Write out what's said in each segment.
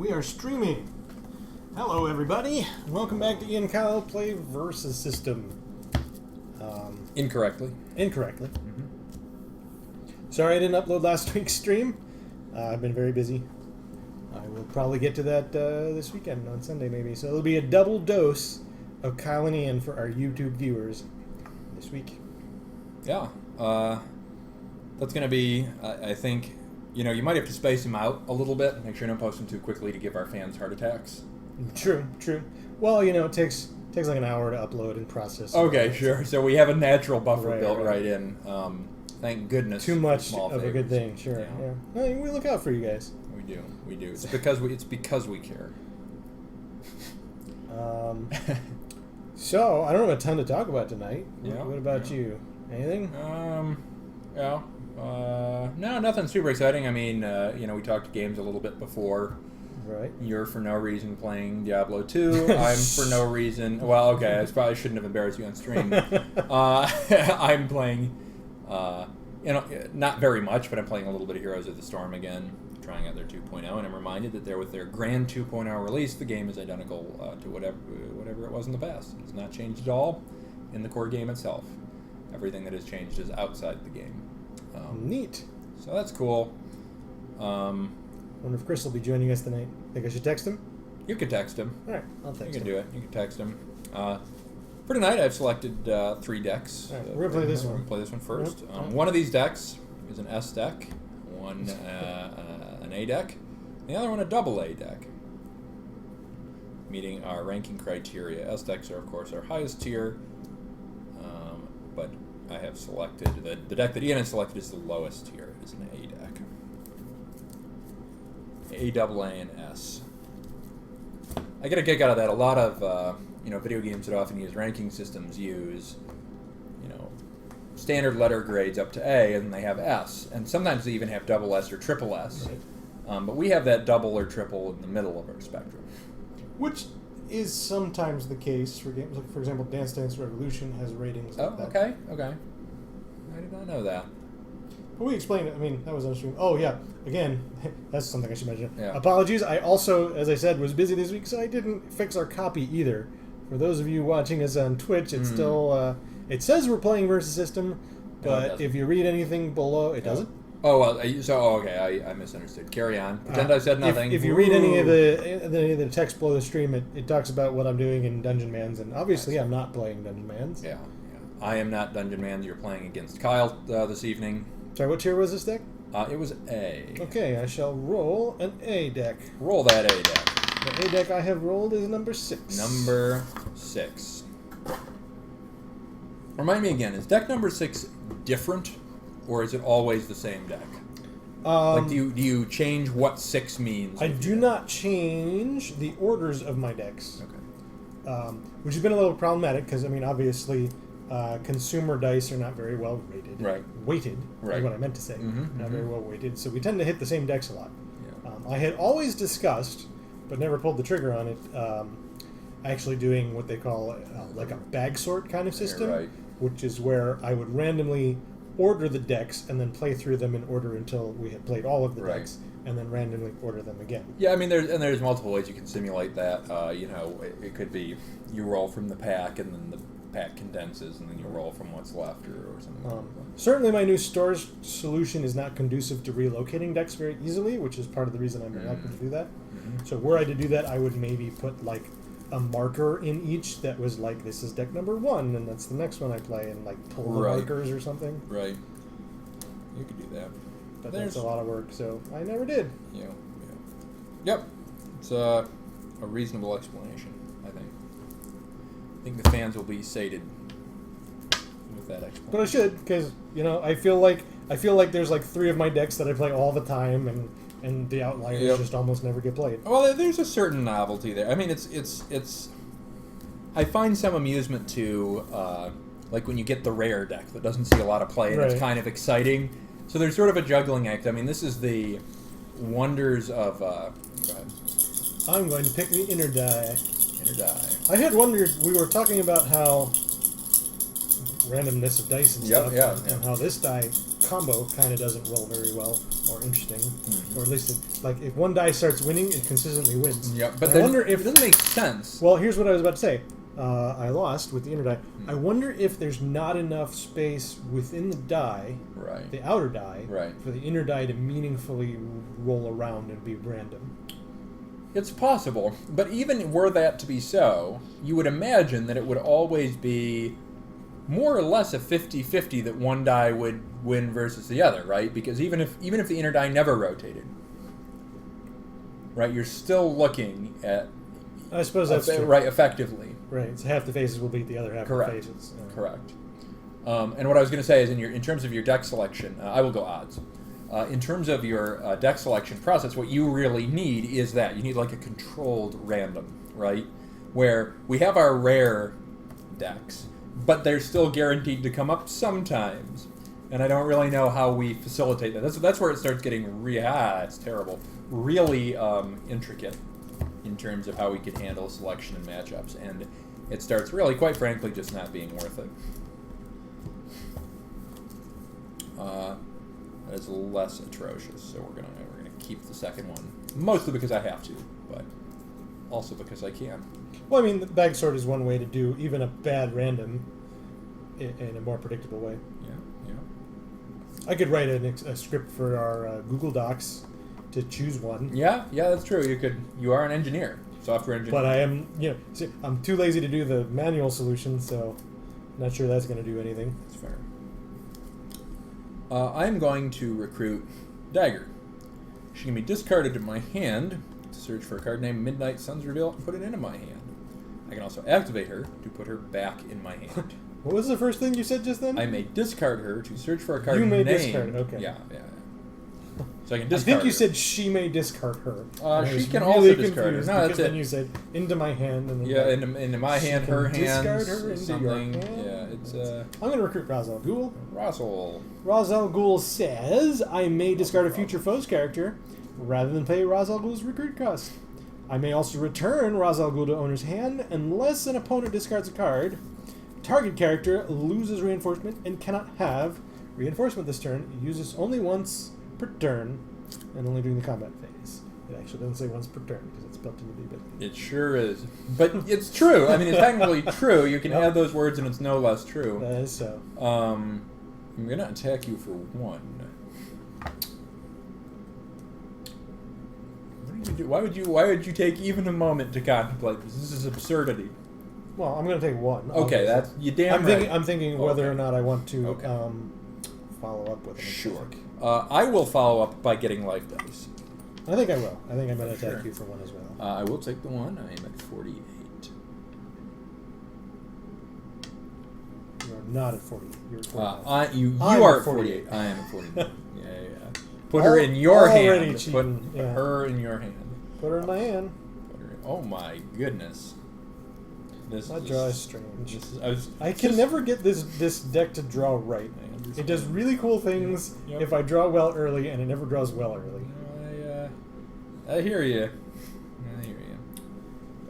We are streaming. Hello, everybody. Welcome back to Ian Kyle Play Versus System. Incorrectly. Sorry I didn't upload last week's stream. I've been very busy. I will probably get to that this weekend, on Sunday maybe. So it'll be a double dose of Kyle and Ian for our YouTube viewers this week. Yeah. That's going to be, I think, you might have to space them out a little bit. Make sure you don't post them too quickly to give our fans heart attacks. True. Well, it takes like an hour to upload and process. Okay, sure. So we have a natural buffer built right. right in. Thank goodness. Too much small of favors. a good thing, sure. Yeah. Well, we look out for you guys. We do. It's because we care. So I don't have a ton to talk about tonight. Yeah. What about you? Anything? Yeah. No, nothing super exciting. I mean, we talked games a little bit before. Right. You're for no reason playing Diablo 2. I'm for no reason. Well, okay, I probably shouldn't have embarrassed you on stream. I'm playing, not very much, but I'm playing a little bit of Heroes of the Storm again, trying out their 2.0, and I'm reminded that with their grand 2.0 release, the game is identical to whatever it was in the past. It's not changed at all in the core game itself. Everything that has changed is outside the game. Neat. So that's cool. Wonder if Chris will be joining us tonight. Think I should text him? You could text him. All right, I'll text him. You can do it. You can text him. For tonight, I've selected 3 decks. All right, we're going to play this one. We're going to play this one first. Yep. One of these decks is an S deck, one an A deck, and the other one a double A deck, meeting our ranking criteria. S decks are, of course, our highest tier, but I have selected, the deck that Ian has selected is the lowest tier. It is an A deck. A, double A, and S. I get a kick out of that. A lot of video games that often use ranking systems use standard letter grades up to A, and they have S, and sometimes they even have double S or triple S. Right. But we have that double or triple in the middle of our spectrum. Which is sometimes the case for games. Like, for example, Dance Dance Revolution has ratings like that. Okay. I did not know that. But we explained it. I mean, that was on stream. Oh, yeah. Again, that's something I should mention. Yeah. Apologies. I also, as I said, was busy this week, so I didn't fix our copy either. For those of you watching us on Twitch, it's still... it says we're playing Versus System, but if you read anything below, it doesn't. Oh, well, okay, I misunderstood. Carry on. Pretend I said nothing. If you read any of the text below the stream, it talks about what I'm doing in Dungeon Mans, and obviously I'm not playing Dungeon Mans. Yeah. I am not Dungeon Man. You're playing against Kyle this evening. Sorry, what tier was this deck? It was A. Okay, I shall roll an A deck. Roll that A deck. The A deck I have rolled is number 6. Number 6. Remind me again, is deck number 6 different, or is it always the same deck? Do you change what 6 means? I do not change the orders of my decks. Okay. Which has been a little problematic, because, I mean, obviously, consumer dice are not very well rated. Right. Weighted, right. is what I meant to say. Not very well weighted, so we tend to hit the same decks a lot. Yeah. I had always discussed, but never pulled the trigger on it, actually doing what they call like a bag sort kind of system, right. which is where I would randomly order the decks and then play through them in order until we had played all of the decks, and then randomly order them again. Yeah, I mean, there's multiple ways you can simulate that. It could be you roll from the pack, and then the pack condenses, and then you roll from what's left or something. Certainly my new storage solution is not conducive to relocating decks very easily, which is part of the reason I'm reluctant to do that. So were I to do that, I would maybe put like a marker in each that was like, this is deck number 1, and that's the next one I play, and like pull the markers or something. Right. You could do that. But that's a lot of work, so I never did. Yeah. Yep. It's a reasonable explanation, I think. I think the fans will be sated with that explanation. But I should, because I feel like there's like 3 of my decks that I play all the time, and the outliers just almost never get played. Well, there's a certain novelty there. I mean, it's. I find some amusement to, like when you get the rare deck that doesn't see a lot of play, and it's kind of exciting. So there's sort of a juggling act. I mean, this is the wonders of. Go ahead. I'm going to pick the inner die. Inner die. I had wondered. We were talking about how randomness of dice and stuff, and how this die combo kind of doesn't roll very well. or interesting, or at least if one die starts winning, it consistently wins. Yeah, but I wonder if it doesn't make sense. Well, here's what I was about to say. I lost with the inner die. I wonder if there's not enough space within the die, the outer die, for the inner die to meaningfully roll around and be random. It's possible, but even were that to be so, you would imagine that it would always be more or less a 50-50 that one die would win versus the other, right? Because even if the inner die never rotated, right, you're still looking at... I suppose that's true. Right, effectively. Right, so half the faces will beat the other half of the faces. Correct. And what I was going to say is, in terms of your deck selection, I will go odds. In terms of your deck selection process, what you really need is that. You need like a controlled random, right? Where we have our rare decks, but they're still guaranteed to come up sometimes. And I don't really know how we facilitate that. That's where it starts getting it's terrible. Really intricate in terms of how we can handle selection and matchups. And it starts really, quite frankly, just not being worth it. That is less atrocious, so we're gonna keep the second one. Mostly because I have to, but also because I can. Well, I mean, the bag sort is one way to do even a bad random in a more predictable way. Yeah. I could write a script for our Google Docs to choose one. Yeah, that's true. You are an engineer, software engineer. But I am, I'm too lazy to do the manual solution, so I'm not sure that's going to do anything. That's fair. I'm going to recruit Dagger. She can be discarded to my hand to search for a card named Midnight Sun's Reveal and put it into my hand. I can also activate her to put her back in my hand. What was the first thing you said just then? I may discard her to search for a card named... You may named... discard, okay. Yeah. So I can discard I think you her. said she may discard her. She can also discard her. No, that's it. Then you said into my hand. And then into my hand, her hand. Discard her into something. Your hand. Yeah, it's... I'm going to recruit Ra's al Ghul. Ra's al Ghul says, I may discard a future foe's character rather than pay Ra's al Ghul's recruit cost. I may also return Ra's al Ghul to owner's hand unless an opponent discards a card. Target character loses reinforcement and cannot have reinforcement this turn. It uses only once per turn and only during the combat phase. It actually doesn't say once per turn because it's built into the ability. It sure is. But it's true. I mean, it's technically true. You can add those words and it's no less true. That is so. I'm going to attack you for 1. What do you do? Why would you take even a moment to contemplate this? This is absurdity. Well, I'm going to take 1. Okay, that's you damn right. I'm thinking whether or not I want to follow up with it. Sure. I will follow up by getting life dice. I think I will. I think I'm going to attack you for 1 as well. I will take the 1. I am at 48. You are not at 40. You're at 49. You are at 48. I am at 49. Yeah. Put her in your hand. Put her in your hand. Put her in my hand. Oh my goodness. My draw is strange. I can never get this deck to draw right. It does really cool things if I draw well early, and it never draws well early. I hear you.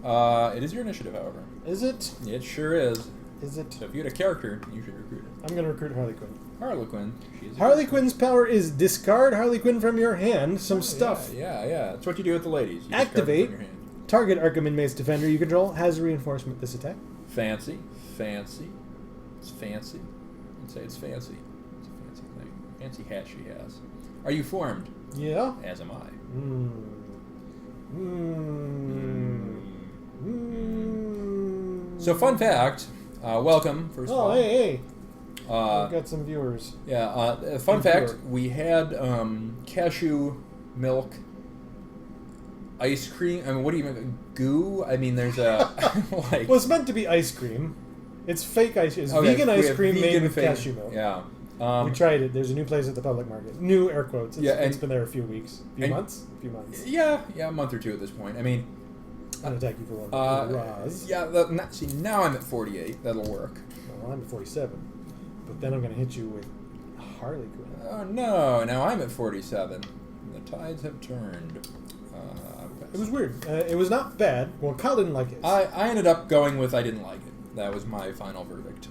It is your initiative, however. Is it? It sure is. Is it? So if you had a character, you should recruit it. I'm going to recruit Harley Quinn. Harley Quinn's power is discard Harley Quinn from your hand, stuff. Yeah. That's what you do with the ladies. You activate. Target Arkham Inmates defender you control has reinforcement this attack. Fancy. It's fancy. I'd say it's fancy. It's a fancy thing. Fancy hat she has. Are you formed? Yeah. As am I. So fun fact. Welcome, first of all. Hey. We've got some viewers. Yeah, fun fact, we had cashew milk ice cream. I mean, what do you mean? Goo? I mean, there's a... like... Well, it's meant to be ice cream. It's fake ice cream. It's vegan ice cream made with cashew milk. Yeah. We tried it. There's a new place at the public market. New air quotes. It's been there a few weeks. A few months? Yeah, a month or 2 at this point. I mean... I'll attack you for 1. Roz. Yeah, see, now I'm at 48. That'll work. Well, I'm at 47. But then I'm going to hit you with Harley Quinn. Oh, no. Now I'm at 47. The tides have turned. It was weird. It was not bad. Well, Kyle didn't like it. I ended up going with I didn't like it. That was my final verdict.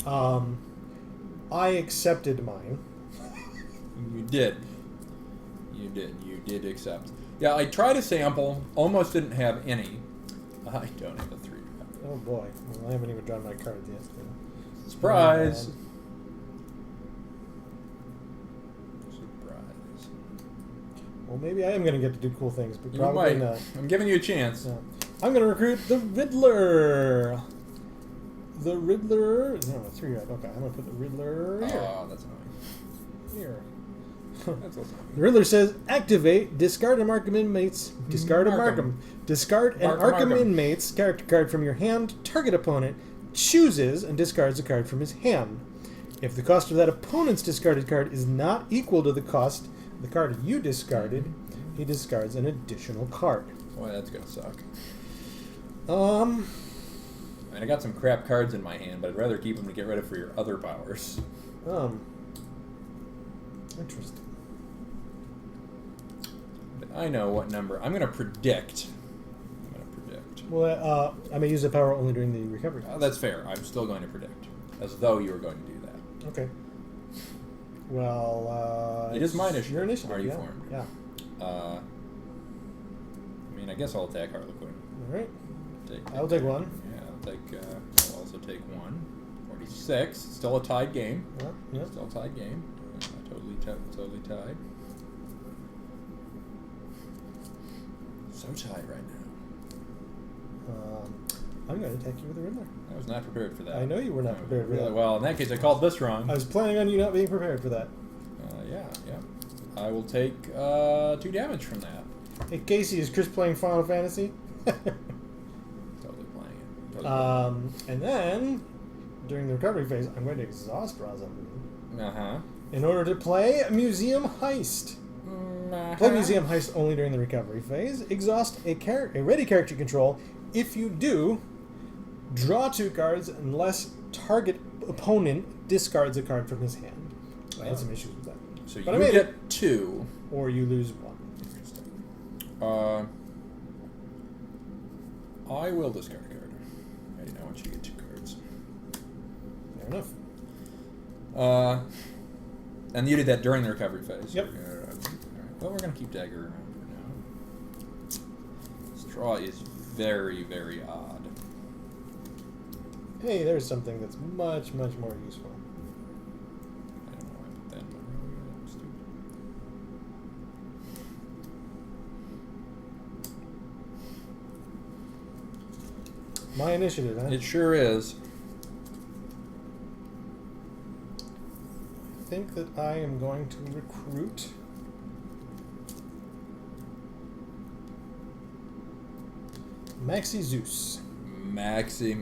I accepted mine. You did. You did. You did accept. Yeah, I tried a sample. Almost didn't have any. I don't have a 3-drop. Oh boy. Well, I haven't even drawn my cards yet. So. Surprise! Surprise. Well, maybe I am going to get to do cool things, but You probably might. not. I'm giving you a chance. No. I'm going to recruit the Riddler. The Riddler. No, 3-drop. Okay, I'm going to put the Riddler here. Oh, that's annoying. Here. That's also The Riddler says, activate, discard an Arkham Inmates, discard an Arkham. Discard an Arkham Inmates character card from your hand, target opponent chooses and discards a card from his hand. If the cost of that opponent's discarded card is not equal to the cost of the card you discarded, he discards an additional card. Boy, that's gonna suck. Um, I mean, I got some crap cards in my hand, but I'd rather keep them to get rid of for your other powers. Interesting. But I know what number. I'm gonna predict. Well, I may use the power only during the recovery. That's fair. I'm still going to predict, as though you were going to do that. Okay. Well, it is my initiative. Your initiative. Are you yeah. formed? Yeah. I mean, I guess I'll attack Harlequin. All right. Take I'll take one. Yeah, I'll take. I'll also take one. 46. Still a tied game. Yeah. Still a tied game. Totally tied. So tied right now. I'm going to attack you with the Riddler. I was not prepared for that. I know you were not prepared for that. Well, in that case, I called this wrong. I was planning on you not being prepared for that. Yeah. I will take 2 damage from that. Hey, Casey, is Chris playing Final Fantasy? Totally playing it. And then, during the recovery phase, I'm going to exhaust Razam Uh-huh. in order to play Museum Heist. Play Museum Heist only during the recovery phase. Exhaust a ready character control. If you do, draw 2 cards unless target opponent discards a card from his hand. I had some issues with that. So but you I get 2. Or you lose 1. Interesting. I will discard a card. I do not want you to get 2 cards. Fair enough. And you did that during the recovery phase. Yep. Well, we're going to keep Dagger around for now. This draw is very, very odd. Hey, there's something that's much, much more useful. I don't know why I put that in my row. That's stupid. My initiative, huh? It sure is. I think that I am going to recruit Maxi Zeus. Maxi.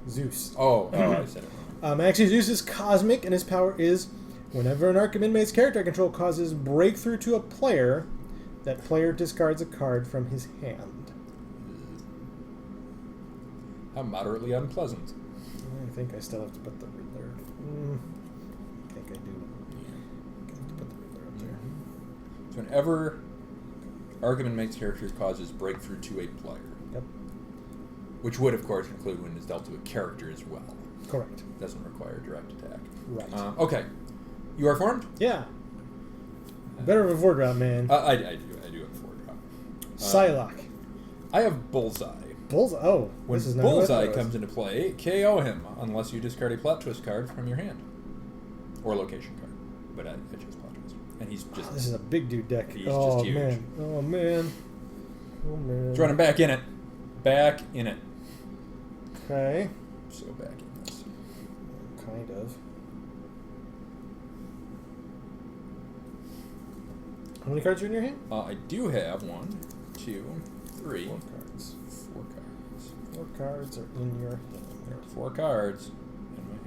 Zeus. Oh, I said it wrong. Maxi Zeus is cosmic, and his power is whenever an Arkham Inmate's character I control causes breakthrough to a player, that player discards a card from his hand. How moderately unpleasant. I think I still have to put the Riddler. I think I do. I have to put the Riddler up there. So whenever Arkham Inmate's character causes breakthrough to a player. Yep. Which would, of course, include when it's dealt to a character as well. Correct. Doesn't require direct attack. Right. Okay. You are formed? Yeah. Better of a 4-drop, man. I do have a 4-drop. Psylocke. I have Bullseye. Bullseye. Oh, When this is not what I Bullseye thought it comes into play, KO him unless you discard a plot twist card from your hand. Or location card. But I chose plot twist. And he's just... This is a big dude deck. He's just huge. Man. Oh, man. Let's run him back in it. Back in it. Okay. So back in this. Kind of. How many cards are in your hand? I do have 1, 2, 3. 4 cards. 4 cards. 4 cards are in your hand. There are 4 cards in my hand.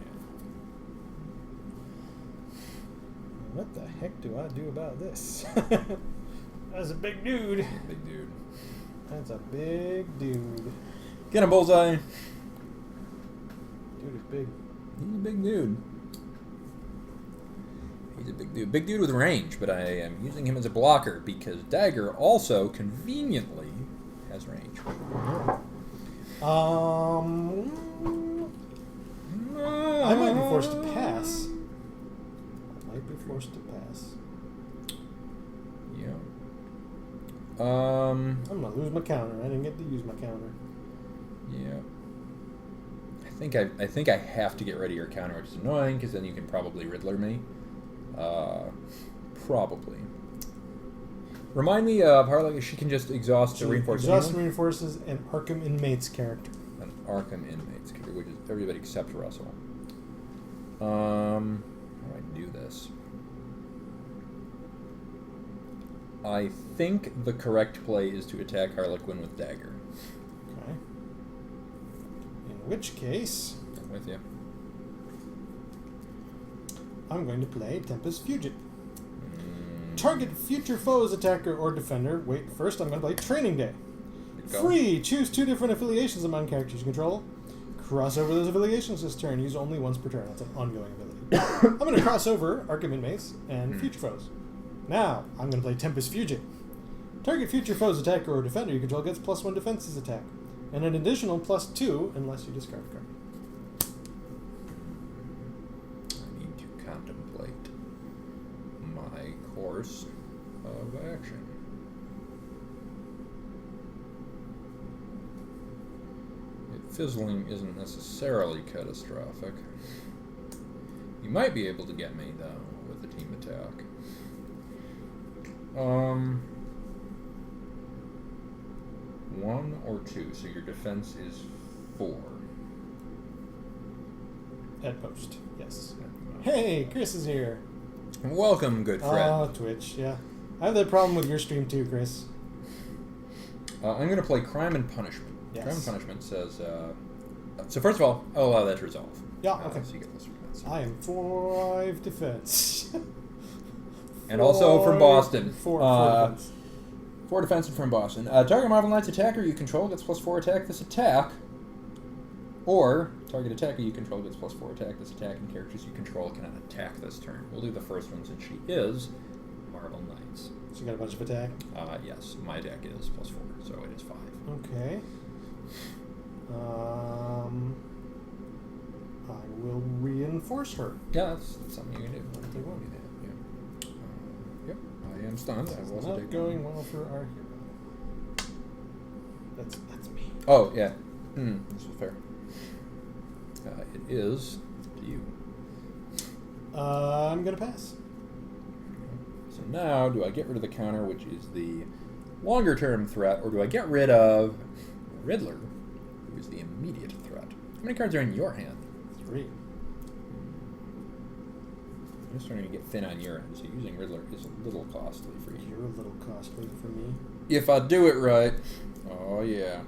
What the heck do I do about this? That's a big dude. Big dude. That's a big dude. Get him, Bullseye. Dude is big. He's a big dude. He's a big dude. Big dude with range, but I am using him as a blocker because Dagger also conveniently has range. I might be forced to pass. Yeah. I'm gonna lose my counter. I didn't get to use my counter. Yeah. I think I have to get rid of your counter, which is annoying, because then you can probably Riddler me. Probably. Remind me of how she can just exhaust to reinforce anyone? Exhaust reinforces an Arkham Inmates character. An Arkham Inmates character, which is everybody except Russell. How do I do this? I think the correct play is to attack Harlequin with dagger. Okay. In which case, I'm with you. I'm going to play Tempest Fugit. Target future foes, attacker, or defender. Wait, first I'm going to play Training Day. Free! Choose 2 different affiliations among characters you control. Cross over those affiliations this turn. Use only once per turn. That's an ongoing ability. I'm going to cross over Arkham Inmates and future foes. Now, I'm going to play Tempest Fugit. Target future foes, attacker, or defender you control gets +1 defenses attack. And an additional +2 unless you discard a card. I need to contemplate my course of action. Fizzling isn't necessarily catastrophic. You might be able to get me, though, with a team attack. 1 or 2, so your defense is 4. At post, yes. Hey, Chris is here. Welcome, good friend. Oh, Twitch, yeah. I have that problem with your stream too, Chris. I'm going to play Crime and Punishment. Yes. Crime and Punishment says... so first of all, I'll allow that to resolve. Yeah, okay. So you get less defense. I am 5 defense. And also from Boston. 4 defense. 4 defense and from Boston. Target Marvel Knights attacker you control gets +4 attack this attack. Or target attacker you control gets +4 attack this attack, and characters you control cannot attack this turn. We'll do the first one since she is Marvel Knights. So you got a bunch of attack? Yes, my deck is +4, so it is 5. Okay. I will reinforce her. Yeah, that's something you can do. I'll take 1. Yep, I am stunned. I will also Not take going well for our hero. That's me. Oh, yeah. This is fair. It is you. I'm going to pass. So now, do I get rid of the counter, which is the longer-term threat, or do I get rid of Riddler, who is the immediate threat? How many cards are in your hand? 3. I'm starting to get thin on your end, so using Riddler is a little costly for you. You're a little costly for me. If I do it right. Oh, yeah.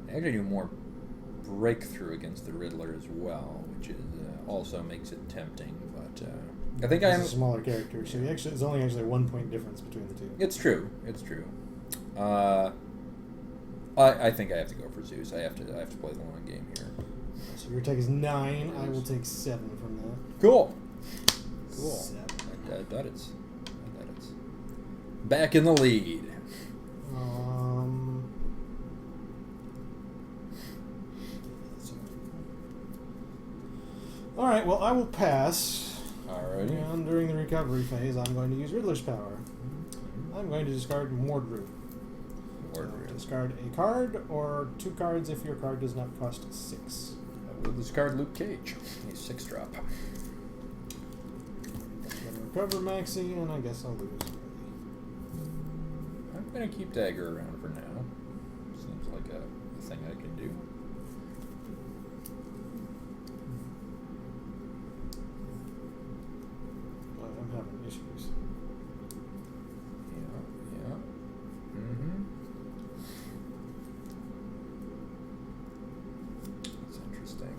I actually do more breakthrough against the Riddler as well, which is also makes it tempting. But I think He's a smaller character, so it's only actually 1 point difference between the two. It's true. It's true. I think I have to go for Zeus. I have to play the long game here. So your attack is 9. I will take 7 from that. Cool. 7. That is back in the lead. All right. Well, I will pass. Alrighty. And during the recovery phase, I'm going to use Riddler's power. I'm going to discard Mordru. Discard a card or 2 cards if your card does not cost 6. We'll discard Luke Cage. He's 6-drop. Recover Maxi, and I guess I'll lose. I'm going to keep Dagger around for now. Seems like a thing I can do. Well, I'm having issues. Yeah. Mm-hmm. That's interesting.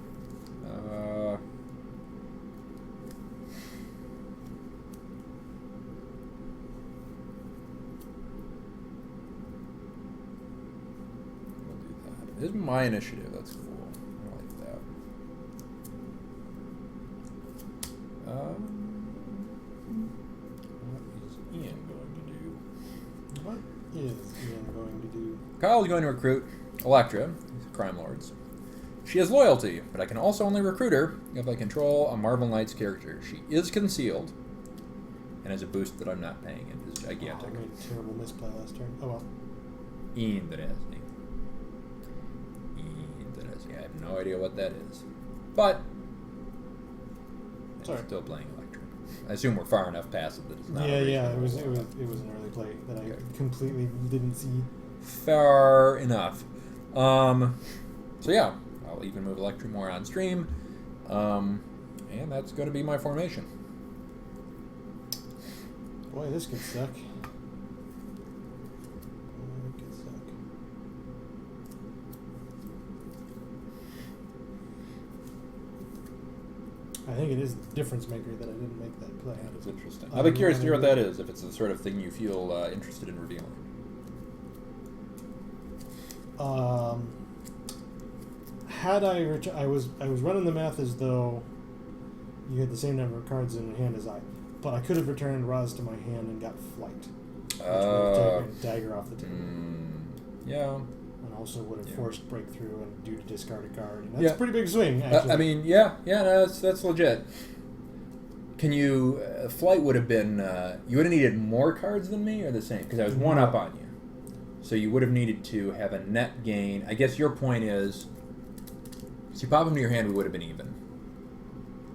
This is my initiative. That's cool. I like that. What is Ian going to do? What is Ian going to do? Kyle's going to recruit Elektra. He's Crimelords. She has loyalty, but I can also only recruit her if I control a Marvel Knights character. She is concealed, and has a boost that I'm not paying. It is gigantic. Oh, I made a terrible misplay last turn. Oh well. Interesting. I have no idea what that is. But I'm still playing Elektra. I assume we're far enough past it that it's not. Yeah. It was an early play that I completely didn't see. Fair enough. So yeah, I'll even move Elektra more on stream. And that's going to be my formation. Boy, this could suck. I think it is the difference maker that I didn't make that play. That is interesting. I'll be curious to hear what that is, if it's the sort of thing you feel interested in revealing. Had I was running the math as though you had the same number of cards in your hand as I, but I could have returned Raz to my hand and got flight, which would have taken a dagger off the table. Yeah. And also would have forced breakthrough and due to discard a card. And that's a pretty big swing, actually. I mean, no, that's legit. Can you... flight would have been... you would have needed more cards than me or the same? Because I was one up on you. So you would have needed to have a net gain. I guess your point is... So you pop them to your hand, we would have been even.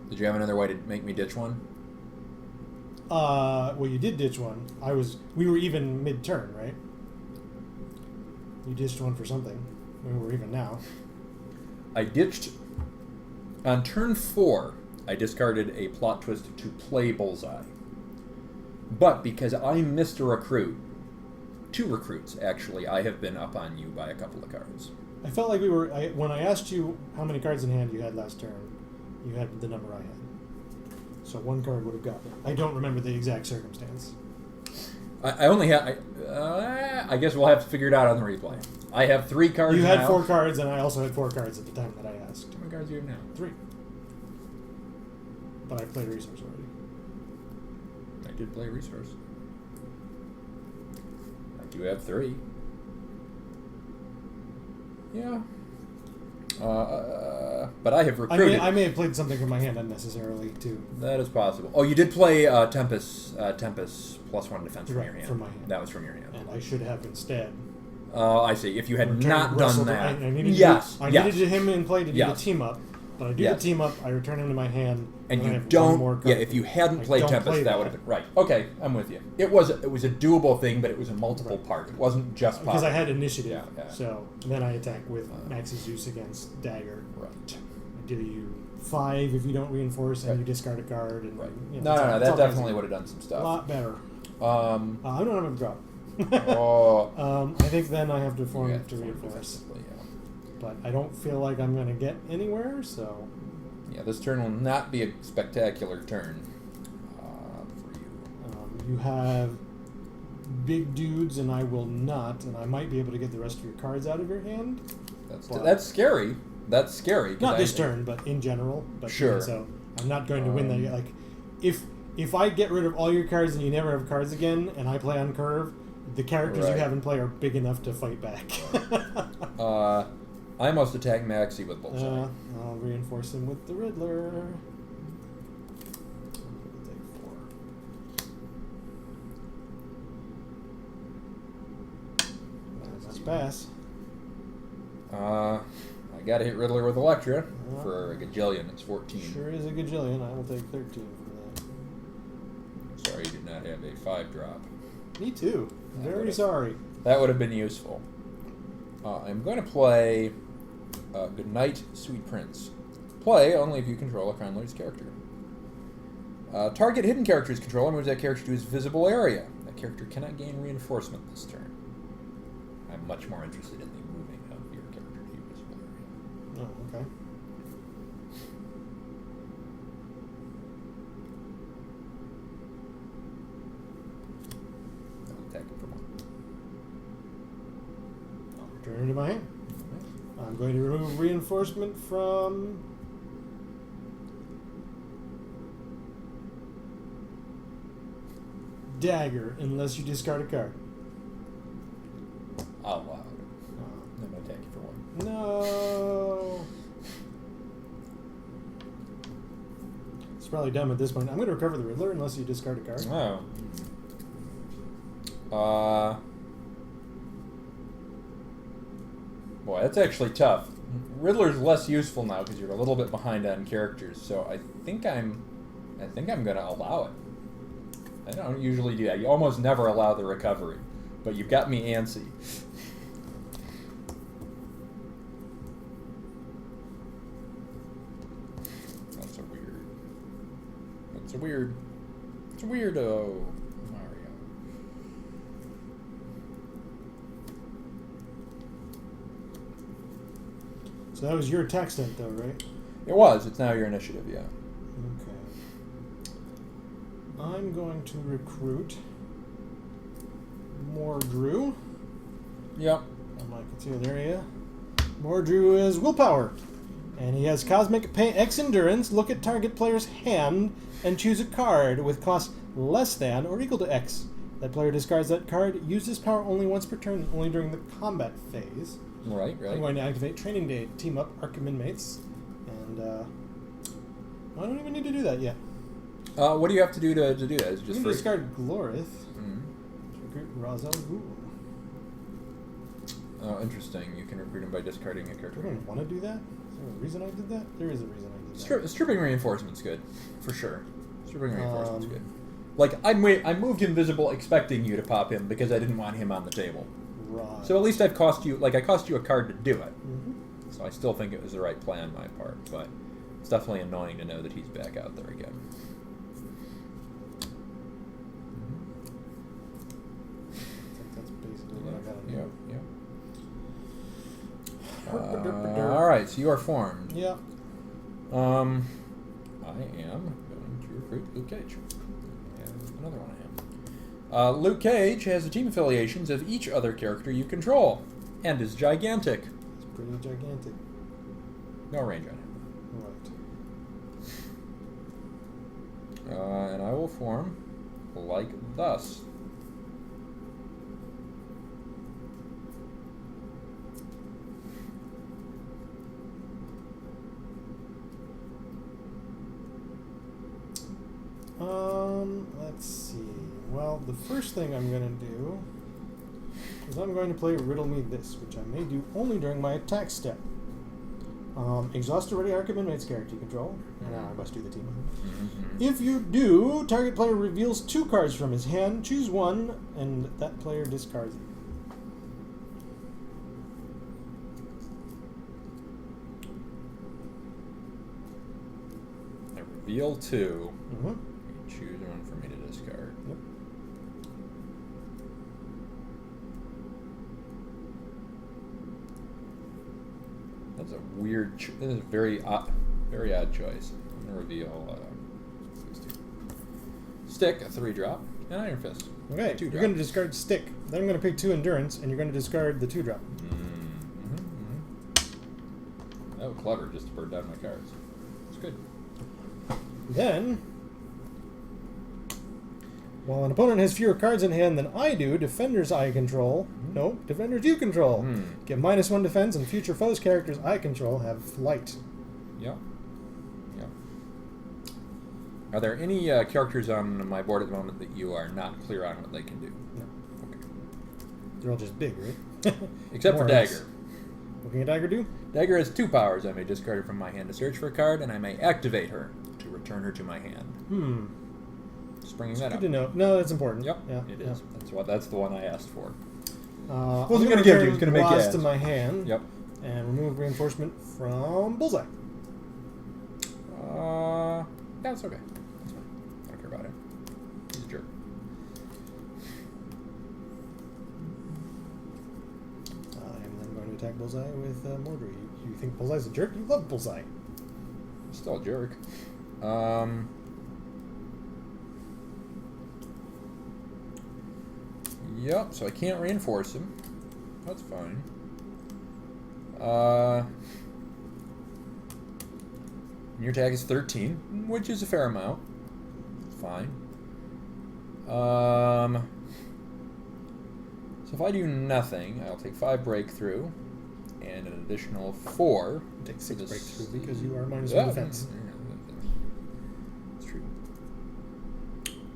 Did you have another way to make me ditch one? Well, you did ditch one. We were even mid-turn, right? You ditched one for something. We were even now. I ditched... On turn 4, I discarded a plot twist to play Bullseye. But because I missed a recruit, 2 recruits, actually, I have been up on you by a couple of cards. I felt like we were... when I asked you how many cards in hand you had last turn, you had the number I had. So 1 card would have got it. I don't remember the exact circumstance. I only have... I guess we'll have to figure it out on the replay. I have 3 cards You had now. 4 cards, and I also had 4 cards at the time that I asked. How many cards do you have now? 3. But I played resource already. I did play resource. I do have 3. Yeah. But I have recruited. I may have played something from my hand unnecessarily, too. That is possible. Oh, you did play Tempest +1 defense from your hand. From my hand. That was from your hand. And I should have instead. I see. If you had not done that. I needed him in play to do the team up. But I do the team up, I return him to my hand, and you don't... Yeah, if you hadn't played Tempest, that would have been... Right. Okay, I'm with you. It was a doable thing, but it was a multiple part. It wasn't just because I had initiative. Yeah. So then I attack with Max's Zeus against Dagger. Right. I do you 5 if you don't reinforce, and you discard a card. And, No, that definitely would have done some stuff. A lot better. I don't have a drop. I think then I have to form to reinforce. But I don't feel like I'm going to get anywhere, so... Yeah, this turn will not be a spectacular turn for you. You have big dudes, and I will not, and I might be able to get the rest of your cards out of your hand. That's scary. That's scary. Not this turn, but in general. But sure. So I'm not going to win that. Like, if I get rid of all your cards and you never have cards again, and I play on curve, the characters you have in play are big enough to fight back. I must attack Maxie with Bullseye. I'll reinforce him with the Riddler. Take 4. That's pass. I gotta hit Riddler with Elektra for a gajillion. It's 14. Sure is a gajillion. I will take 13 from that. Sorry you did not have a 5-drop. Me too. Very sorry. That would have been useful. I'm going to play Goodnight, Sweet Prince. Play only if you control a Crimelords character. Target hidden character's controller moves that character to his visible area. That character cannot gain reinforcement this turn. I'm much more interested in the moving of your character to your visible area. Oh, okay. I'll attack it for 1. I'll return it to my hand. I'm going to remove reinforcement from... Dagger, unless you discard a card. Out loud. I'm going to attack you for 1. No. It's probably dumb at this point. I'm going to recover the Riddler unless you discard a card. Oh. Boy, that's actually tough. Riddler's less useful now because you're a little bit behind on characters, so I think I'm gonna allow it. I don't usually do that. You almost never allow the recovery, but you've got me antsy. That's a weird. It's a weirdo. Mario. So that was your attack stint, though, right? It was. It's now your initiative, yeah. Okay. I'm going to recruit Mordrew. Yep. On my concealed area. Mordrew is willpower. And he has Cosmic Pay X Endurance. Look at target player's hand and choose a card with cost less than or equal to X. That player discards that card. Use this power only once per turn, only during the combat phase. Right. I'm going to activate Training Day to team up Arkham Inmates. And I don't even need to do that yet. What do you have to do to do that? Is it You just can discard Glorith. Mm-hmm. Recruit Ra's al Ghul. Oh, interesting. You can recruit him by discarding a character. Do I want to do that? Is there a reason I did that? There is a reason I did that. Stripping reinforcement's good, for sure. Stripping reinforcement's good. Like, I moved Invisible expecting you to pop him because I didn't want him on the table. Right. So at least I cost you a card to do it. Mm-hmm. So I still think it was the right plan on my part, but it's definitely annoying to know that he's back out there again. I think that's basically what I gotta do. All right, so you are formed. Yeah. I am going to recruit Luke Cage. And another one I am. Luke Cage has the team affiliations of each other character you control, and is gigantic. It's pretty gigantic. No range on him. Right. And I will form like thus. Let's see. Well, the first thing I'm going to do is I'm going to play Riddle Me This, which I may do only during my attack step. Exhaust a ready Arkham Inmates character you control. And now I must do the team. Mm-hmm. If you do, target player reveals 2 cards from his hand. Choose one, and that player discards it. I reveal 2. Mm-hmm. Choose one for me to discard. Yep. That's a weird. That is a very odd choice. I'm gonna reveal Stick, a 3-drop, and Iron Fist. Okay, you're going to discard Stick. Then I'm going to pay 2 Endurance, and you're going to discard the 2-drop. Oh, clever, just to burn down my cards. It's good. Then, while an opponent has fewer cards in hand than I do, defenders I control. No, defenders you control. Get -1 defense, and future foes characters I control have flight. Yep. Are there any characters on my board at the moment that you are not clear on what they can do? No. Okay. They're all just big, right? Except for More or less. Dagger. What can a Dagger do? Dagger has 2 powers. I may discard her from my hand to search for a card, and I may activate her to return her to my hand. Just bringing that Good up. to know. No, that's important. Yep, Yeah, it is. That's the one I asked for. Wasn't gonna give you, was gonna make you Lost ask. to my hand. Yep. And remove reinforcement from Bullseye. That's okay. That's fine. I don't care about him. He's a jerk. I'm then going to attack Bullseye with Mordred. You think Bullseye's a jerk? You love Bullseye. He's still a jerk. Yep, so I can't reinforce him. That's fine. Your attack is 13, which is a fair amount. It's fine. So if I do nothing, I'll take 5 breakthrough and an additional 4. Take 6 for this- breakthrough because you are -1 Yeah. defense.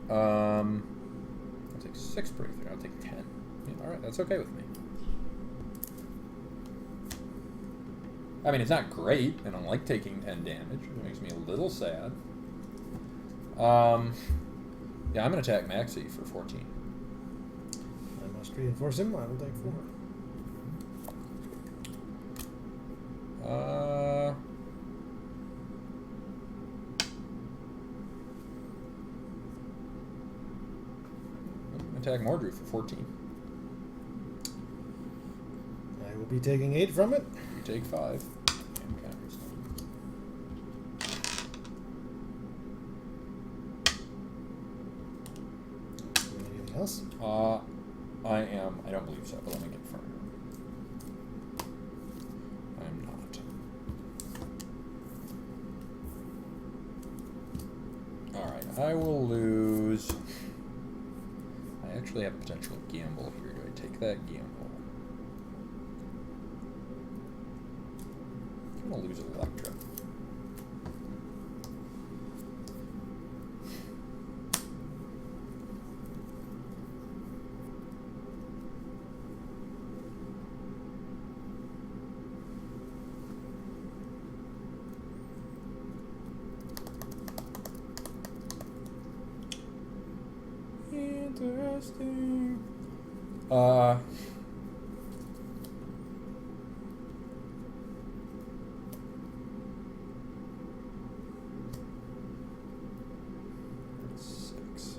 I'll take 6 breakthrough. I'll take 10. Yeah, all right, that's okay with me. I mean, it's not great. I don't like taking 10 damage. It makes me a little sad. Yeah, I'm going to attack Maxie for 14. I must reinforce him. I will take 4. Attack Mordru for 14. I will be taking 8 from it. You take 5. Anything else? I am. I don't believe so, but let me confirm. I'm not. Alright, I will lose. I actually have a potential gamble here. Do I take that gamble? I'm going to lose Elektra. Interesting. Six.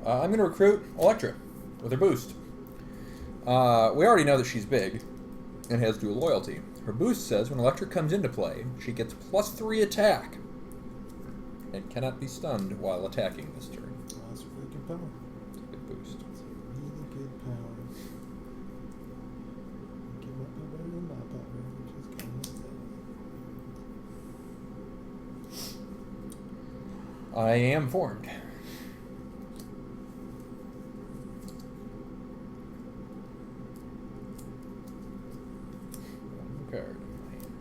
I'm going to recruit Elektra with her boost. We already know that she's big and has dual loyalty. Her boost says when Elektra comes into play, she gets +3 attack and cannot be stunned while attacking this turn. Oh, that's a really good power. It's a good boost. It's a really good power. Give my power better than my power, which is kind of sad. I am formed. Card in my hand.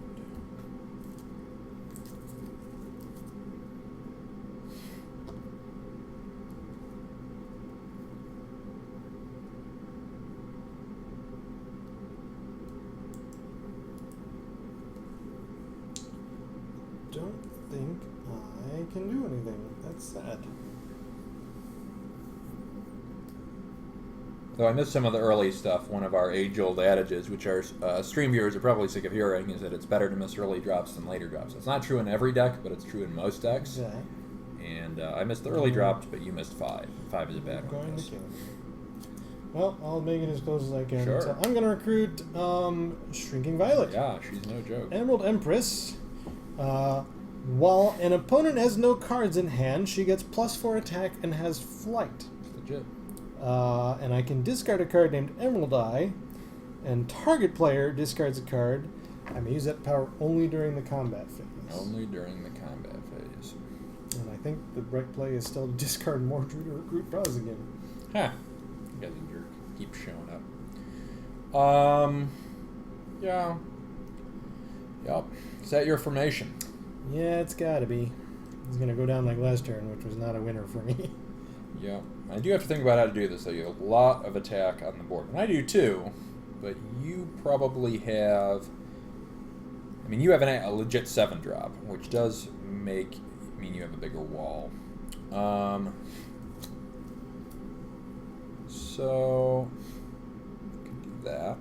Don't think I can do anything. That's sad. Though I missed some of the early stuff, one of our age-old adages, which our stream viewers are probably sick of hearing, is that it's better to miss early drops than later drops. It's not true in every deck, but it's true in most decks. Yeah. And I missed the early drops, but you missed 5. 5 is a bad one. Going to kill. Well, I'll make it as close as I can. Sure. So I'm going to recruit Shrinking Violet. Yeah, she's no joke. Emerald Empress. While an opponent has no cards in hand, she gets +4 attack and has flight. Legit. And I can discard a card named Emerald Eye, and target player discards a card. I may use that power only during the combat phase. Only during the combat phase. And I think the right play is still to discard Mordru to recruit Buzz again. Huh. You guys are jerk. Keep showing up. Yeah. Yep. Is that your formation? Yeah, it's gotta be. He's gonna go down like last turn, which was not a winner for me. Yeah. I do have to think about how to do this, though. You have a lot of attack on the board. And I do, too. But you probably have... I mean, you have a legit 7-drop, which does mean you have a bigger wall. So... I can do that.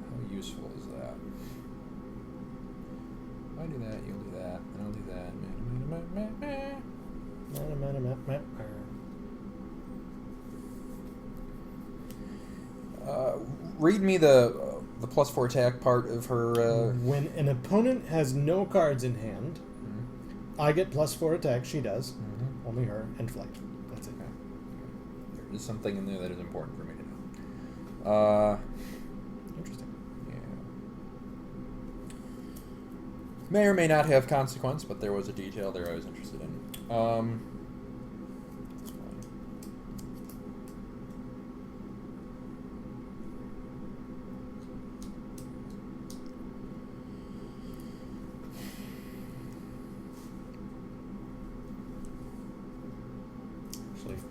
How useful is that? If I do that, you'll do that, and I'll do that. Read me the +4 attack part of her. When an opponent has no cards in hand, I get +4 attack. She does. Only her, and flight. That's it. Okay. There is something in there that is important for me to know. Interesting. May or may not have consequence, but there was a detail there I was interested in. That's fine.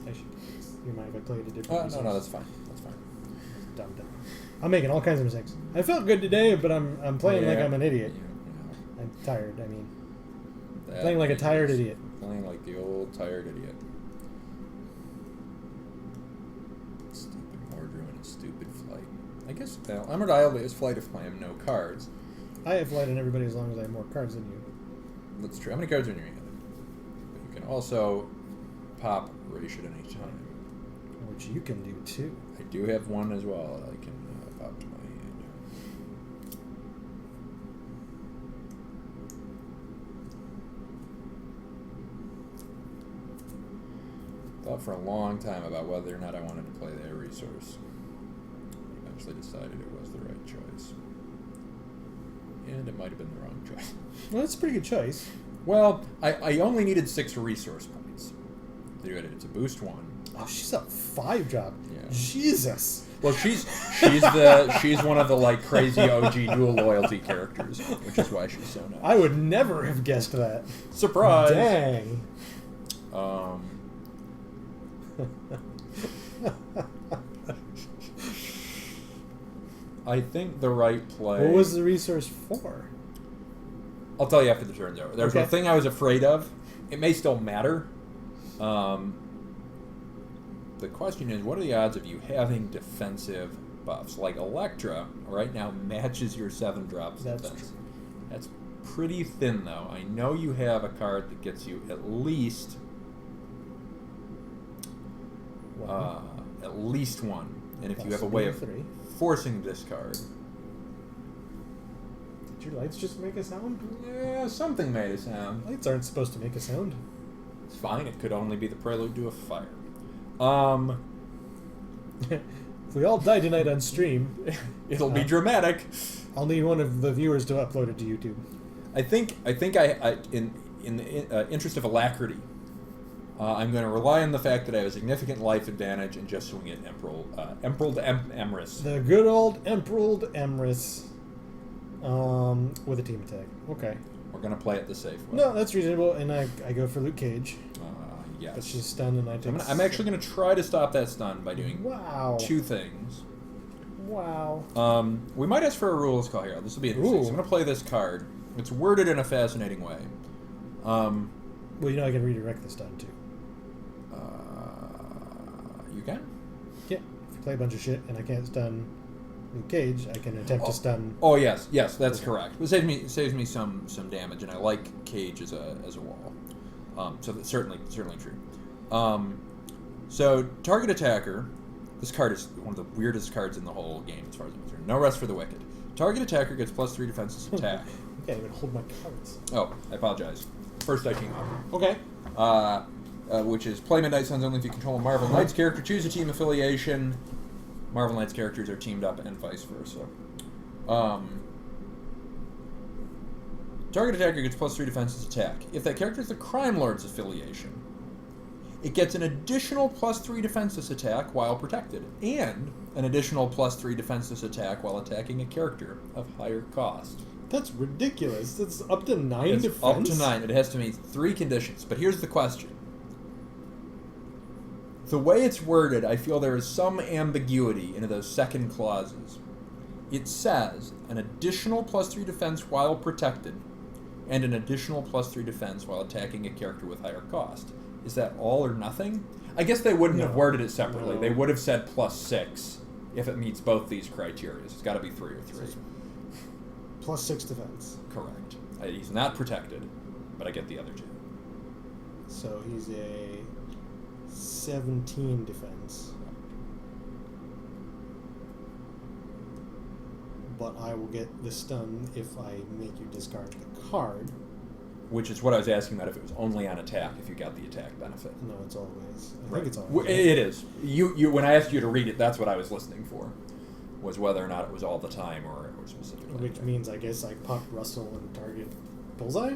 Actually, you mind if I play it a different No, that's fine. That's fine. Dumb. I'm making all kinds of mistakes. I felt good today, but I'm playing like I'm an idiot. I'm tired. I mean, playing like a tired idiot. Playing like the old tired idiot. Stupid Mordru and his stupid flight. I guess Armored Isle is flight if I have no cards. I have flight on everybody as long as I have more cards than you. That's true. How many cards are in your hand? But you can also pop Raish at any time. Which you can do too. I do have one as well. I can pop to my hand. Thought for a long time about whether or not I wanted to play their resource. Eventually decided it was the right choice. And it might have been the wrong choice. Well, that's a pretty good choice. Well, I only needed 6 resource points to do it. It's a boost 1. Oh, she's a 5 job. Yeah. Jesus. Well, she's one of the like crazy OG dual loyalty characters, which is why she's so nice. I would never have guessed that. Surprise! Dang. I think the right play. What was the resource for? I'll tell you after the turn's over. There's a thing I was afraid of. It may still matter. The question is, what are the odds of you having defensive buffs? Like Elektra, right now, matches your 7 drops defense. True. That's pretty thin, though. I know you have a card that gets you at least... at least 1. And if you have a way of forcing this card... Did your lights just make a sound? Yeah, something made a sound. Lights aren't supposed to make a sound. It's fine. It could only be the prelude to a fire. If we all die tonight on stream, it'll be dramatic. I'll need one of the viewers to upload it to YouTube. I think in the interest of alacrity, I'm going to rely on the fact that I have a significant life advantage and just swing it Emerald Emrys. The good old Emerald Emrys with a team attack. Okay. We're going to play it the safe way. No, that's reasonable, and I go for Luke Cage. Yes. But she's stunned, and I take... I'm actually going to try to stop that stun by doing 2 things. Wow. We might ask for a rules call here. This will be interesting. So I'm going to play this card. It's worded in a fascinating way. Well, you know I can redirect the stun, too. You can? Yeah. If you play a bunch of shit and I can't stun Luke Cage, I can attempt to stun... Oh, yes, that's correct. It saves me some damage, and I like Cage as a wall. So that's certainly true. So target attacker, this card is one of the weirdest cards in the whole game as far as I'm concerned. No rest for the wicked. Target attacker gets +3 defenses attack. I can't even hold my cards. Oh, I apologize. First I came up. Okay. Which is play Midnight Suns only if you control a Marvel Knights character. Choose a team affiliation. Marvel Knights characters are teamed up and vice versa. Target attacker gets +3 defenses attack. If that character is the Crimelords affiliation, it gets an additional +3 defenses attack while protected, and an additional +3 defenses attack while attacking a character of higher cost. That's ridiculous. That's up to 9 defense? Up to 9. It has to meet 3 conditions. But here's the question. The way it's worded, I feel there is some ambiguity in those second clauses. It says an additional +3 defense while protected, and an additional +3 defense while attacking a character with higher cost. Is that all or nothing? I guess they wouldn't have worded it separately. No. They would have said +6 if it meets both these criteria. It's got to be 3 or 3. +6 defense. Correct. He's not protected, but I get the other 2. So he's a 17 defense. But I will get the stun if I make you discard the card. Which is what I was asking about if it was only on attack, if you got the attack benefit. No, it's always. I think it's always. It is. You when I asked you to read it, that's what I was listening for. Was whether or not it was all the time or specifically. Which means I guess I pop Russell and target Bullseye?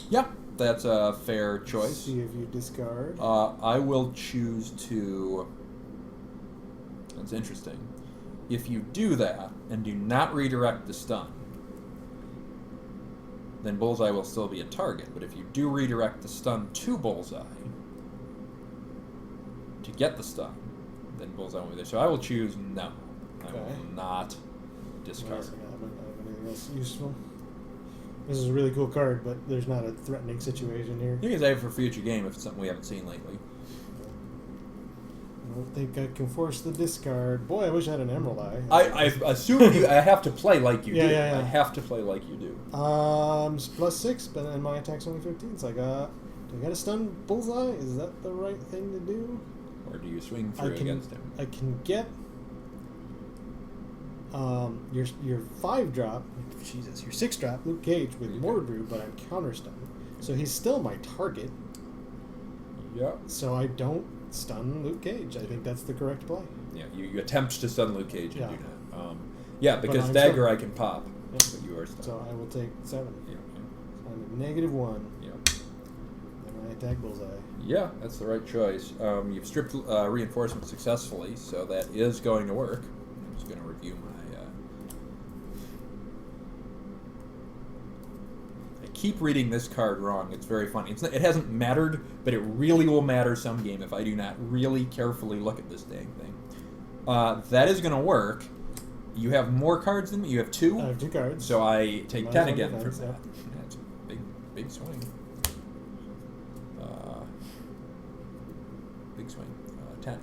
Yeah, that's a fair choice. See if you discard. I will choose to... That's interesting. If you do that and do not redirect the stun, then Bullseye will still be a target. But if you do redirect the stun to Bullseye to get the stun, then Bullseye won't be there. So I will choose no. Okay. I will not discard. I don't have anything else useful. This is a really cool card, but there's not a threatening situation here. You can save it for future game if it's something we haven't seen lately. I don't think I can force the discard. Boy, I wish I had an Emerald Eye. I assume I have to play like you do. Yeah. I have to play like you do. +6, but then my attack's only 15, so do I got a stun Bullseye? Is that the right thing to do? Or do you swing through against him? I can get your 5-drop, Jesus, your 6-drop Luke Cage with Mordru, but I'm counterstun. So he's still my target. Yep. So I don't stun Luke Cage. I think that's the correct play. Yeah, you attempt to stun Luke Cage and Yeah. do not. Because dagger I can pop. Yep. But you are stunned. So I will take 7. Yeah. So I'm at -1. Yeah. And I attack Bullseye. Yeah, that's the right choice. You've stripped reinforcement successfully, so that is going to work. I'm just going to review my... I keep reading this card wrong. It's very funny. It hasn't mattered, but it really will matter some game if I do not really carefully look at this dang thing. That is going to work. You have more cards than me. You have 2. I have 2 cards. So I take Minus 10 1 again defense, from that. That's a big swing. Big swing. 10.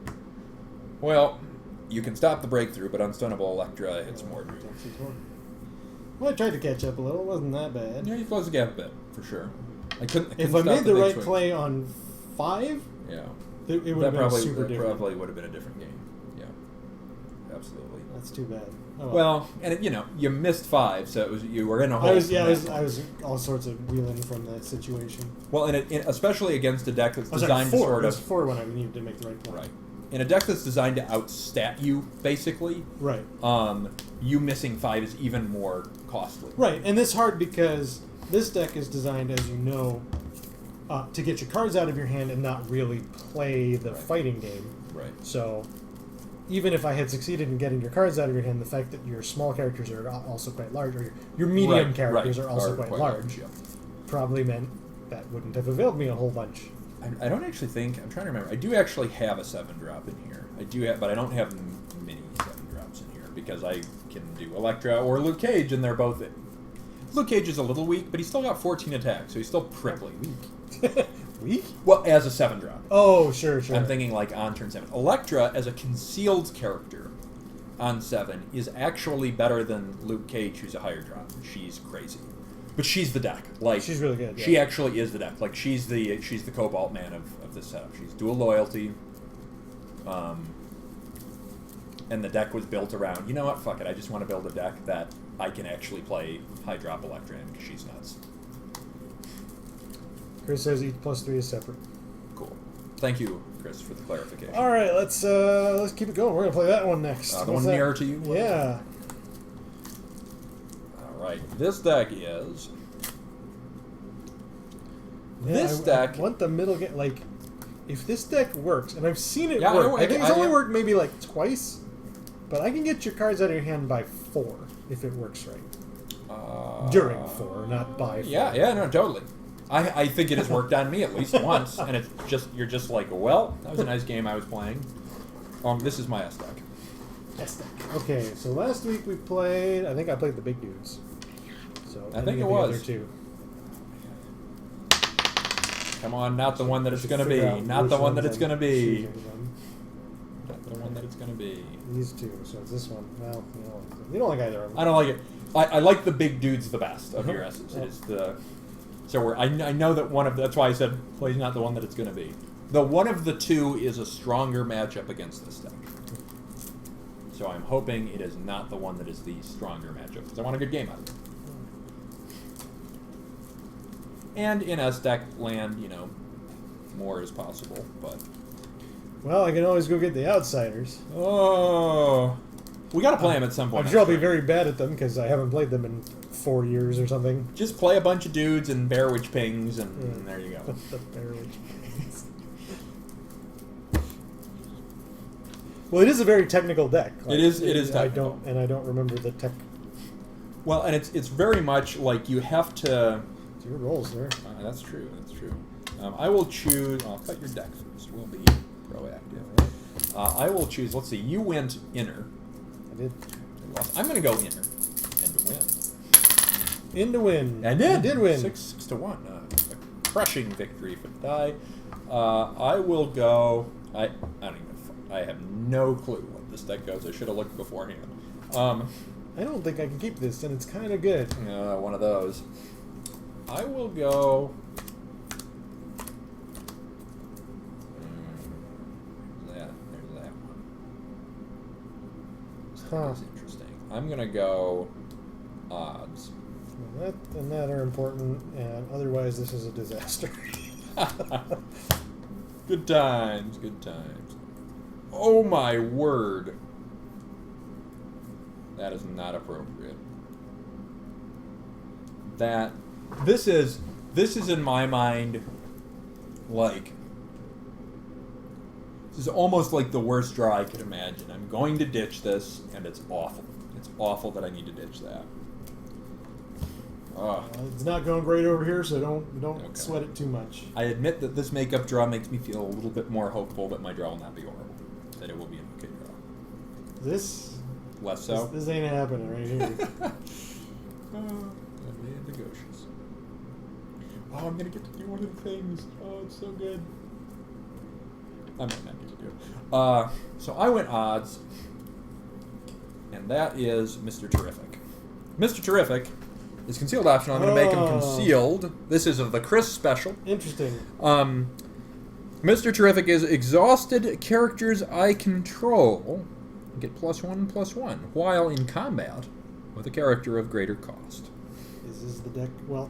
18. Well, you can stop the breakthrough, but unstunnable Elektra hits more. Well, I tried to catch up a little. It wasn't that bad. Yeah, you closed the gap a bit, for sure. I couldn't If I stop made the big right swing. play on 5, Yeah. it would have been super that different. probably would have been a different game. Yeah. Absolutely. That's too bad. Oh, Well, and you missed 5, so it was you were in a hole. I was all sorts of wheeling from that situation. Well, especially against a deck that's I was designed like 4. to sort It was of 4 when I needed to make the right play. right. In a deck that's designed to outstat you, basically, Right. You missing 5 is even more costly. Right, and this hard because this deck is designed, as you know, to get your cards out of your hand and not really play the fighting game. Right. So, even if I had succeeded in getting your cards out of your hand, the fact that your small characters are also quite large, or your medium characters are also quite large, yeah. probably meant that wouldn't have availed me a whole bunch. I don't actually think... I'm trying to remember. I do actually have a 7-drop in here. I do have... But I don't have many 7-drops in here because I can do Elektra or Luke Cage, and they're both... Luke Cage is a little weak, but he's still got 14 attacks, so he's still prickly. Weak? Weak? Well, as a 7-drop. Oh, sure. I'm thinking like on turn 7. Elektra, as a concealed character on 7, is actually better than Luke Cage, who's a higher drop. She's crazy. But she's the deck. Like she's really good. Yeah. She actually is the deck. Like she's the Cobalt man of this setup. She's dual loyalty. And the deck was built around, you know what, fuck it, I just want to build a deck that I can actually play high drop Elektra in because she's nuts. Chris says each +3 is separate. Cool. Thank you, Chris, for the clarification. All right, let's keep it going. We're gonna play that one next. The one nearer to you? Yeah. Right, this deck is... I want the middle game. Like, if this deck works, and I've seen it work. I think it's only worked maybe like twice, but I can get your cards out of your hand by 4 if it works right. During 4, not by 4. Yeah, no, totally. I think it has worked on me at least once, and it's just you're just like, well, that was a nice game I was playing. This is my S deck. S deck. Okay, so last week we played. I think I played the big dudes. So I think it the was. other 2. Come on, not the one that it's going to be. Not the one that it's going to be. Not the one that it's going to be. These 2. So it's this one. Well, you don't like either of them. I don't like it. I like the big dudes the best of your S's. It is the... So I know that one of... That's why I said play's not the one that it's going to be. The one of the 2 is a stronger matchup against this deck. So I'm hoping it is not the one that is the stronger matchup, because I want a good game out of it. And in S deck land, more is possible, but... Well, I can always go get the outsiders. Oh... We got to play them at some point. I'm sure I'll be very bad at them because I haven't played them in 4 years or something. Just play a bunch of dudes and bear witch pings, and there you go. The bear witch pings. Well, it is a very technical deck. Like, it is technical. I don't remember the tech. Well, and it's very much like you have to. It's your rolls, sir. That's true. I will choose. I'll cut your deck first. We'll be proactive. I will choose. Let's see. You went inner. I did. I'm going to go inner and to win. In to win. I did. You did win. 6 to 1. A crushing victory for the die. I will go. I don't even. I have no clue what this deck goes. I should have looked beforehand. I don't think I can keep this, and it's kind of good. One of those. I will go. There's that one. That's interesting. I'm gonna go odds. Well, that and that are important, and otherwise this is a disaster. Good times. Oh my word. That is not appropriate. This is in my mind like this is almost like the worst draw I could imagine. I'm going to ditch this, and it's awful. It's awful that I need to ditch that. It's not going great over here, so don't sweat it too much. I admit that this makeup draw makes me feel a little bit more hopeful that my draw will not be horrible. That it will be an okay draw. This less so. This ain't happening right here. Oh, I'm gonna get to do one of the things. Oh, it's so good. I might not get to do it. So I went odds, and that is Mr. Terrific. Mr. Terrific is concealed optional. I'm gonna make him concealed. This is of the Chris special. Interesting. Mr. Terrific is exhausted characters I control get +1/+1 while in combat with a character of greater cost. Is this the deck? Well,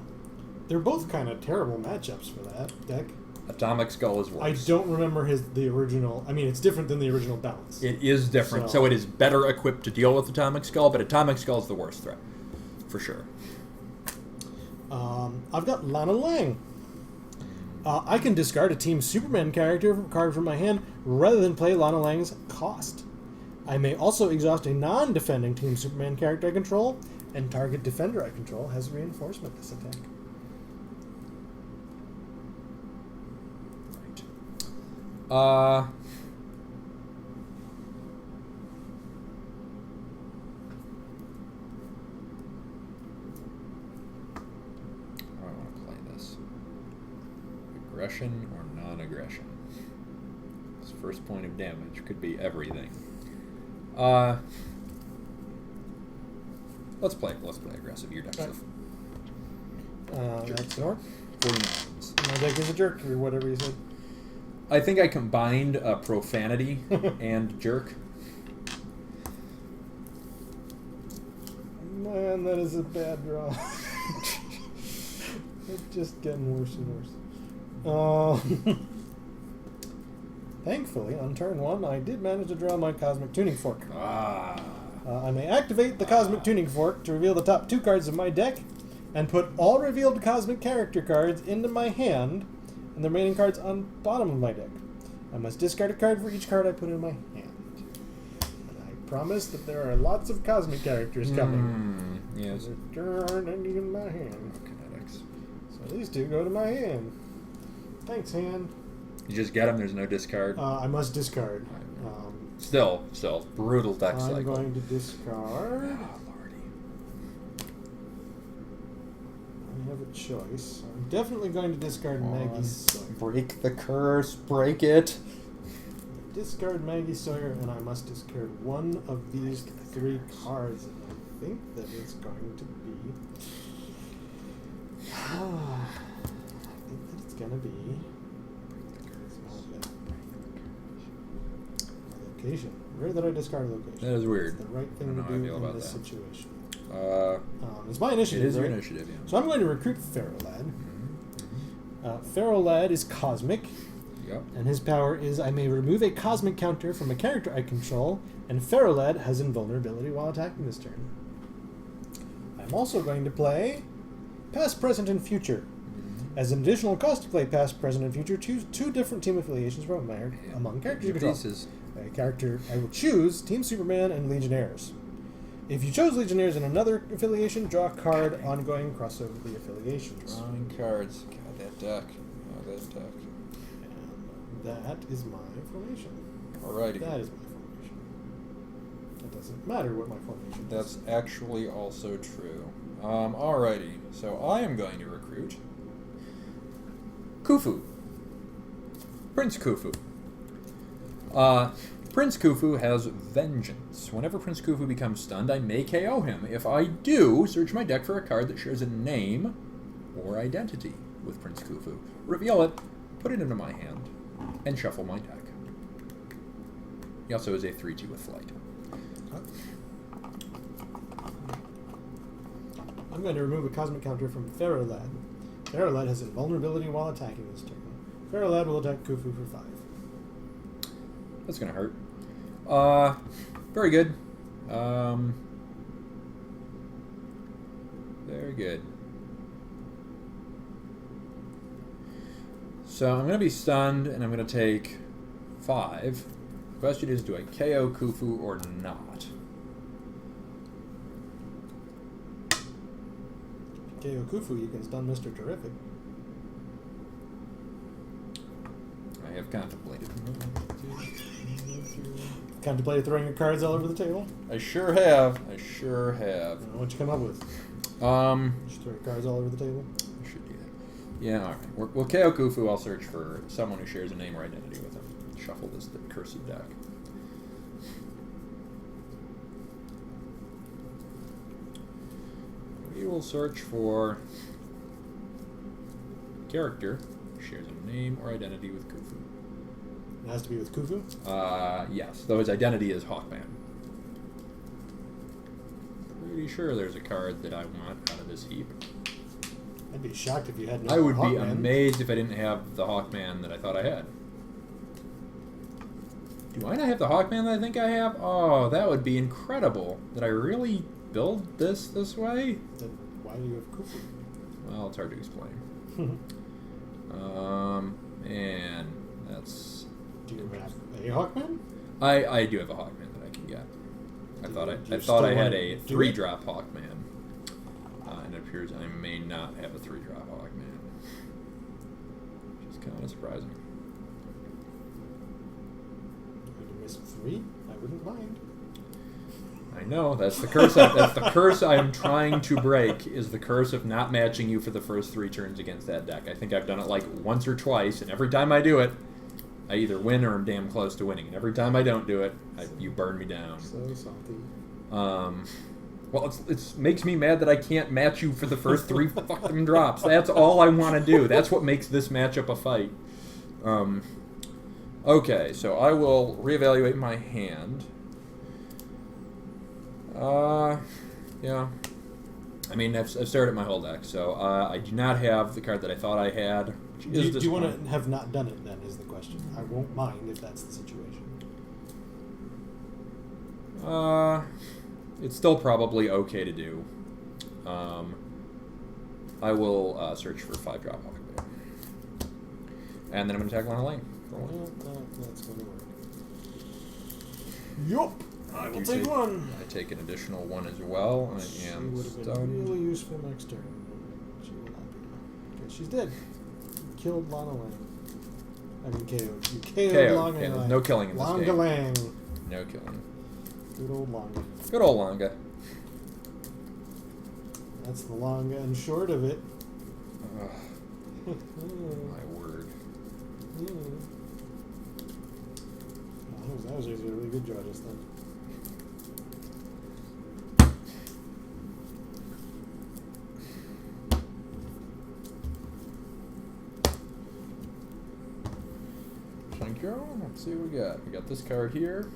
they're both kind of terrible matchups for that deck. Atomic Skull is worse. I don't remember the original. I mean, it's different than the original balance. It is different, so it is better equipped to deal with Atomic Skull, but Atomic Skull is the worst threat, for sure. I've got Lana Lang. I can discard a Team Superman character card from my hand rather than play Lana Lang's cost. I may also exhaust a non-defending Team Superman character I control, and target defender I control has reinforcement this attack. Right. How do I want to play this? Aggression or non-aggression? This first point of damage could be everything. Let's play aggressive. Your deck's That's Thork. 49s. My deck is a jerk, or whatever you said. I think I combined profanity and jerk. Man, that is a bad draw. It's just getting worse and worse. Thankfully, on turn 1, I did manage to draw my Cosmic Tuning Fork. I may activate the Cosmic Tuning Fork to reveal the top 2 cards of my deck, and put all revealed Cosmic character cards into my hand, and the remaining cards on bottom of my deck. I must discard a card for each card I put in my hand. And I promise that there are lots of Cosmic characters coming. Yes. There aren't any in my hand. Kinetics. So these 2 go to my hand. Thanks, hand. You just get them. There's no discard. I must discard. Still, brutal deck I'm cycle. going to discard. Oh, lordy. I have a choice. I'm definitely going to discard Maggie Sawyer. Break the curse. Break it. Discard Maggie Sawyer, and I must discard one of these 3 cards. And I think that it's going to be. I think that it's going to be. Location. Rare that I discard a location. That is weird. It's the right thing to do in this situation. It's my initiative. It is your right? initiative, yeah. So I'm going to recruit Pharaoh Lad. Pharaoh Lad is cosmic. Yep. And his power is I may remove a cosmic counter from a character I control, and Ferrolad has invulnerability while attacking this turn. I'm also going to play Past, Present, and Future. As an additional cost to play Past, Present, and Future, choose 2 different team affiliations from among characters you control. A character I will choose Team Superman and Legionnaires. If you chose Legionnaires in another affiliation, draw a card. Ongoing crossover the affiliations. Drawing cards. God, that deck. Oh, that deck. And that is my formation. Alrighty. That is my formation. It doesn't matter what my formation is. That's actually also true. Alrighty. So I am going to recruit Khufu. Prince Khufu. Prince Khufu has Vengeance. Whenever Prince Khufu becomes stunned, I may KO him. If I do, search my deck for a card that shares a name or identity with Prince Khufu. Reveal it, put it into my hand, and shuffle my deck. He also is a 3-2 with flight. I'm going to remove a cosmic counter from Ferrolad. Ferrolad has invulnerability while attacking this turn. Ferrolad will attack Khufu for 5. That's going to hurt. Very good. Very good. So I'm going to be stunned, and I'm going to take 5. The question is, do I KO Khufu or not? KO Khufu, you can stun Mr. Terrific. I have contemplated. Contemplated throwing your cards all over the table? I sure have. I sure have. What'd you come up with? Just throw your cards all over the table? I should do that. Yeah, alright. We'll KO Khufu. I'll search for someone who shares a name or identity with him. Shuffle this cursed deck. We will search for character who shares a name or identity with Khufu. It has to be with Khufu? Yes, though his identity is Hawkman. Pretty sure there's a card that I want out of this heap. I'd be shocked if you had no I would be Hawkman. amazed if I didn't have the Hawkman that I thought I had. Do I not have the Hawkman that I think I have? Oh, that would be incredible. Did I really build this way? Then why do you have Khufu? Well, it's hard to explain. And that's... Do you have a Hawkman? I do have a Hawkman that I can get. I thought I had a 3-drop Hawkman. And it appears I may not have a 3-drop Hawkman. Which is kind of surprising. Would you miss 3? I wouldn't mind. I know, that's the curse. That's the curse I am trying to break, is the curse of not matching you for the first 3 turns against that deck. I think I've done it like once or twice, and every time I do it, I either win or I'm damn close to winning. And every time I don't do it, you burn me down. So salty. Well, it makes me mad that I can't match you for the first 3 fucking drops. That's all I want to do. That's what makes this matchup a fight. Okay, so I will reevaluate my hand. Yeah. I mean, I've stared at my whole deck, so I do not have the card that I thought I had. Do you want to have not done it, then, is the question. I won't mind if that's the situation. It's still probably okay to do. I will search for 5-drop Hawkman. And then I'm going to attack one lane. That's going to work. Yup! I will take 1. I take an additional 1 as well. I am would have stunned. been really useful next turn. She will not be. Okay, she's dead. You killed Lana Lang. I mean, KO'd. You KO'd Lana Lang. No killing in this game. Longa Lang. No killing. Good old Longa. Good old Longa. That's the long and short of it. My word. That was actually a really good draw just then. Thank you. Let's see what we got. We got this card here.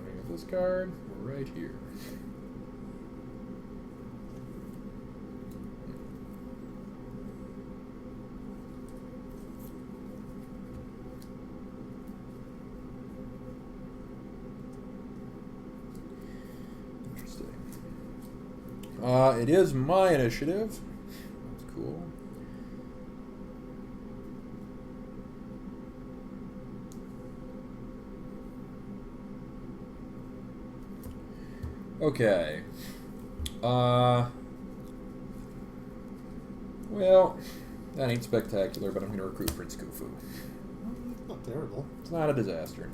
We got this card. We're right here. It is my initiative. That's cool. Okay. Well, that ain't spectacular, but I'm going to recruit Prince Khufu. Not terrible. It's not a disaster.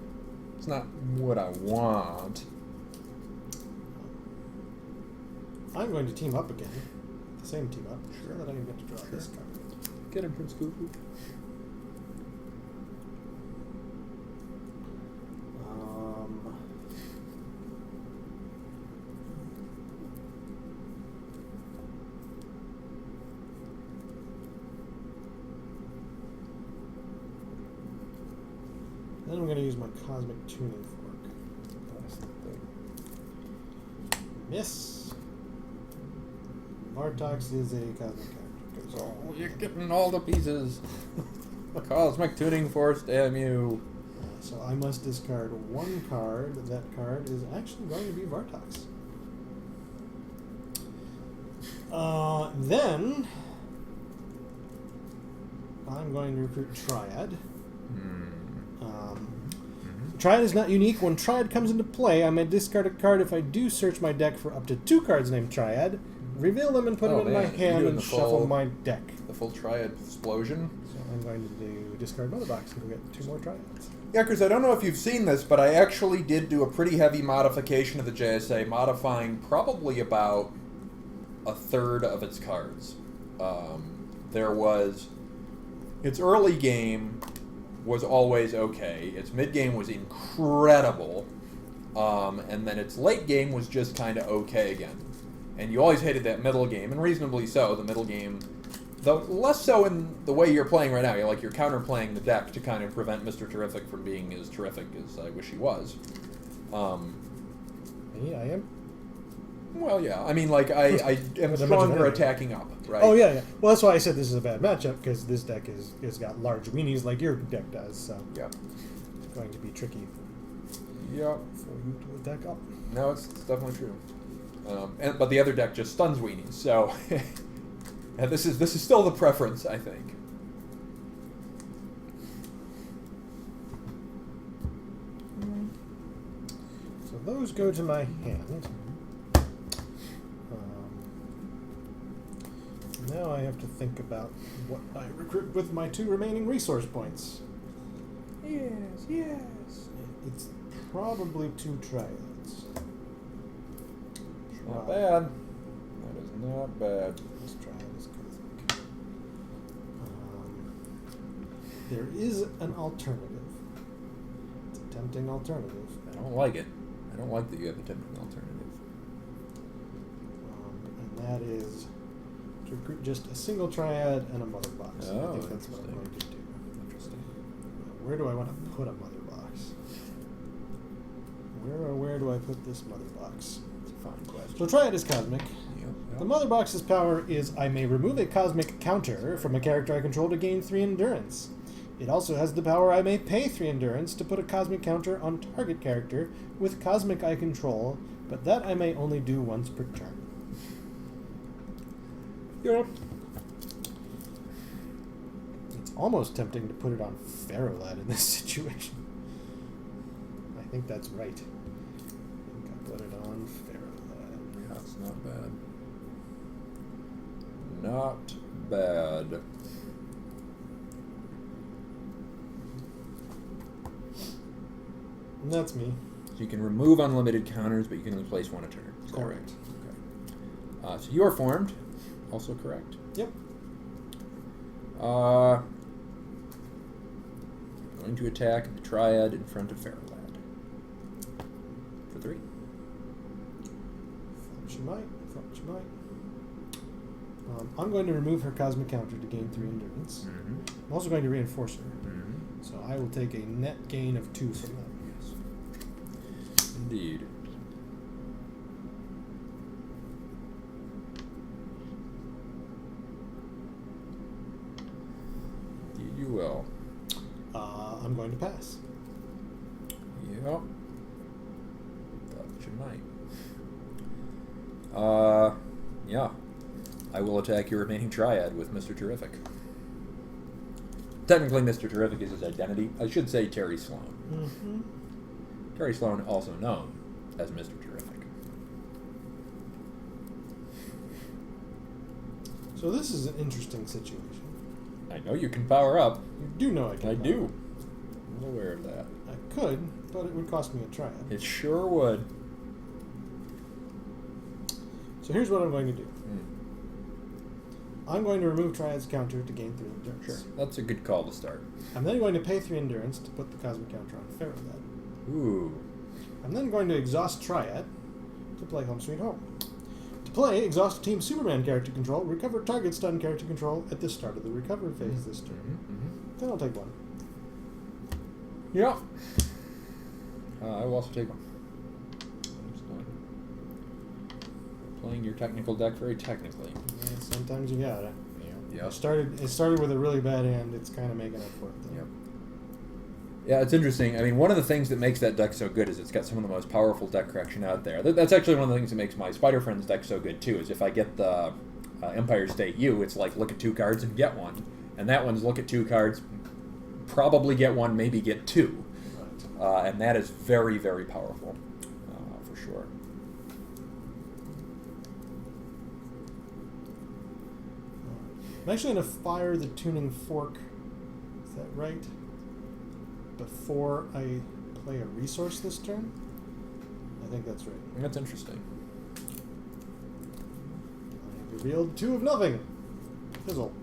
It's not what I want. I'm going to team up again. The same team up. Sure. So that I can get to draw this card. Get him, Prince Khufu. Then I'm going to use my Cosmic Tuning Fork. That's the thing. Miss. Vartox is a Cosmic character. Oh, you're getting all the pieces. Cosmic Tuning Force, damn you. So I must discard one card. That card is actually going to be Vartox. Then I'm going to recruit Triad. Triad is not unique. When Triad comes into play, I may discard a card if I do search my deck for up to 2 cards named Triad, reveal them and put them in my hand and shuffle my deck. The full Triad explosion. So I'm going to do discard Mother Box and go get 2 more Triads. Yeah, because I don't know if you've seen this, but I actually did do a pretty heavy modification of the JSA, modifying probably about a third of its cards. There was... Its early game was always okay. Its mid-game was incredible. And then its late game was just kind of okay again. And you always hated that middle game, and reasonably so. The middle game, though less so in the way you're playing right now. You're like, you're counterplaying the deck to kind of prevent Mr. Terrific from being as terrific as I wish he was. Yeah, I am. Well, yeah. I mean, like, I am stronger attacking up, right? Oh, yeah, yeah. Well, that's why I said this is a bad matchup, because this deck is got large weenies like your deck does, so yeah, it's going to be tricky yeah. for you to attack up. No, it's definitely true. But the other deck just stuns weenies, so yeah, this is still the preference, I think. So those go to my hand. Now I have to think about what I recruit with my 2 remaining resource points. Yes, yes. It's probably 2 Triads. Not bad. That is not bad. Let's try this Cosmic. There is an alternative. It's a tempting alternative. I don't like it. I don't like that you have a tempting alternative. And that is to recruit just a single Triad and a Mother Box. Oh, I think that's what I'm going to do. Interesting. Where do I want to put a Mother Box? Where do I put this Mother Box? It's a fine question. So Triad is Cosmic. Yep. The Mother Box's power is I may remove a Cosmic counter from a character I control to gain 3 endurance. It also has the power I may pay 3 endurance to put a Cosmic counter on target character with Cosmic I control, but that I may only do once per turn. Yeah. It's almost tempting to put it on Ferrolad in this situation. I think that's right. I think I put it on Ferrolad. Yeah, it's not bad. Not bad. And that's me. So you can remove unlimited counters, but you can only place 1 a turn. Is that Correct. right? Okay. So you are formed. Also correct. Yep. Going to attack the Triad in front of Ferrolad. For 3. Thought she might. I'm going to remove her Cosmic counter to gain 3 endurance. Mm-hmm. I'm also going to reinforce her. Mm-hmm. So I will take a net gain of 2 from that. Yes. Indeed. Indeed you will. I'm going to pass. Yep. Thought you might. I will attack your remaining Triad with Mr. Terrific. Technically, Mr. Terrific is his identity. I should say Terry Sloan. Mm-hmm. Terry Sloan, also known as Mr. Terrific. So this is an interesting situation. I know you can power up. You do know I can. I power do. up. I'm aware of that. I could, but it would cost me a Triad. It sure would. So here's what I'm going to do. I'm going to remove Triad's counter to gain 3 endurance. Sure. That's a good call to start. I'm then going to pay 3 endurance to put the cosmic counter on fair with that. Ooh. I'm then going to exhaust Triad to play Home Sweet Home. To play, exhaust Team Superman character control, recover target stun character control at the start of the recovery phase this turn. Then I'll take 1. Yeah. I will also take 1. Playing your technical deck very technically. Yeah, sometimes you gotta. Yeah. It started with a really bad hand. It's kind of making up for it, though. Yep. Yeah, it's interesting. I mean, one of the things that makes that deck so good is it's got some of the most powerful deck correction out there. That's actually one of the things that makes my Spider Friends deck so good, too, is if I get the Empire State U, it's like look at 2 cards and get 1. And that one's look at 2 cards, probably get 1, maybe get 2. Right. And that is very, very powerful, for sure. I'm actually going to fire the tuning fork. Is that right? Before I play a resource this turn? I think that's right. That's interesting. I revealed 2 of nothing. Fizzle.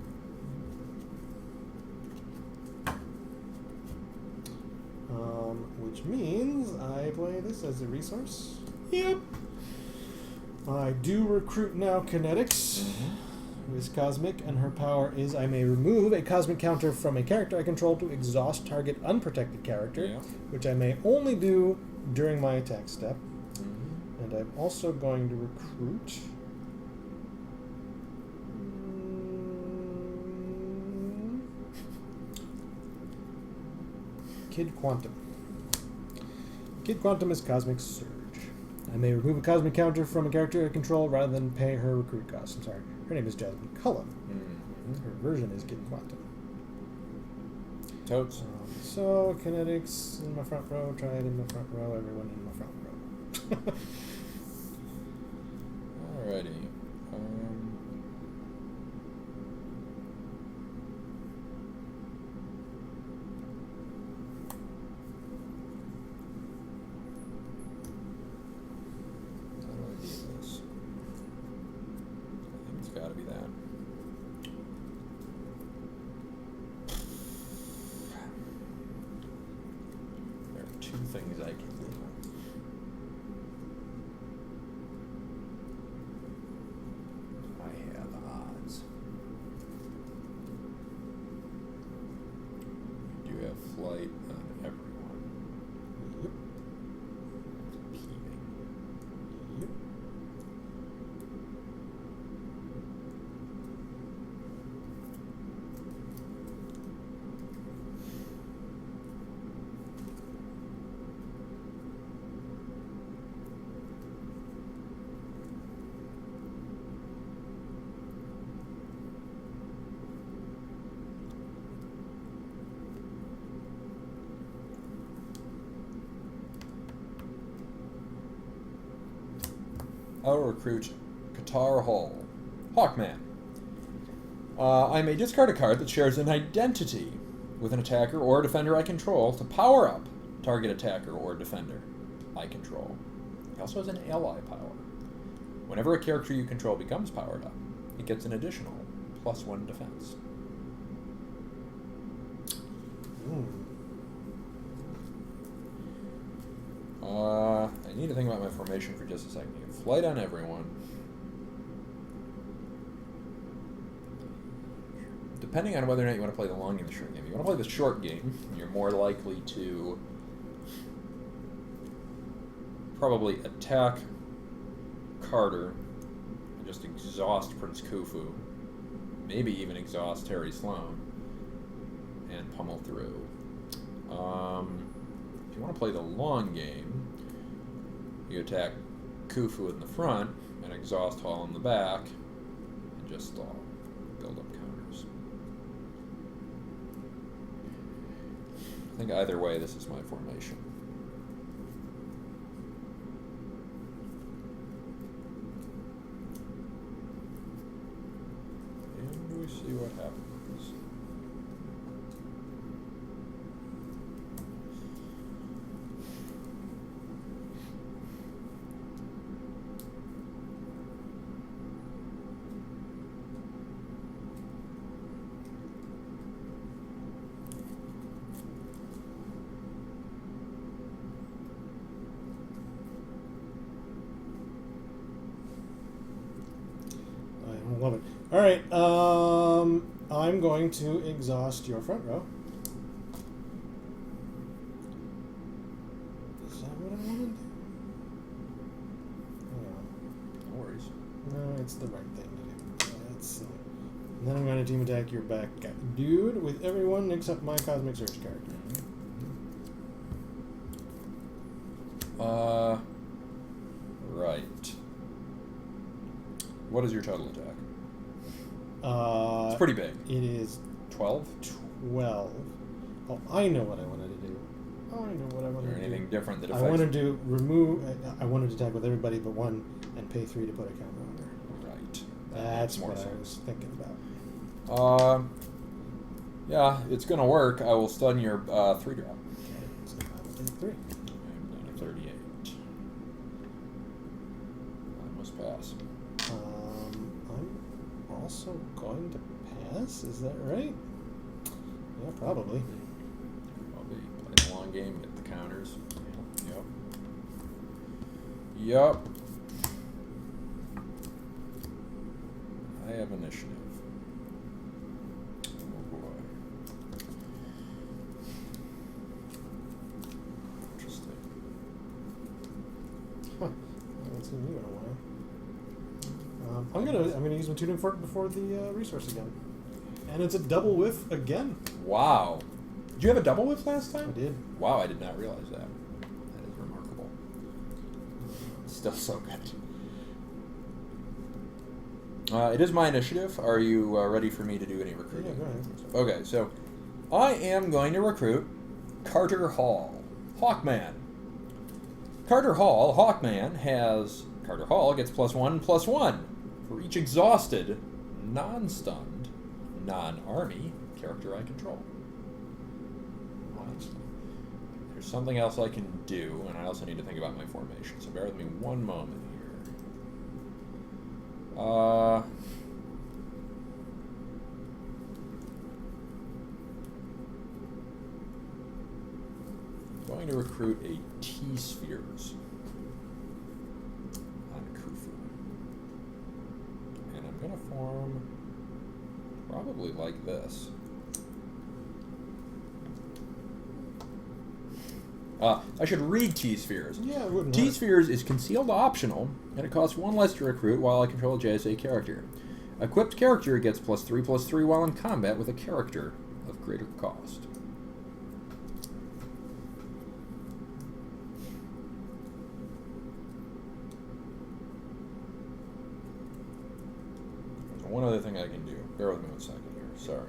Which means I play this as a resource. Yep. I do recruit now Kinetics. Who is cosmic, and her power is I may remove a cosmic counter from a character I control to exhaust target unprotected character, which I may only do during my attack step. And I'm also going to recruit Kid Quantum. Kid Quantum is Cosmic Surge. I may remove a cosmic counter from a character I control rather than pay her recruit cost. I'm sorry. Her name is Jasmine Cullen. Her version is Kid Quantum. Totes. So, Kinetics in my front row, Triad in my front row, everyone in my front row. Alrighty. Gotta be that. There are 2 things I can do. I have odds. We do have flight on everyone. Yep. Peeving. Yep. I'll recruit Qatar Hall. Hawkman. I may discard a card that shares an identity with an attacker or defender I control to power up target attacker or defender I control. He also has an ally power. Whenever a character you control becomes powered up, it gets an additional +1 defense. I need to think about my formation for just a second. You can flight on everyone. Depending on whether or not you want to play the long game or the short game. If you want to play the short game, you're more likely to probably attack Carter and just exhaust Prince Khufu. Maybe even exhaust Terry Sloan and pummel through. If you want to play the long game, you attack Khufu in the front and exhaust Hall in the back and just build up counters. I think either way, this is my formation. And we see what happens. Love it. All right, I'm going to exhaust your front row. Is that what I want to do? No worries. No, it's the right thing to do. That's silly. And then I'm going to team attack your back dude with everyone except my Cosmic Surge character. Right. What is your total attack? It's pretty big. It is 12? 12. Oh, I know what I wanted to do. Is there anything different that I affects... wanted to remove... I wanted to attack with everybody but one and pay 3 to put a counter on there. Right. That's what I was thinking about. Yeah, it's going to work. I will stun your 3-drop. Okay, so I will take 3. I'm down to 38. I must pass. I'm also going to pass. Is that right? Yeah, probably. Probably play the long game, get the counters. Yep. I have initiative. Oh boy. Interesting. Huh. I haven't seen you in a while. I'm gonna use my tuning fork before the resource again, and it's a double whiff again. Wow. Did you have a double whiff last time? I did. Wow, I did not realize that. That is remarkable. Still so good. It is my initiative. Are you ready for me to do any recruiting? Yeah, go ahead. Okay, so I am going to recruit Carter Hall, Hawkman. Carter Hall, Hawkman, has... Carter Hall gets +1/+1 for each exhausted, non-stunned, non-army character I control. There's something else I can do, and I also need to think about my formation, so bear with me one moment here. I'm going to recruit a T-Spheres on Khufu. And I'm going to form probably like this. I should read T-Spheres. Yeah, it wouldn't T-Spheres is concealed optional, and it costs 1 less to recruit while I control a JSA character. Equipped character gets +3/+3 while in combat with a character of greater cost. There's one other thing I can do. Bear with me 1 second here. Sorry.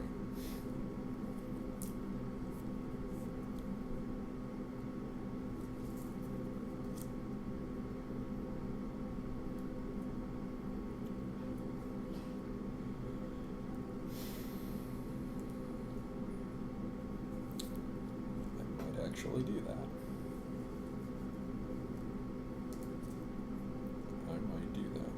Actually do that. I might do that.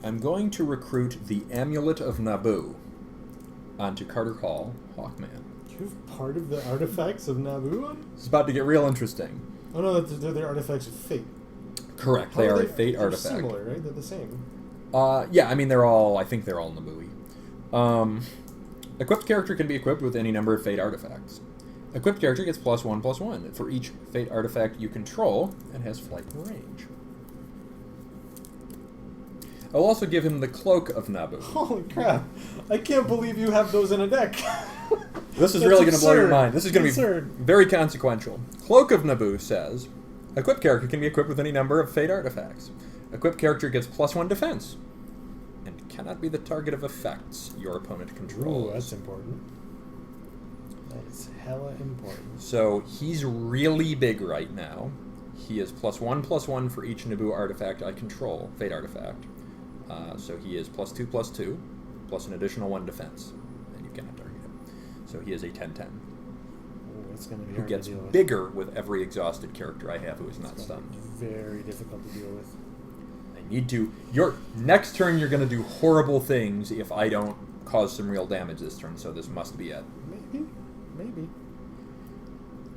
I'm going to recruit the Amulet of Naboo onto Carter Hall, Hawkman. You have part of the artifacts of Naboo on? It's about to get real interesting. Oh no, they're artifacts of fate. Correct. How They are they? a fate They're artifact. similar, right? They're the same. Yeah, I mean, I think they're all Naboo-y. Equipped character can be equipped with any number of fate artifacts. Equipped character gets +1/+1 for each fate artifact you control and has flight and range. I'll also give him the Cloak of Naboo. Holy crap! I can't believe you have those in a deck. This is really going to blow your absurd. mind. This is going to be Absurd. very consequential. Cloak of Naboo says, equipped character can be equipped with any number of fate artifacts. Equipped character gets +1 defense and cannot be the target of effects your opponent controls. Ooh, that's important. That is hella important. So he's really big right now. He is +1/+1 for each Naboo artifact I control, fate artifact. So he is +2/+2, plus an additional 1 defense, and you cannot target him. So he is a 10/10. Ooh, that's going to be Who hard gets to deal with. bigger with every exhausted character I have who is not It's gonna stunned. be very difficult to deal with. I need to. Your next turn, you're going to do horrible things if I don't cause some real damage this turn. So this must be it. Maybe.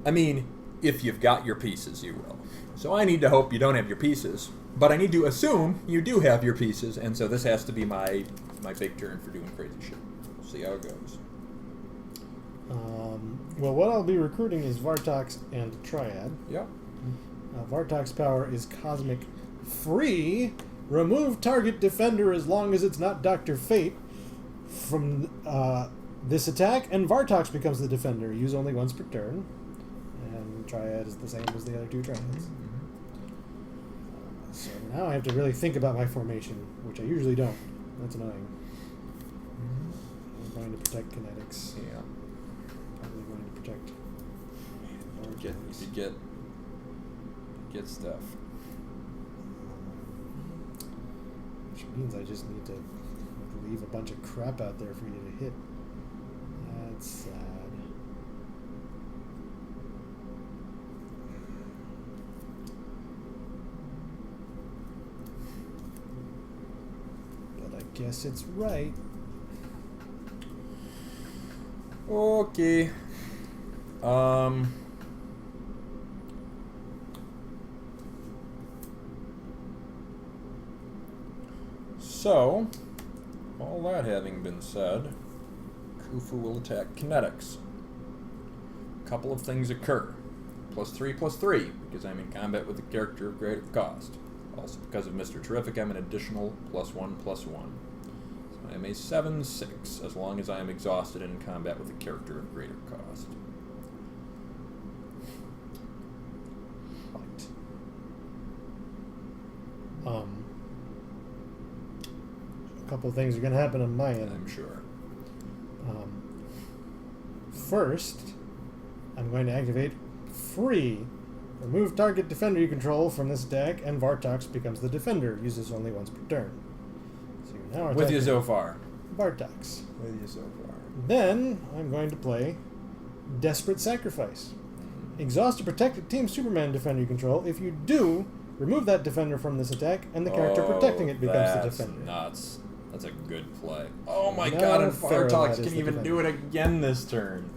I mean, if you've got your pieces, you will. So I need to hope you don't have your pieces, but I need to assume you do have your pieces, and so this has to be my big turn for doing crazy shit. We'll see how it goes. Well, what I'll be recruiting is Vartox and Triad. Yep. Vartox power is Cosmic Free. Remove target defender as long as it's not Dr. Fate from this attack, and Vartox becomes the defender. Use only once per turn. And Triad is the same as the other two Triads. So now I have to really think about my formation, which I usually don't. That's annoying. I'm going to protect kinetics. Yeah. Probably going to protect. Get stuff. Which means I just need to leave a bunch of crap out there for you to hit. That's sad. But I guess it's right. Okay. So, all that having been said, Khufu will attack kinetics. A couple of things occur. +3/+3, because I'm in combat with a character of greater cost. Also, because of Mr. Terrific, I'm an additional +1/+1. So I am a 7/6, as long as I am exhausted and in combat with a character of greater cost. Right. A couple of things are going to happen on my end. I'm sure. First, I'm going to activate Free. Remove target defender you control from this attack, and Vartox becomes the defender. Uses only once per turn. So you're now With you attacking so far. Vartox. With you so far. Then I'm going to play Desperate Sacrifice. Exhaust a protected Team Superman defender you control. If you do, remove that defender from this attack, and the character protecting it becomes the defender. Nuts. That's a good play. Oh my Now god, and Pharaoh Vartox is can the even do it again this turn.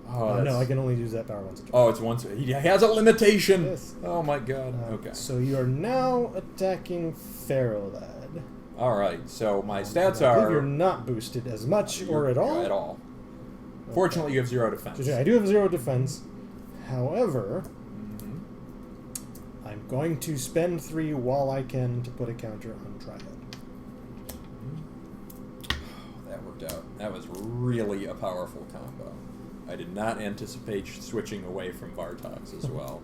Oh, No, that's- I can only use that power once a turn. Oh, it's once. He has a limitation. Yes. Oh my god. Okay. So you are now attacking Pharaoh Lad. All right. So my stats I believe are you're not boosted as much or at all. At all. Fortunately, you have 0 defense. So, yeah, I do have 0 defense. However, Mm-hmm. I'm going to spend 3 while I can to put a counter on Triad. That worked out. That was really a powerful combo. I did not anticipate switching away from Vartox as well.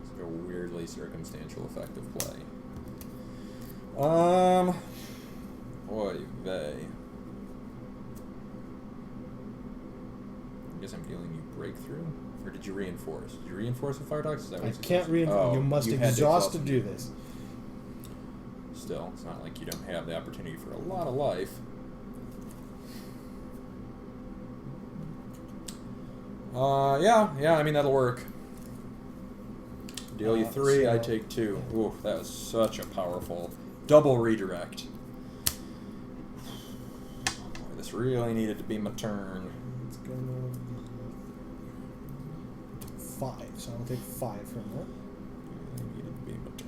It's a weirdly circumstantial effect of play. Oy vey. I guess I'm dealing you breakthrough? Or did you reinforce? Did you reinforce with Vartox? Is that what I you can't said? reinforce. You must you had exhaust to exhaust do this. Still, it's not like you don't have the opportunity for a lot of life. Yeah, I mean, that'll work. Deal you 3, I take 2. Ooh, that was such a powerful double redirect. This really needed to be my turn. It's gonna 5, so I'll take 5 from that. Really needed to be my turn.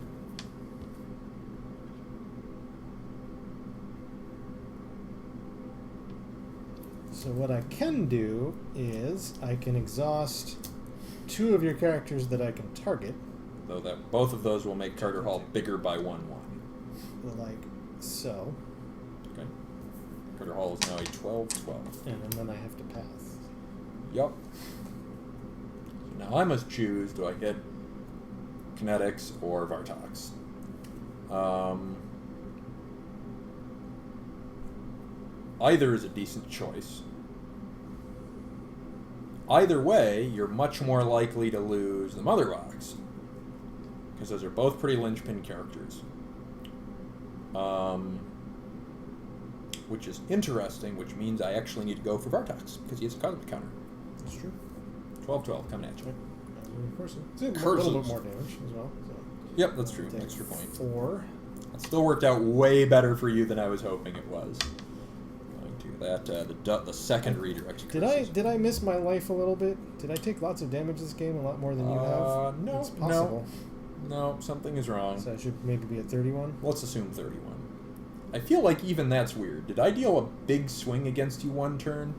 So what I can do is I can exhaust 2 of your characters that I can target. Though that both of those will make Carter Hall bigger by 1/1. Like so. Okay. Critter Hall is now a 12/12. And then I have to pass. Yep. So now I must choose, do I hit Kinetics or Vartox? Either is a decent choice. Either way, you're much more likely to lose the Mother Box, because those are both pretty linchpin characters. Which is interesting, which means I actually need to go for Vartox, because he has a cosmic counter. That's true. 12/12, coming at you. Of course. It's a little bit more damage as well. So. Yep, that's true. Extra point. 4. That still worked out way better for you than I was hoping it was. Going to the second redirect. Did I miss my life a little bit? Did I take lots of damage this game, a lot more than you have? No, it's possible. No, something is wrong. So I should maybe be at 31? Let's assume 31. I feel like even that's weird. Did I deal a big swing against you one turn?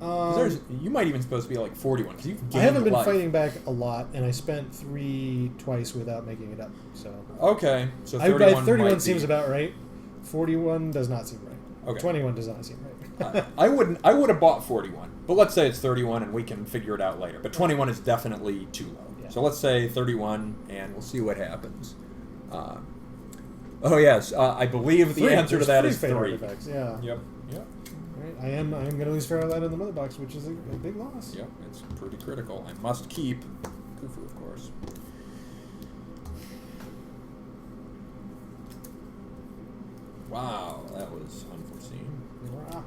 You might even supposed to be like 41 because you've gained I haven't been life. fighting back a lot, and I spent 3 twice without making it up. So okay, so 31. 31 seems about right. 41 does not seem right. Okay. 21 does not seem right. I would have bought 41, but let's say it's 31 and we can figure it out later. But 21 is definitely too low. Yeah. So let's say 31 and we'll see what happens. Oh yes, I believe the answer to that is 3. Artifacts, yeah. Yep. Yep. Right. I am going to lose Feral Light in the Mother Box, which is a big loss. Yep, it's pretty critical. I must keep Kufu, of course. Wow, that was unforeseen. Wow.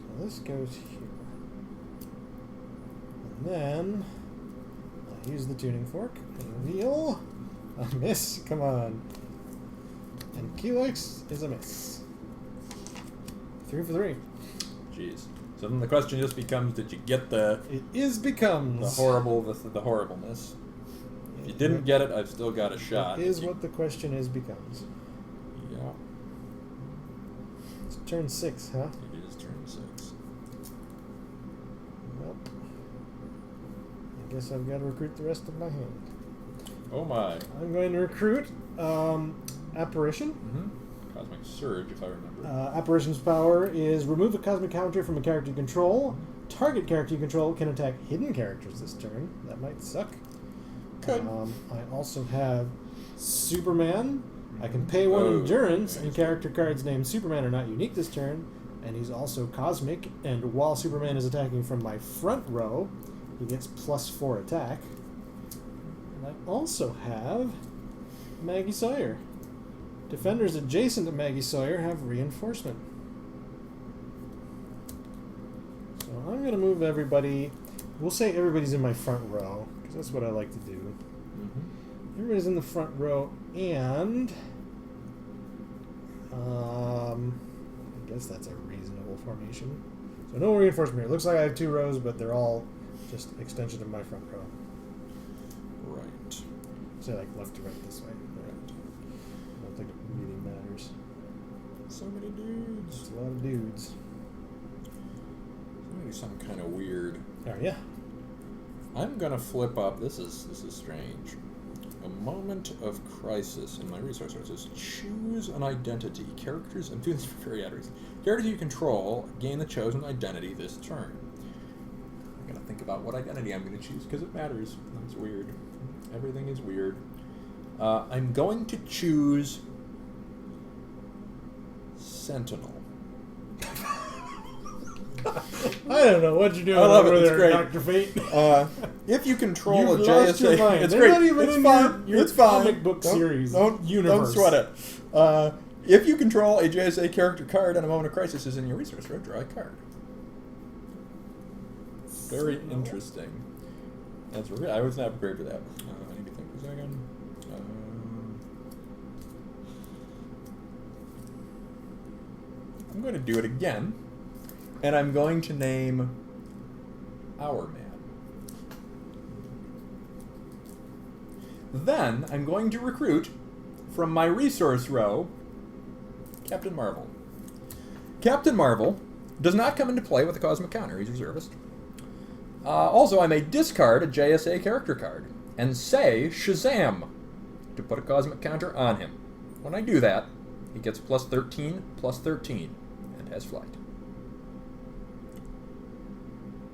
So this goes here. And then I'll use the tuning fork and reveal a miss. Come on. And Keelix is a miss. 3 for 3. Jeez. So then the question just becomes: did you get the? It is becomes the horribleness. If you didn't get it, I've still got a shot. It is what the question is becomes. Yeah. It's turn 6, huh? It is turn 6. Well, I guess I've got to recruit the rest of my hand. Oh my! I'm going to recruit Apparition. Mm-hmm. Cosmic Surge, if I remember. Apparition's power is remove a cosmic counter from a character you control. Target character you control can attack hidden characters this turn. That might suck. Could. I also have Superman. I can pay 1 endurance, and character cards named Superman are not unique this turn. And he's also cosmic, and while Superman is attacking from my front row, he gets +4 attack. And I also have Maggie Sawyer. Defenders adjacent to Maggie Sawyer have reinforcement. So I'm going to move everybody. We'll say everybody's in my front row, because that's what I like to do. Mm-hmm. Everybody's in the front row, and I guess that's a reasonable formation. So no reinforcement here. It looks like I have 2 rows, but they're all just extension of my front row. Right. So like left to right this way. Right. I don't think it really matters. So many dudes. It's a lot of dudes. Maybe some kind of weird. Oh yeah. I'm gonna flip up. This is strange. A moment of crisis in my resource sources. Choose an identity. Characters. I'm doing this for very odd reasons. Characters you control gain the chosen identity this turn. I'm gonna think about what identity I'm gonna choose because it matters. That's weird. Everything is weird. I'm going to choose Sentinel. I don't know what you're doing. I love over it. It's there, great. Dr. Fate. If you control You've a lost your JSA, mind. it's They're great. not even it's in fine. your It's fine. comic book series Don't universe. sweat it. If you control a JSA character card and a moment of crisis is in your resource row, draw a card. Very interesting. That's real. I was not prepared for that. I need to think for a second. I'm going to do it again, and I'm going to name Our Man. Then I'm going to recruit from my resource row Captain Marvel. Captain Marvel does not come into play with a cosmic counter. He's reservist. Also, I may discard a JSA character card and say Shazam to put a cosmic counter on him. When I do that, he gets plus 13, and has flight.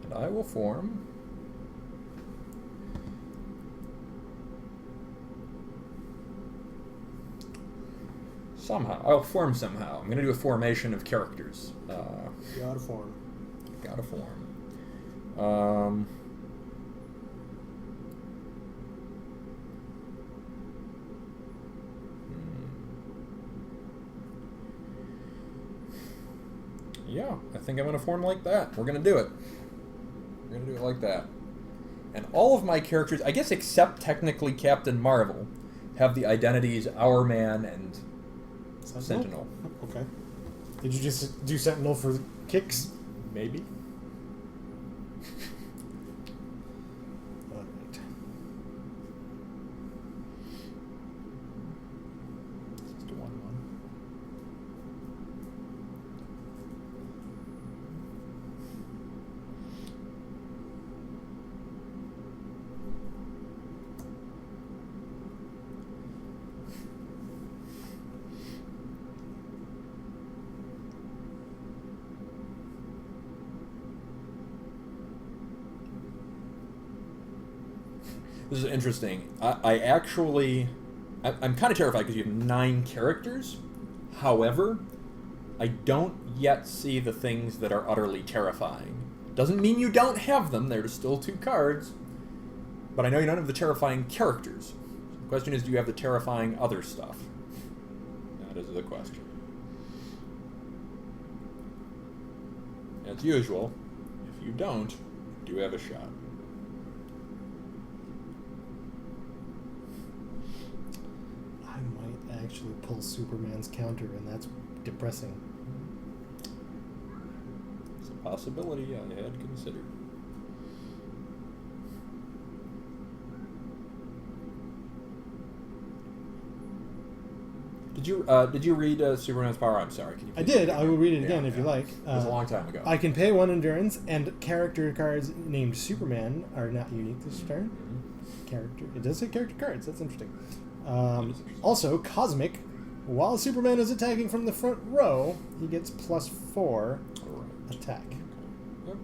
And I will form... I'll form somehow. I'm going to do a formation of characters. Gotta form. Gotta form. Yeah, I think I'm going to form like that. We're going to do it. We're going to do it like that. And all of my characters, I guess except technically Captain Marvel, have the identities Our Man and Sentinel. Okay. Did you just do Sentinel for kicks? Maybe. Alright. Just a 1/1. This is interesting. I'm kind of terrified because you have 9 characters. However, I don't yet see the things that are utterly terrifying. Doesn't mean you don't have them. There's still 2 cards. But I know you don't have the terrifying characters. The question is, do you have the terrifying other stuff? That is the question. As usual, if you don't, you do have a shot. I might actually pull Superman's counter, and that's depressing. It's a possibility I had considered. Did you read Superman's Power? I'm sorry. Can you I did. I will read it again if you like. It was a long time ago. I can pay 1 endurance, and character cards named Superman are not unique this turn. Character. It does say character cards. That's interesting. Also, Cosmic. While Superman is attacking from the front row, he gets +4 attack. Okay.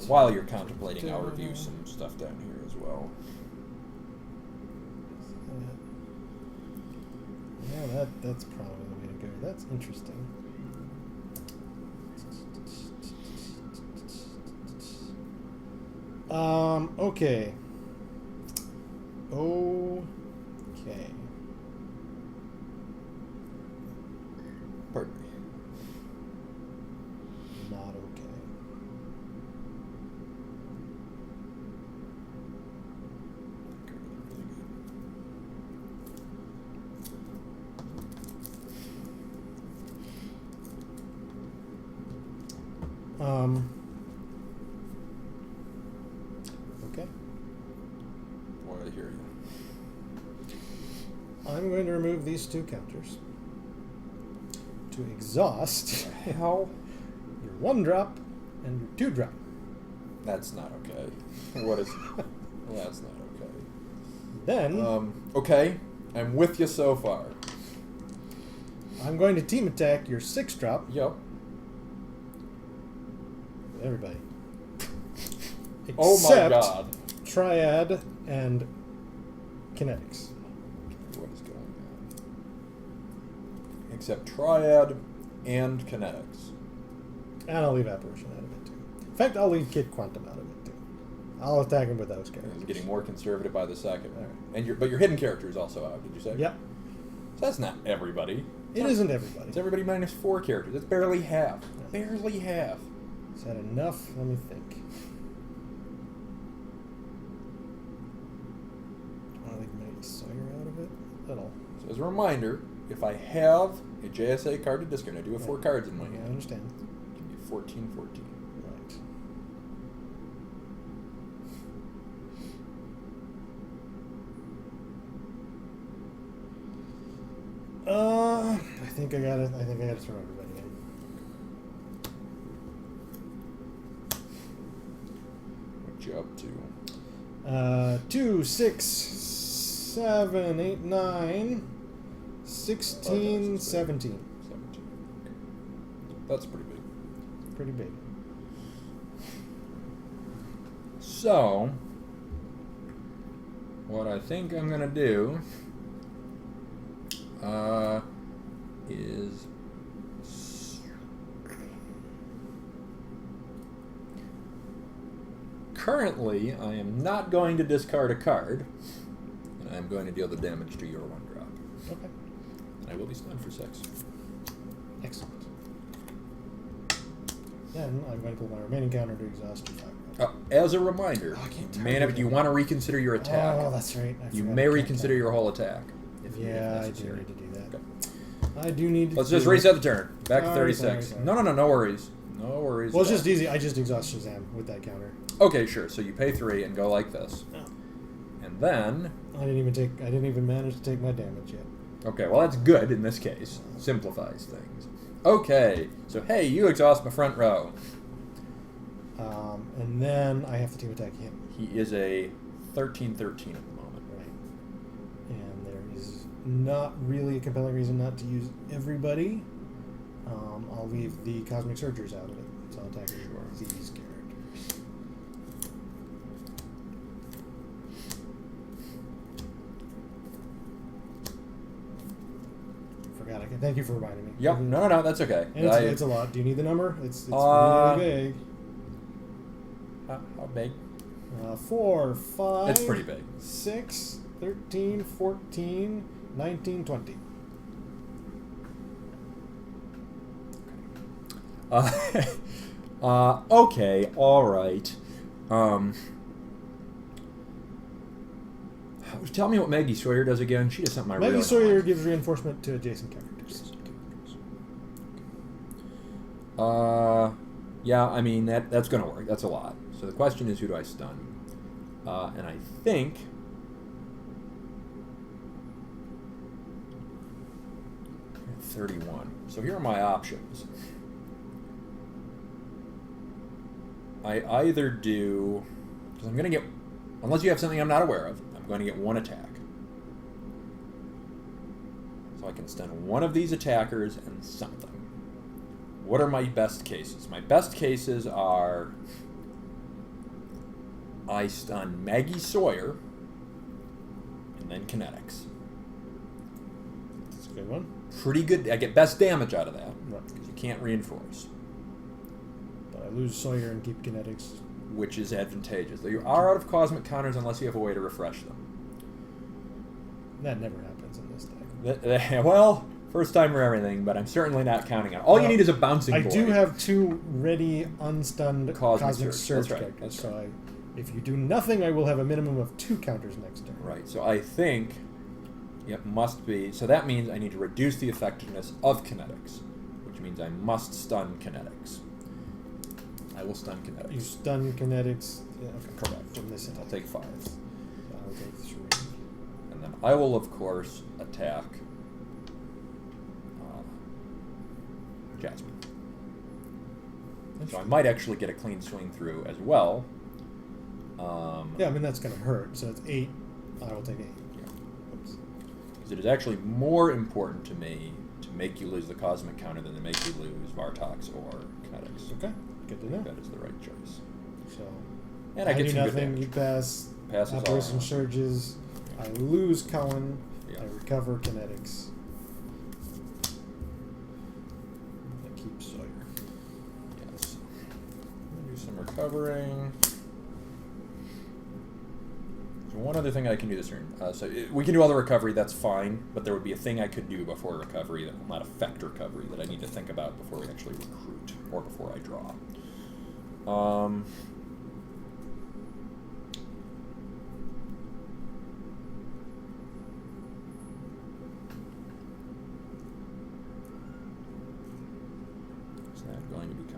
While you're contemplating, I'll review some stuff down here as well. Yeah, that's probably the way to go. That's interesting. Okay. Okay. Pardon me. Not okay. Okay. Why I hear you. I'm going to remove these 2 counters to exhaust Hell, your 1-drop and your 2-drop. that's not okay. What is? Well, that's not okay. Then Okay, I'm with you so far. I'm going to team attack your 6-drop. Yep. Everybody. Oh my Except God. Triad and Kinetics. What is going on? Except Triad and Kinetics. And I'll leave Apparition out of it too. In fact, I'll leave Kid Quantum out of it too. I'll attack him with those characters. It's getting more conservative by the second. And but your hidden character is also out, did you say? Yep. So that's not everybody. It isn't everybody. It's everybody minus 4 characters. That's barely half. Yeah. Barely half. Is that enough? Let me think. Do I leave Mary Sawyer out of it? That'll. So as a reminder, if I have a JSA card to discard, I do have 4 cards in my hand. I understand. Give me 14, 14. Right. I think I gotta throw everybody in. What you up to? 2, 6, 7, 8, 9, 16, 17. 17. That's pretty big. Pretty big. So, what I think I'm gonna do is currently I am not going to discard a card, and I'm going to deal the damage to your 1-drop. Okay. And I will be stunned for 6. Excellent. Then I'm going to pull my remaining counter to exhaust your 5. As a reminder, do you want to reconsider your attack? Oh, that's right. You may reconsider your whole attack. Yeah, I do need to do that. Okay. I do need to. Let's just reset the turn. Back to Sorry, 36. sorry. No worries. No worries. Well, it's just easy. I just exhaust Shazam with that counter. Okay, sure. So you pay 3 and go like this. Oh. And then... I didn't even manage to take my damage yet. Okay, well that's good in this case. Simplifies things. Okay, so hey, you exhaust my front row. And then I have to team attack him. He is a 13-13 at the moment. Right. And there is not really a compelling reason not to use everybody. I'll leave the Cosmic Surgers out of it. So I'll attack these characters. Forgot. I can thank you for reminding me. Yep. No, that's okay. And it's a lot. Do you need the number? It's really big. How big? 4, 5. It's pretty big. 6, 13, 14, 19, 20. Okay, alright. Tell me what Maggie Sawyer does again. She does something I really Maggie Sawyer like. gives reinforcement to adjacent characters. Yeah, I mean, that's going to work. That's a lot. So the question is, who do I stun? And I think... 31. So here are my options. I either do... Because I'm going to get... Unless you have something I'm not aware of, I'm going to get 1 attack. So I can stun one of these attackers and something. What are my best cases? My best cases are... I stun Maggie Sawyer, and then kinetics. That's a good one. Pretty good. I get best damage out of that. Right. Because you can't reinforce. But I lose Sawyer and keep kinetics. Which is advantageous. You are out of cosmic counters unless you have a way to refresh them. That never happens in this deck. Well, first time for everything, but I'm certainly not counting on it. All you need is a bouncing I boy. do have 2 ready, unstunned Cosmic Surge That's right. characters. That's So right. if you do nothing, I will have a minimum of 2 counters next turn. Right, so I think it must be... So that means I need to reduce the effectiveness of kinetics, which means I must stun kinetics. I will stun kinetics. You stun kinetics. Yeah, okay. Correct. From this attack. I'll take 5. So I'll take 3. And then I will, of course, attack Jasmine. So I might actually get a clean swing through as well. Yeah, I mean, that's going to hurt. So it's 8. I will take 8. Because it is actually more important to me to make you lose the cosmic counter than to make you lose Vartox or kinetics. Okay, good to know. That is the right choice. So, And I get do some good nothing. damage. You pass. Passes all Operation around. Surges. I lose Cullen. Yeah. I recover kinetics. I keep Sawyer. Yes. Do some recovering. So one other thing I can do this turn. We can do all the recovery, that's fine, but there would be a thing I could do before recovery that will not affect recovery that I need to think about before we actually recruit, or before I draw.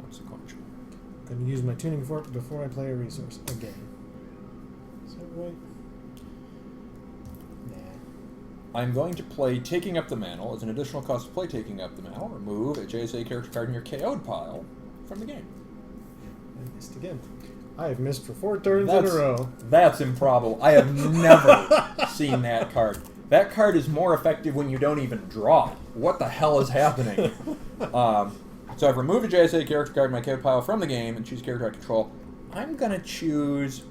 consequential. I'm going to use my tuning fork before I play a resource again. Is that right? Nah. I'm going to play Taking Up the Mantle. As an additional cost to play Taking Up the Mantle, remove a JSA character card in your KO'd pile from the game. I missed again. I have missed for 4 turns in a row. That's improbable. I have never seen that card. That card is more effective when you don't even draw it. What the hell is happening? So I've removed a JSA character card in my KO pile from the game and choose character I control. I'm going to choose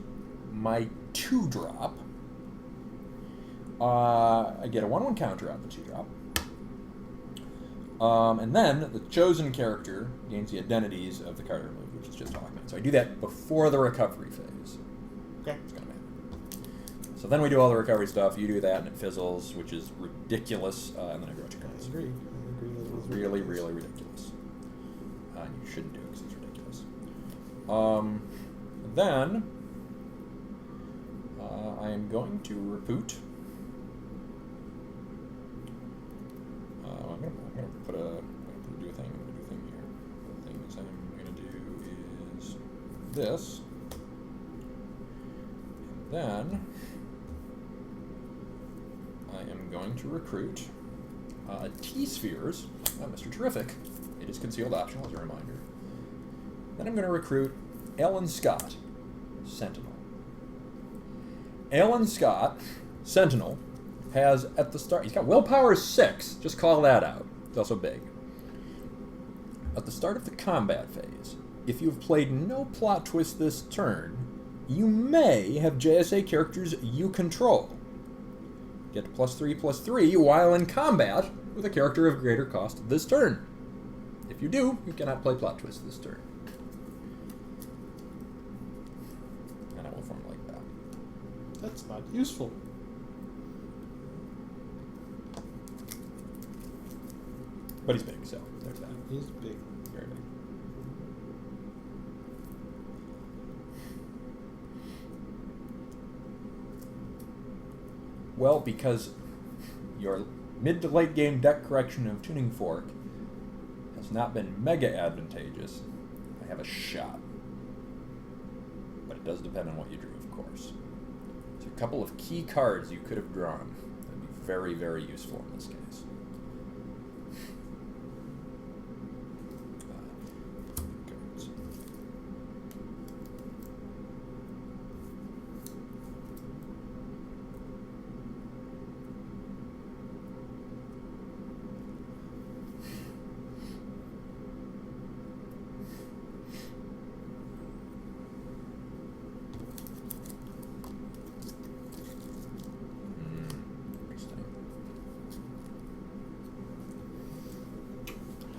my 2-drop. I get a 1/1 counter on the 2-drop. And then the chosen character gains the identities of the card I removed, which is just Hawkman. So I do that before the recovery phase. Okay. It's gonna matter. So then we do all the recovery stuff. You do that, and it fizzles, which is ridiculous. And then I draw 2 cards. I agree. Really, really ridiculous. And you shouldn't do it because it's ridiculous. Then I am going to repoot. I'm gonna do a thing here. The thing is I'm gonna do is this, and then I am going to recruit T-Spheres. Mr. Terrific. It is concealed optional as a reminder. Then I'm going to recruit Alan Scott, Sentinel. Alan Scott, Sentinel, has at the start, he's got willpower 6, just call that out. It's also big. At the start of the combat phase, if you've played no plot twist this turn, you may have JSA characters you control. Get +3/+3 while in combat with a character of greater cost this turn. If you do, you cannot play plot twist this turn. And I will form like that. That's not useful. But he's big, so there's that. He's big. Very big. Well, because your mid to late game deck correction of Tuning Fork has not been mega advantageous, I have a shot. But it does depend on what you drew, of course. So a couple of key cards you could have drawn would be very, very useful in this case. Cards.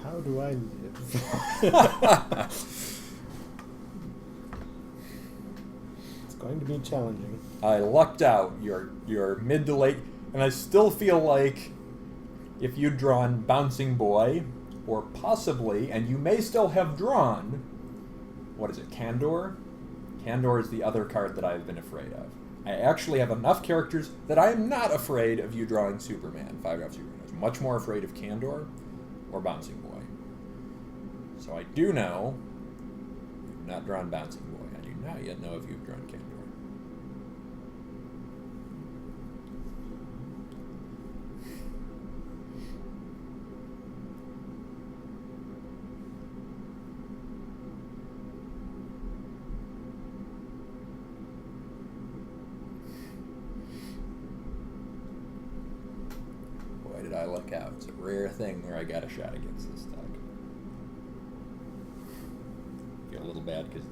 How do I live? It's going to be challenging. I lucked out. You're mid to late, and I still feel like if you'd drawn Bouncing Boy, or possibly, and you may still have drawn, what is it, Candor? Candor is the other card that I've been afraid of. I actually have enough characters that I am not afraid of you drawing Superman, 5-drop Superman. I was much more afraid of Candor or Bouncing Boy. So I do know you've not drawn Bouncing Boy. I do not yet know if you've drawn Candor. Boy, did I luck out. It's a rare thing where I got a shot against this deck. A little bad because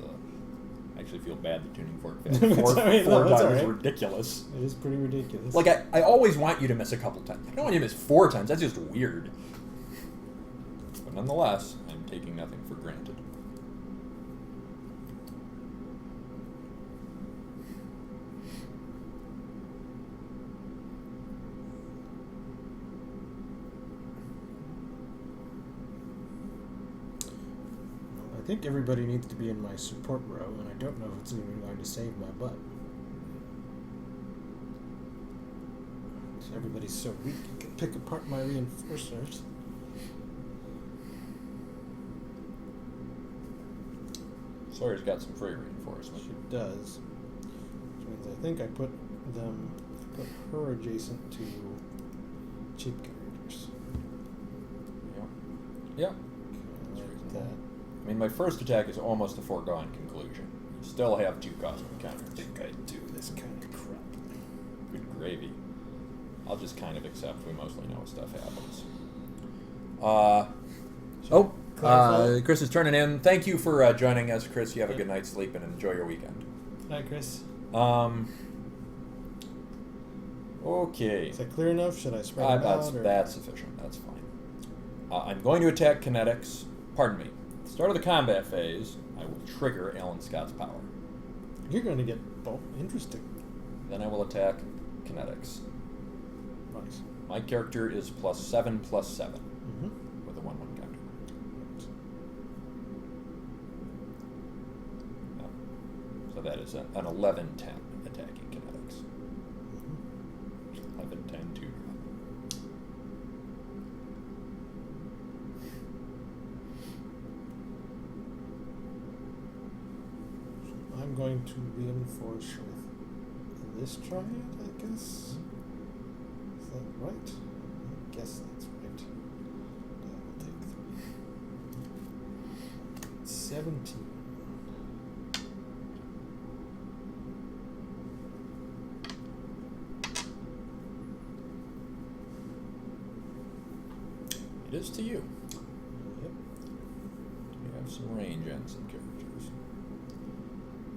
I actually feel bad the Tuning Fork failed. Four times is ridiculous. It is pretty ridiculous. Like, I always want you to miss a couple times. I don't want you to miss 4 times. That's just weird. But nonetheless, I'm taking nothing for granted. I think everybody needs to be in my support row, and I don't know if it's even going to save my butt. So everybody's so weak, you can pick apart my reinforcers. Sawyer's got some free reinforcement. She does. Which means I think I put her adjacent to cheap characters. Yeah. Like that. I mean, my first attack is almost a foregone conclusion. You still have 2 cosmic counters. I think I do this kind of crap. Good gravy. I'll just kind of accept we mostly know stuff happens. Chris is turning in. Thank you for joining us, Chris. You have a good night's sleep and enjoy your weekend. Night, Chris. Okay. Is that clear enough? Should I spread it out? That's sufficient. That's fine. I'm going to attack kinetics. Pardon me. At the start of the combat phase, I will trigger Alan Scott's power. You're going to get both. Interesting. Then I will attack kinetics. Nice. My character is +7/+7 Mm-hmm. with a 1/1 counter. So that is an 11/10 attacking kinetics. 11/10 2. I'm going to reinforce with this triad, I guess. Is that right? I guess that's right. That will take 3. 17. It is to you. Yep. You have some range and some characters.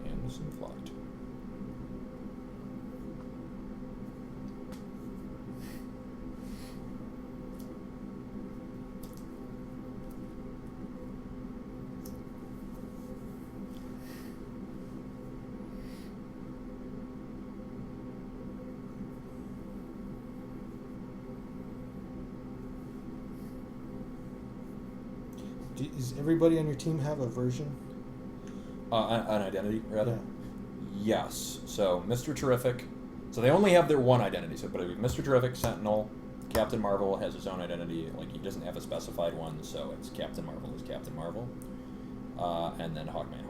And some flight. Does everybody on your team have a version? An identity, rather? Yeah. Yes. So, Mr. Terrific. So, they only have their one identity. So, but Mr. Terrific, Sentinel, Captain Marvel has his own identity. Like, he doesn't have a specified one, so it's Captain Marvel is Captain Marvel. And then Hawkman.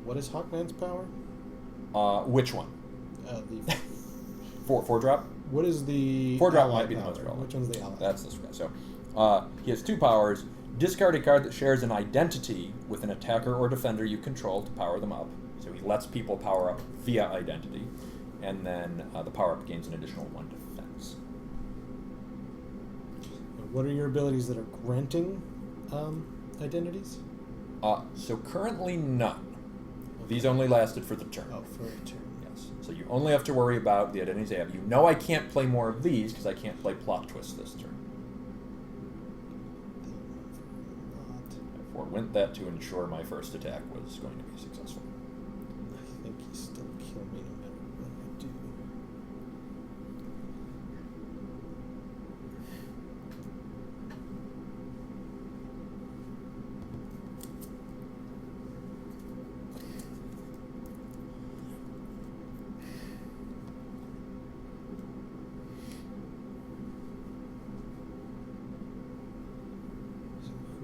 What is Hawkman's power? Which one? The 4 drop? What is the 4 drop ally might be the power? most relevant. Which one's the ally? That's this guy. So, he has 2 powers. Discard a card that shares an identity with an attacker or defender you control to power them up. So he lets people power up via identity. And then the power-up gains an additional 1 defense. What are your abilities that are granting identities? So currently none. These only lasted for the turn. Oh, for a turn. Yes. So you only have to worry about the identities I have. You know I can't play more of these because I can't play plot twists this turn. I forwent that to ensure my first attack was going to be successful. I think you still kill me no matter what I do.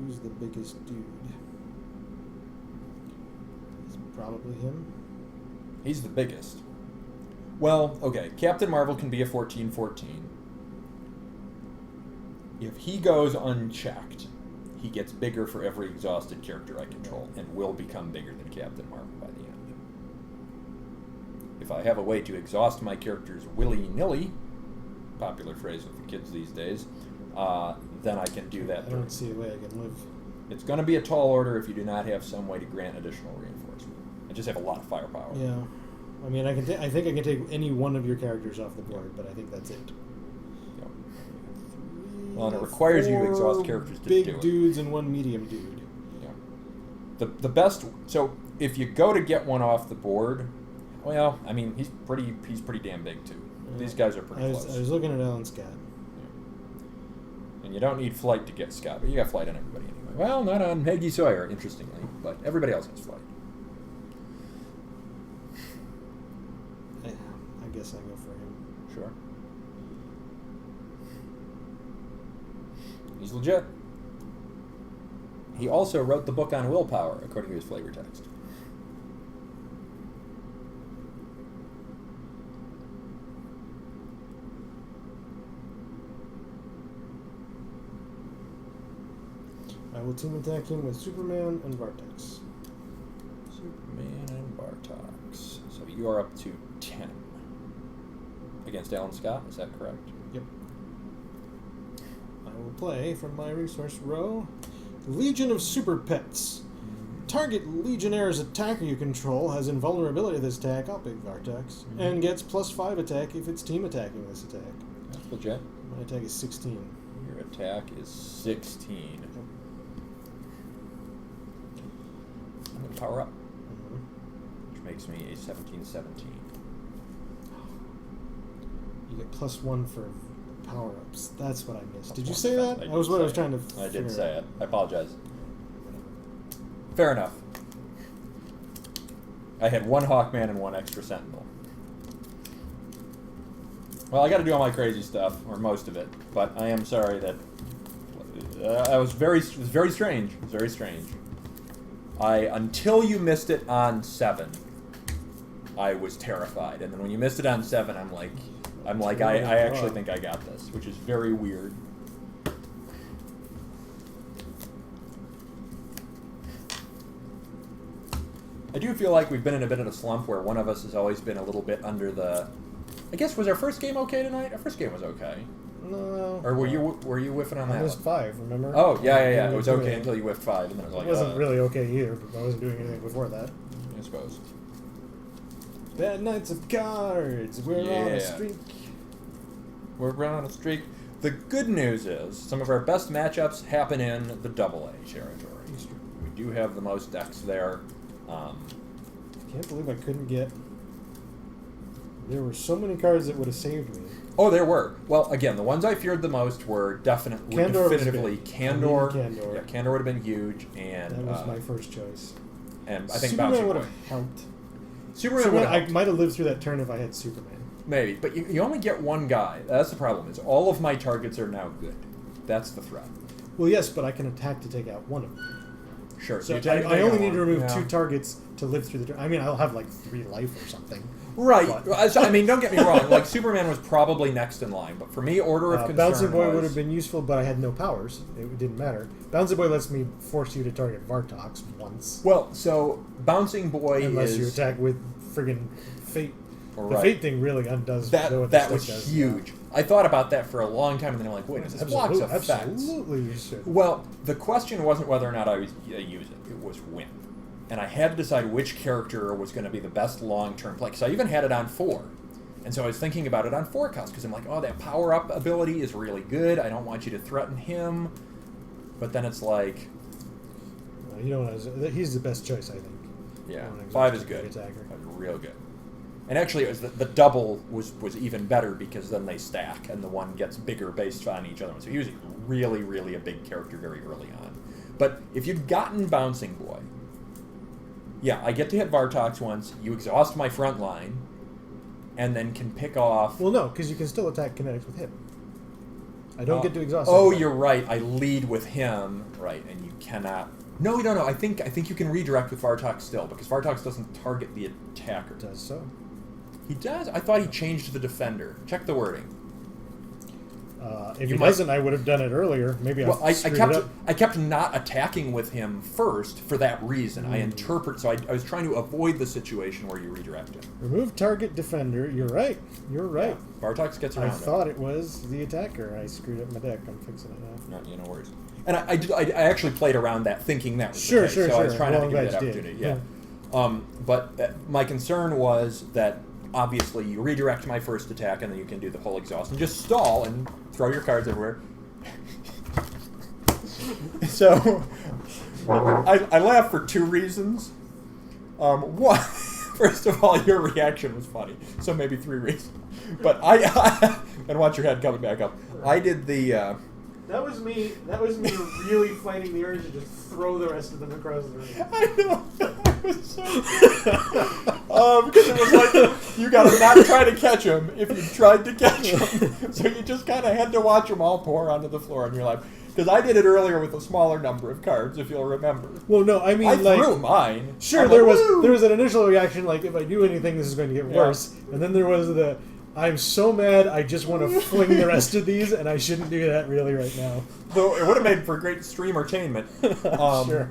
Who's the biggest dude? It's probably him. He's the biggest. Well, okay, Captain Marvel can be a 14/14. If he goes unchecked, he gets bigger for every exhausted character I control and will become bigger than Captain Marvel by the end. If I have a way to exhaust my characters willy-nilly, popular phrase with the kids these days, then I can do that. I don't see a way I can live. It's going to be a tall order if you do not have some way to grant additional reinforcement. I just have a lot of firepower. Yeah. I mean, I think I can take any one of your characters off the board, but I think that's it. Yep. Well, and it requires you to exhaust characters to do it. Big dudes and 1 medium dude. Yeah. The best. So if you go to get one off the board, well, I mean, he's pretty damn big too. Yeah. These guys are pretty close. I was looking at Alan Scott. And you don't need flight to get Scott, but you got flight on everybody anyway. Well, not on Peggy Sawyer, interestingly, but everybody else has flight. I guess I go for him. Sure. He's legit. He also wrote the book on willpower, according to his flavor text. I will team attack him with Superman and Vartex. Superman and Bartox. So you are up to 10. Against Alan Scott, is that correct? Yep. I will play from my resource row Legion of Super Pets. Target Legionnaires attacker you control has invulnerability to this attack, I'll pick Vartex, and gets +5 attack if it's team attacking this attack. That's legit. My attack is 16. Your attack is 16. I'm going to power up, which makes me a 17-17. You get +1 for power-ups. That's what I missed. Did you +1 say that? That was what I was trying to I did say it. I apologize. Fair enough. I had 1 Hawkman and 1 extra Sentinel. Well, I got to do all my crazy stuff, or most of it, but I am sorry that it was very strange. It was very strange. Until you missed it on 7, I was terrified, and then when you missed it on 7, I'm like, I actually think I got this, which is very weird. I do feel like we've been in a bit of a slump where one of us has always been a little bit under the... I guess, was our first game okay tonight? Our first game was okay. No. Or were you whiffing on that I missed one? 5, remember? Oh, yeah. It was okay until you whiffed 5, and then it was like... It wasn't really okay either, but I wasn't doing anything before that. I suppose. Bad Knights of Cards. We're on a streak. We're on a streak. The good news is some of our best matchups happen in the AA territory. We do have the most decks there. I can't believe I couldn't get... There were so many cards that would have saved me. Oh, there were. Well, again, the ones I feared the most were definitively Kandor. Kandor. Yeah, Kandor would have been huge, and that was my first choice. And I think Superman Bouncing would Boy. have helped. Superman would have I helped. might have lived through that turn if I had Superman. Maybe, but you only get one guy. That's the problem. Is all of my targets are now good. That's the threat. Well, yes, but I can attack to take out one of them. Sure. So you take I only need to one. remove 2 targets to live through the turn. I mean, I'll have like 3 life or something. Right. But, I mean, don't get me wrong. Like, Superman was probably next in line, but for me, order of concern Bouncing Boy was... would have been useful, but I had no powers. It didn't matter. Bouncing Boy lets me force you to target Vartox once. Well, so Bouncing Boy Unless you attack with friggin' Fate. Right. The Fate thing really undoes that. what That this was does. huge. I thought about that for a long time, and then I'm like, wait, this blocks effects. Absolutely, you should. Well, the question wasn't whether or not I was use it. It was when. And I had to decide which character was going to be the best long-term play. Because I even had it on 4. And so I was thinking about it on 4 cost. Because I'm like, oh, that power-up ability is really good. I don't want you to threaten him. But then it's like... You know, he's the best choice, I think. Yeah, 5 is good. 5 is real good. And actually, it was the double was even better because then they stack, and the one gets bigger based on each other. So he was really, really a big character very early on. But if you'd gotten Bouncing Boy... Yeah, I get to hit Vartox once, you exhaust my front line, and then can pick off... Well, no, because you can still attack kinetics with him. I don't get to exhaust him. Oh, you're right. I lead with him. Right, and you cannot... No, I think you can redirect with Vartox still, because Vartox doesn't target the attacker. Does so. He does? I thought he changed the defender. Check the wording. If he doesn't, I would have done it earlier. Maybe I kept not attacking with him first for that reason. I was trying to avoid the situation where you redirect him. Remove target defender. You're right. Yeah. Vartox gets around. I thought it was the attacker. I screwed up my deck. I'm fixing it now. No worries. And I actually played around that, thinking that was the case. So I was trying not to give you that opportunity. Yeah. But my concern was that obviously you redirect my first attack, and then you can do the whole exhaust and just stall and throw your cards everywhere. So I laugh for 2 reasons. One, first of all, your reaction was funny, so maybe 3 reasons. But I and watch your head coming back up. I did the. That was me really fighting the urge to just throw the rest of them across the room. I know. That was so good. Because it was like, you gotta not try to catch them if you tried to catch them. So you just kind of had to watch them all pour onto the floor in your lap. Because I did it earlier with a smaller number of cards, if you'll remember. Well, no, I mean, I like... threw mine. Sure, there was an initial reaction, like, if I do anything, this is going to get worse. And then there was the, I'm so mad, I just want to fling the rest of these, and I shouldn't do that really right now. Though it would have made for great stream entertainment. Sure.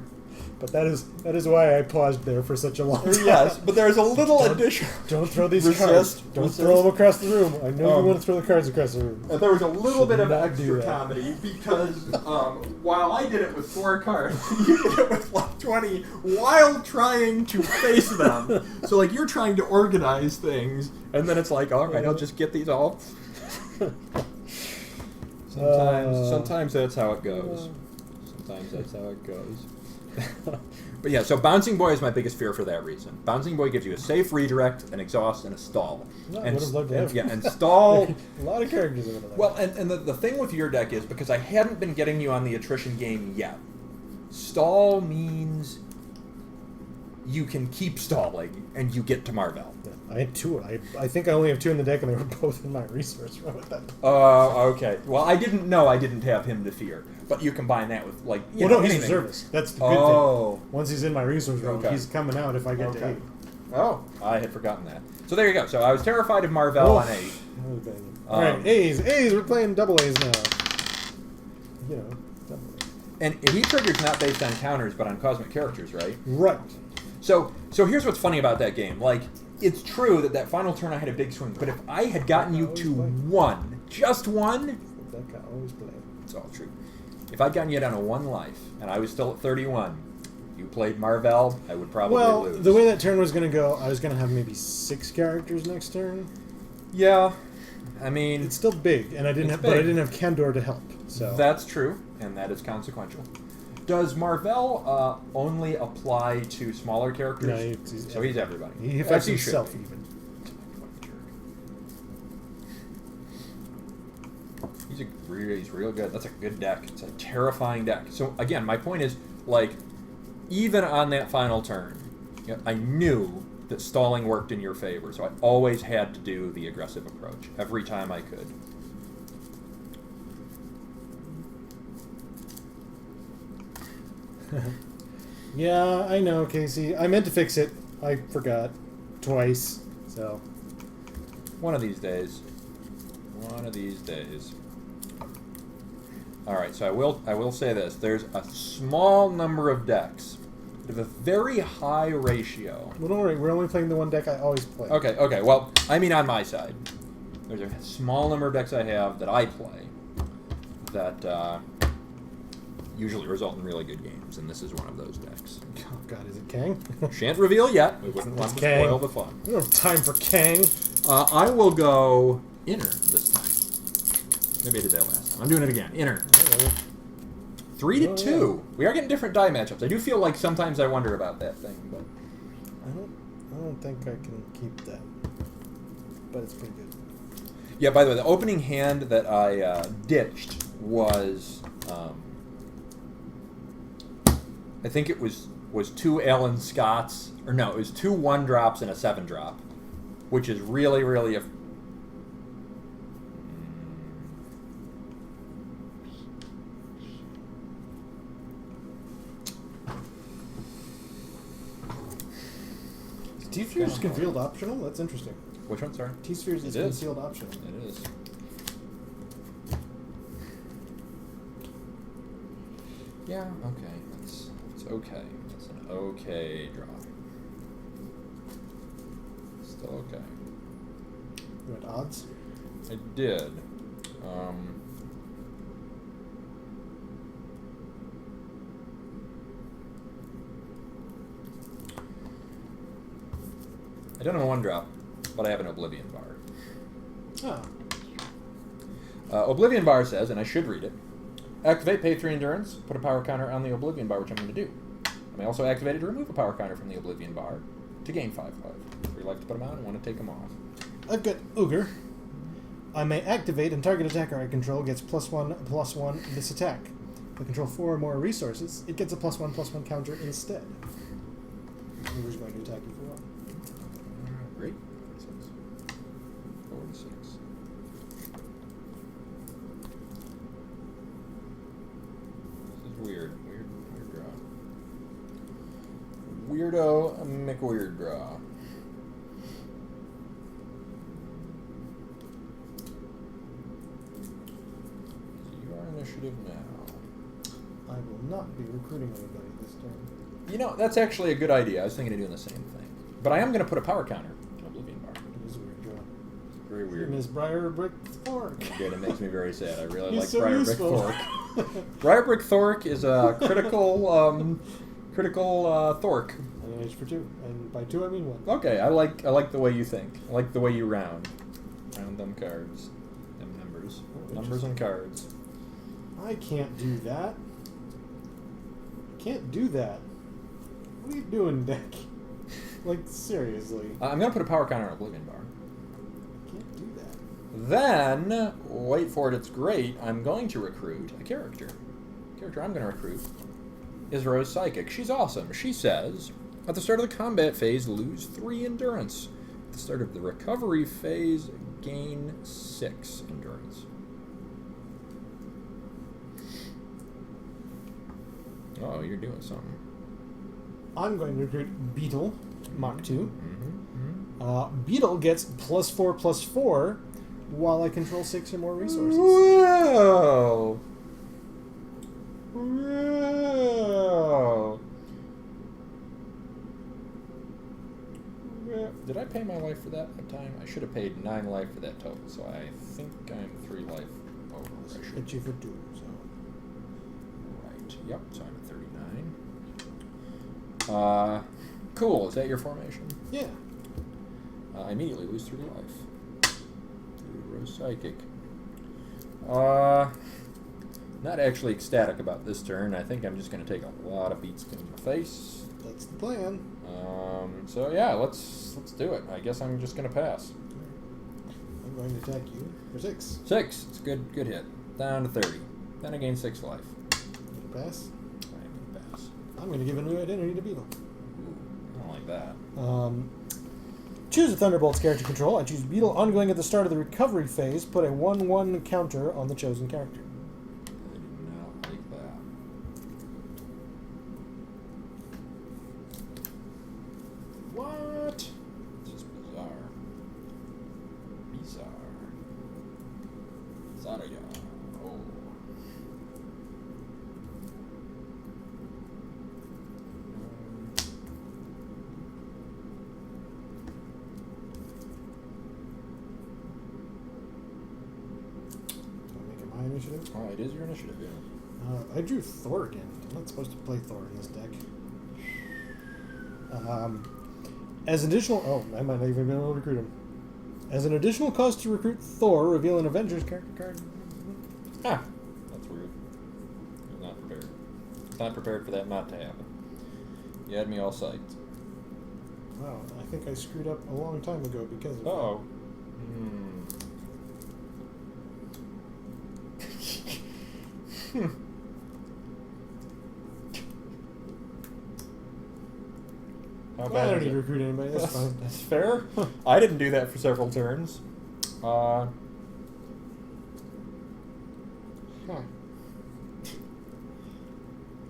But that is why I paused there for such a long time. Yes, but there's a little addition. Don't throw these cards. Don't throw them across the room. I know you want to throw the cards across the room. And there was a little bit of extra comedy because while I did it with 4 cards, you did it with like 20 while trying to face them. So like you're trying to organize things, and then it's like, all right, I'll just get these all. Sometimes that's how it goes. Sometimes that's how it goes. But yeah, so Bouncing Boy is my biggest fear for that reason. Bouncing Boy gives you a safe redirect, an exhaust, and a stall. No, I would have loved to have. Yeah, and stall... a lot of characters I would have liked. Well, and the thing with your deck is, because I hadn't been getting you on the attrition game yet, stall means you can keep stalling, and you get to Marvel. Yeah, I had 2. I think I only have 2 in the deck, and they were both in my resource row at that time. Okay. Well, I didn't know I didn't have him to fear. But you combine that with, like, you know, he's in anything. service. That's the good thing. Once he's in my resource room, he's coming out if I get to 8. Oh, I had forgotten that. So there you go. So I was terrified of Marvel on 8. Alright, A's. We're playing double A's now. You know, double A's. And he triggers not based on counters, but on cosmic characters, right? Right. So here's what's funny about that game. Like, it's true that final turn I had a big swing, but if I had gotten you to 1, just 1... That guy always play. It's all true. If I'd gotten you down to 1 life, and I was still at 31, you played Marvel, I would probably lose. The way that turn was going to go, I was going to have maybe 6 characters next turn. Yeah, I mean... It's still big, and I didn't have Kendor to help. So that's true, and that is consequential. Does Marvel only apply to smaller characters? No, he's everybody. He affects himself even. He's real good. That's a good deck. It's a terrifying deck. So again, my point is, like, even on that final turn, you know, I knew that stalling worked in your favor, so I always had to do the aggressive approach every time I could. Yeah, I know, Casey. I meant to fix it. I forgot. Twice. So. One of these days. One of these days. Alright, so I will say this. There's a small number of decks with a very high ratio. Well, don't worry. We're only playing the one deck I always play. Okay. Well, I mean on my side. There's a small number of decks I have that I play that usually result in really good games, and this is one of those decks. Oh, God, is it Kang? Shan't reveal yet. We wouldn't want to spoil the fun. We don't have time for Kang. I will go inner this time. Maybe I did that last time. I'm doing it again. Inner. 3-2. Yeah. We are getting different die matchups. I do feel like sometimes I wonder about that thing, but I don't think I can keep that. But it's pretty good. Yeah. By the way, the opening hand that I ditched was, I think it was 2 Alan Scotts, or no, it was 2 1-drops and a 7-drop, which is really, really a. T-Spheres is concealed optional? That's interesting. Which one, sorry? T-Spheres is concealed optional. It is. Yeah, okay. It's okay. It's an okay draw. Still okay. You had odds? I did. I don't have a 1-drop, but I have an Oblivion Bar. Oblivion Bar says, and I should read it, activate, pay 3 endurance, put a power counter on the Oblivion Bar, which I'm going to do. I may also activate it to remove a power counter from the Oblivion Bar to gain 5 life. 3 life to put them on and 1 to take them off. I've got Ogre. I may activate, and target attacker I control gets +1/+1 this attack. If I control 4 or more resources, it gets a +1/+1 counter instead. Ogre's going to attack you for 1. Great. 4 to 6. Weirdo McWeirddraw. Your initiative now. I will not be recruiting anybody this turn. You know, that's actually a good idea. I was thinking of doing the same thing. But I am going to put a power counter on Oblivion Bar. It is a weird draw. Very weird. Miss Briarbrick Thork. Good, it makes me very sad. I really like so Briarbrick Thork. Briarbrick Thork is a critical Thork. An age for 2, and by 2 I mean 1. Okay, I like the way you think. I like the way you round them cards, them numbers, numbers and cards. I can't do that. Can't do that. What are you doing, deck? Like, seriously. I'm gonna put a power counter on Oblivion Bar. Can't do that. Then, wait for it, it's great, I'm going to recruit a character. The character I'm going to recruit is Rose Psychic. She's awesome. She says, at the start of the combat phase, lose 3 endurance. At the start of the recovery phase, gain 6 endurance. Oh, you're doing something. I'm going to recruit Beetle, Mach 2. Mm-hmm. Beetle gets +4/+4 while I control 6 or more resources. Whoa! Whoa! Did I pay my life for that time? I should have paid 9 life for that total, so I think I'm 3 life over. I should Hit you for 2, so. Right. Yep. So I'm at 39. Cool. Is that your formation? Yeah. I immediately lose 3 life. Rose Psychic. Not actually ecstatic about this turn. I think I'm just going to take a lot of beats in the face. That's the plan. So yeah, let's do it. I guess I'm just going to pass. I'm going to attack you for 6. 6. It's a good hit. Down to 30. Then I gain 6 life. You pass. I'm going to pass. I'm going to give a new identity to Beetle. Ooh, I don't like that. Choose a Thunderbolts character control. I choose Beetle ongoing at the start of the recovery phase. Put a 1/1 counter on the chosen character. I do not like that. What? This is bizarre. Zarya. Oh. My initiative. Oh, it is your initiative, yeah. I drew Thor again. I'm not supposed to play Thor in this deck. As additional... Oh, I might not even be able to recruit him. As an additional cost to recruit Thor, reveal an Avengers character card. Ah, that's weird. I'm not prepared. Not prepared for that not to happen. You had me all psyched. Wow, I think I screwed up a long time ago because of Uh-oh. How that. I bad don't is need it? to recruit anybody. That's fine. That's fair. I didn't do that for several turns. Huh.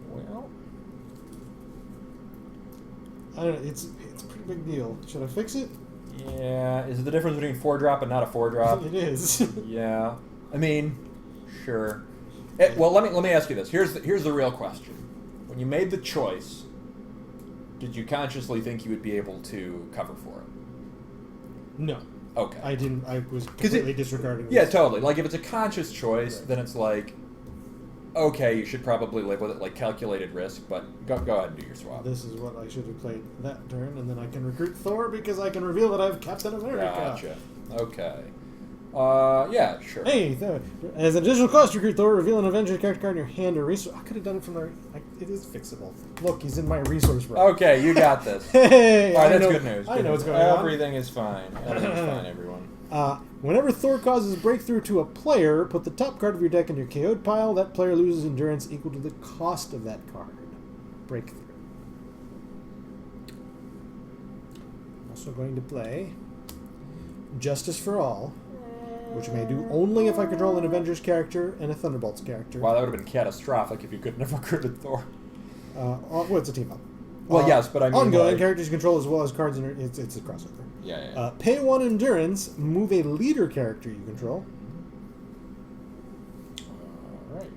Well, I don't know. It's a pretty big deal. Should I fix it? yeah. Is it the difference between 4-drop and not a 4-drop? It is. Yeah. I mean, sure. Well, let me ask you this. Here's the real question. When you made the choice, did you consciously think you would be able to cover for it? No. Okay. I didn't. I was completely disregarding this. Yeah, totally. Like, if it's a conscious choice, then it's like, okay, you should probably live with it, like calculated risk, but go ahead and do your swap. This is what I should have played that turn, and then I can recruit Thor because I can reveal that I have Captain America. Gotcha. Okay. Yeah, sure. Hey, as an additional cost, recruit Thor, reveal an Avengers character card in your hand or resource. I could have done it from the... It is fixable. Look, he's in my resource row. Okay, you got this. Hey! All right, that's good news. I know what's going on. Everything is fine. Everything's fine, everyone. Whenever Thor causes breakthrough to a player, put the top card of your deck in your KO'd pile. That player loses endurance equal to the cost of that card. Breakthrough. Also going to play Justice for All, which I may do only if I control an Avengers character and a Thunderbolts character. Wow, that would have been catastrophic if you couldn't have recruited Thor. Well, it's a team up. Well, yes, but I mean ongoing like, characters you control as well as cards. It's a crossover. Yeah. Pay 1 endurance. Move a leader character you control. All right.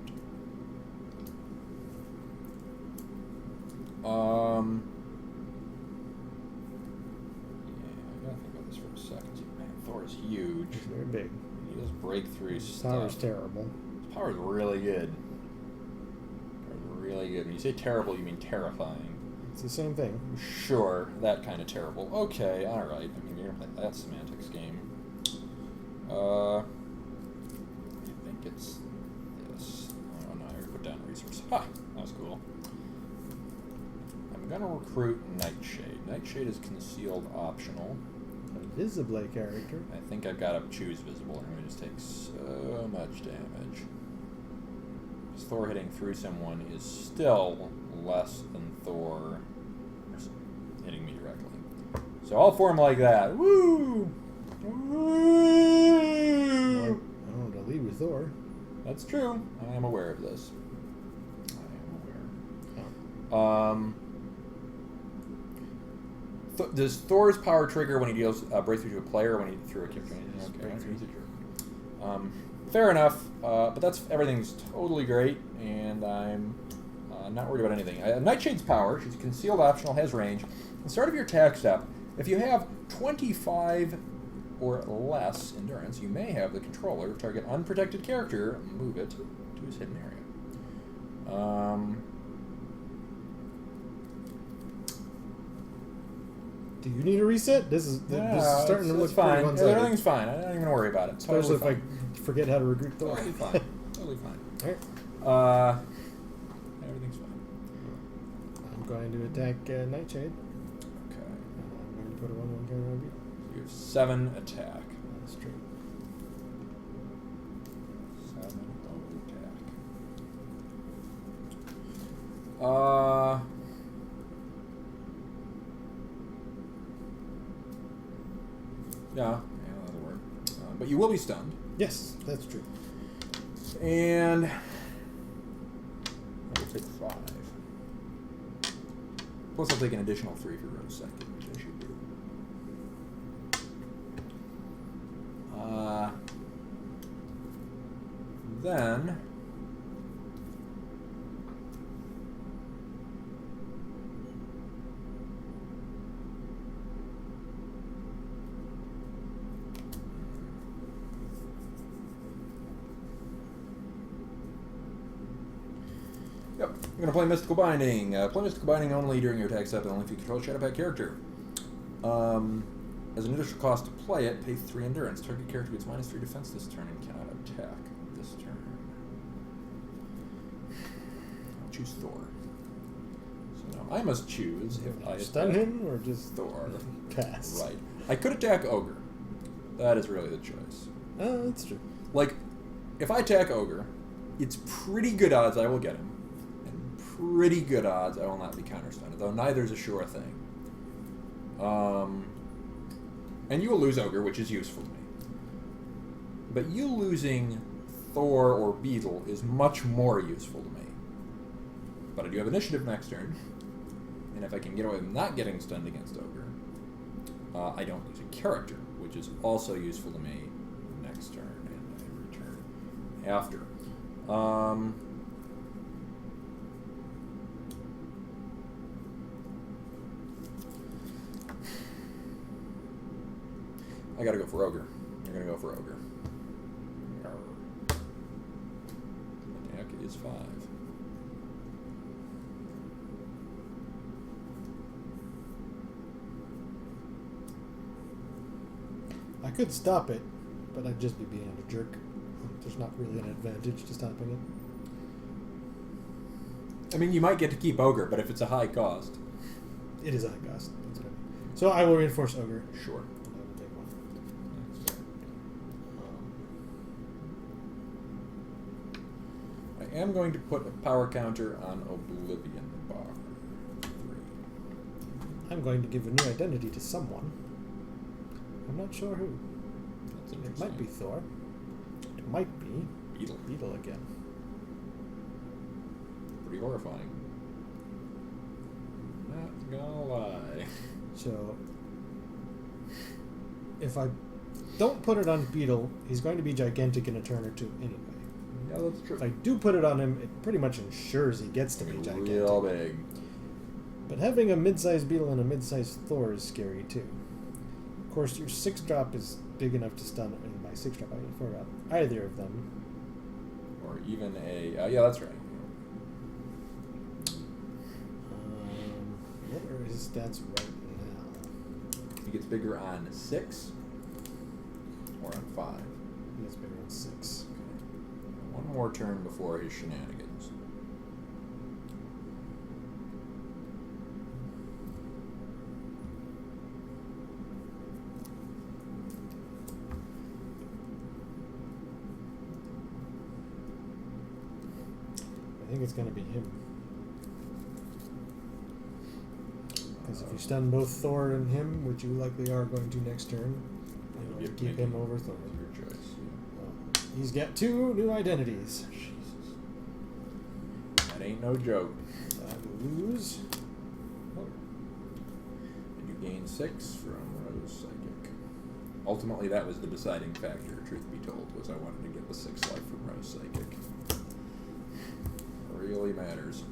Yeah, I gotta think about this for a second. Man, Thor is huge. It's very big. He does breakthrough His stuff. power's terrible. His power's really good. Really good. When you say terrible, you mean terrifying. It's the same thing. Sure, that kind of terrible. Okay, all right. I mean, you're gonna play that semantics game. I think it's this. Oh no, I already put down resource. Ha, that was cool. I'm gonna recruit Nightshade. Nightshade is concealed optional. A visible character. I think I've got to choose visible, and I'm gonna just take so much damage. Thor hitting through someone is still less than Thor hitting me directly. So I'll form like that. Woo! Woo! I don't know to lead with Thor. That's true. I am aware of this. Does Thor's power trigger when he deals breakthrough to a player or when he threw a character? Okay, he's a jerk. Fair enough, but everything's totally great, and I'm not worried about anything. Nightshade's power, she's concealed optional, has range. At the start of your attack step, if you have 25 or less endurance, you may have the controller target unprotected character, move it to his hidden area. Do you need a reset? This is starting to look fine. pretty one-sided. Everything's fine. I don't even worry about it. Especially totally if I forget how to recruit Thor. Totally fine. Totally fine. Alright. Everything's fine. I'm going to attack Nightshade. Okay. I'm going to put a 1/1 counter on you. You have 7 attack. That's true. 7 attack. Yeah, that'll work. But you will be stunned. Yes, that's true. And I will take 5. Plus I'll take an additional 3 for Rose second, which I should do. Then yep, I'm going to play Mystical Binding. Play Mystical Binding only during your attack step and only if you control a Shadowpact character. As an additional cost to play it, pay 3 endurance. Target character gets -3 defense this turn and cannot attack this turn. I'll choose Thor. So now I must choose if I stun attack him or just Thor. pass. Right. I could attack Ogre. That is really the choice. Oh, that's true. Like, if I attack Ogre, it's pretty good odds I will get him. And pretty good odds I will not be counterstunned, though neither is a sure thing. And you will lose Ogre, which is useful to me. But you losing Thor or Beetle is much more useful to me. But I do have initiative next turn. And if I can get away with not getting stunned against Ogre, I don't lose a character, which is also useful to me next turn, and I return after. I gotta go for Ogre. You're gonna go for Ogre. Attack is 5. I could stop it, but I'd just be being a jerk. There's not really an advantage to stopping it. I mean, you might get to keep Ogre, but if it's a high cost. It is a high cost. That's what I mean. So I will reinforce Ogre. Sure. And I will take 1. I am going to put a power counter on Oblivion Bar. 3. I'm going to give a new identity to someone. I'm not sure who. That's It interesting. might be Thor. It might be Beetle. Beetle again. Pretty horrifying. Not So if I don't put it on Beetle, he's going to be gigantic in a turn or two anyway. Yeah, that's true. If I do put it on him, it pretty much ensures he gets to be gigantic. Real big. But having a mid-sized Beetle and a mid-sized Thor is scary too. Of course, your 6-drop is big enough to stun, and by 6-drop I mean 4-drop, either of them. Or even a... yeah, that's right. What are his stats right now? He gets bigger on 6 or on 5. He gets bigger on 6. Okay. One more turn before his shenanigans. I think it's going to be him. Because if you stun both Thor and him, which you likely are going to next turn, you want to keep him over Thor. Your choice. Yeah. He's got 2 new identities. Jesus. That ain't no joke. I lose. And you gain 6 from Rose Psychic. Ultimately, that was the deciding factor, truth be told, was I wanted to get the 6 life from Rose Psychic. It really matters.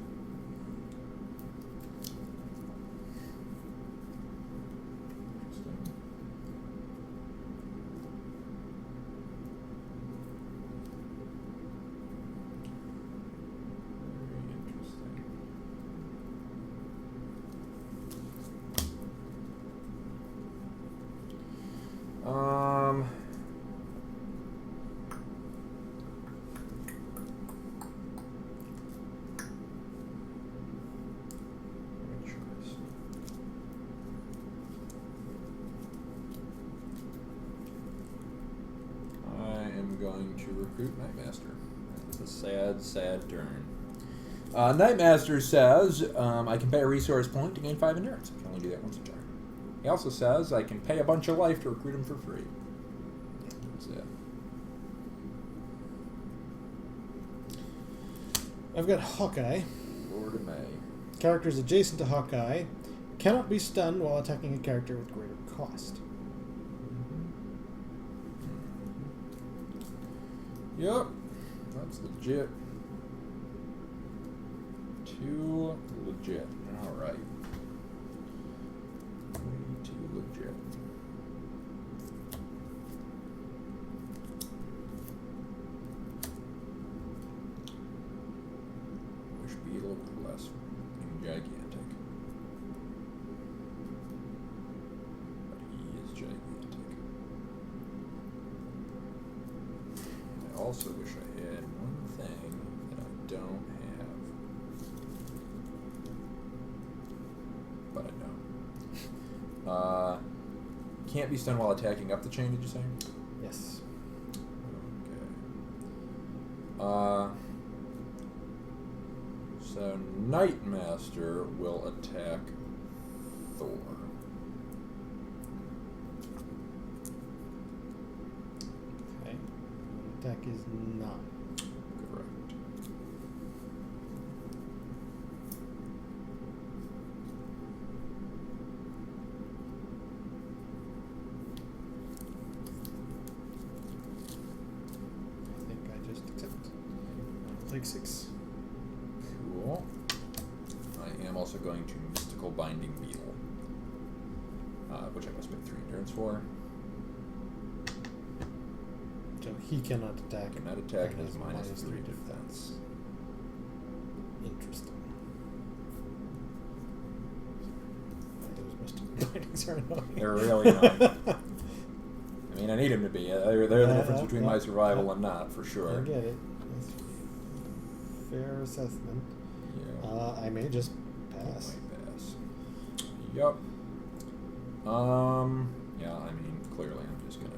Going to recruit Nightmaster. It's a sad, sad turn. Nightmaster says I can pay a resource point to gain 5 endurance. I can only do that once a turn. He also says I can pay a bunch of life to recruit him for free. That's it. I've got Hawkeye. Lord of May. Characters adjacent to Hawkeye cannot be stunned while attacking a character with greater cost. Yep, that's legit. Too legit. Alright. Way too legit. Wish Beetle were less gigantic. But he is gigantic. I also wish I had one thing that I don't have. But I don't. Can't be stunned while attacking up the chain, did you say? Yes. Okay. So Nightmaster will attack Thor. Okay. Attack is not. Correct. I think I just accept. I'll take 6. Cool. I am also going to Mystical Binding Beetle, which I must spend 3 endurance for. So he cannot attack. Cannot attack and has minus -3 defense. Interesting. Those mystical bindings are annoying. They're really annoying. I mean, I need him to be. They're the difference between my survival and not, for sure. I get it. That's fair assessment. Yeah. I may just pass. Might pass. Yup. Yeah, I mean, clearly I'm just gonna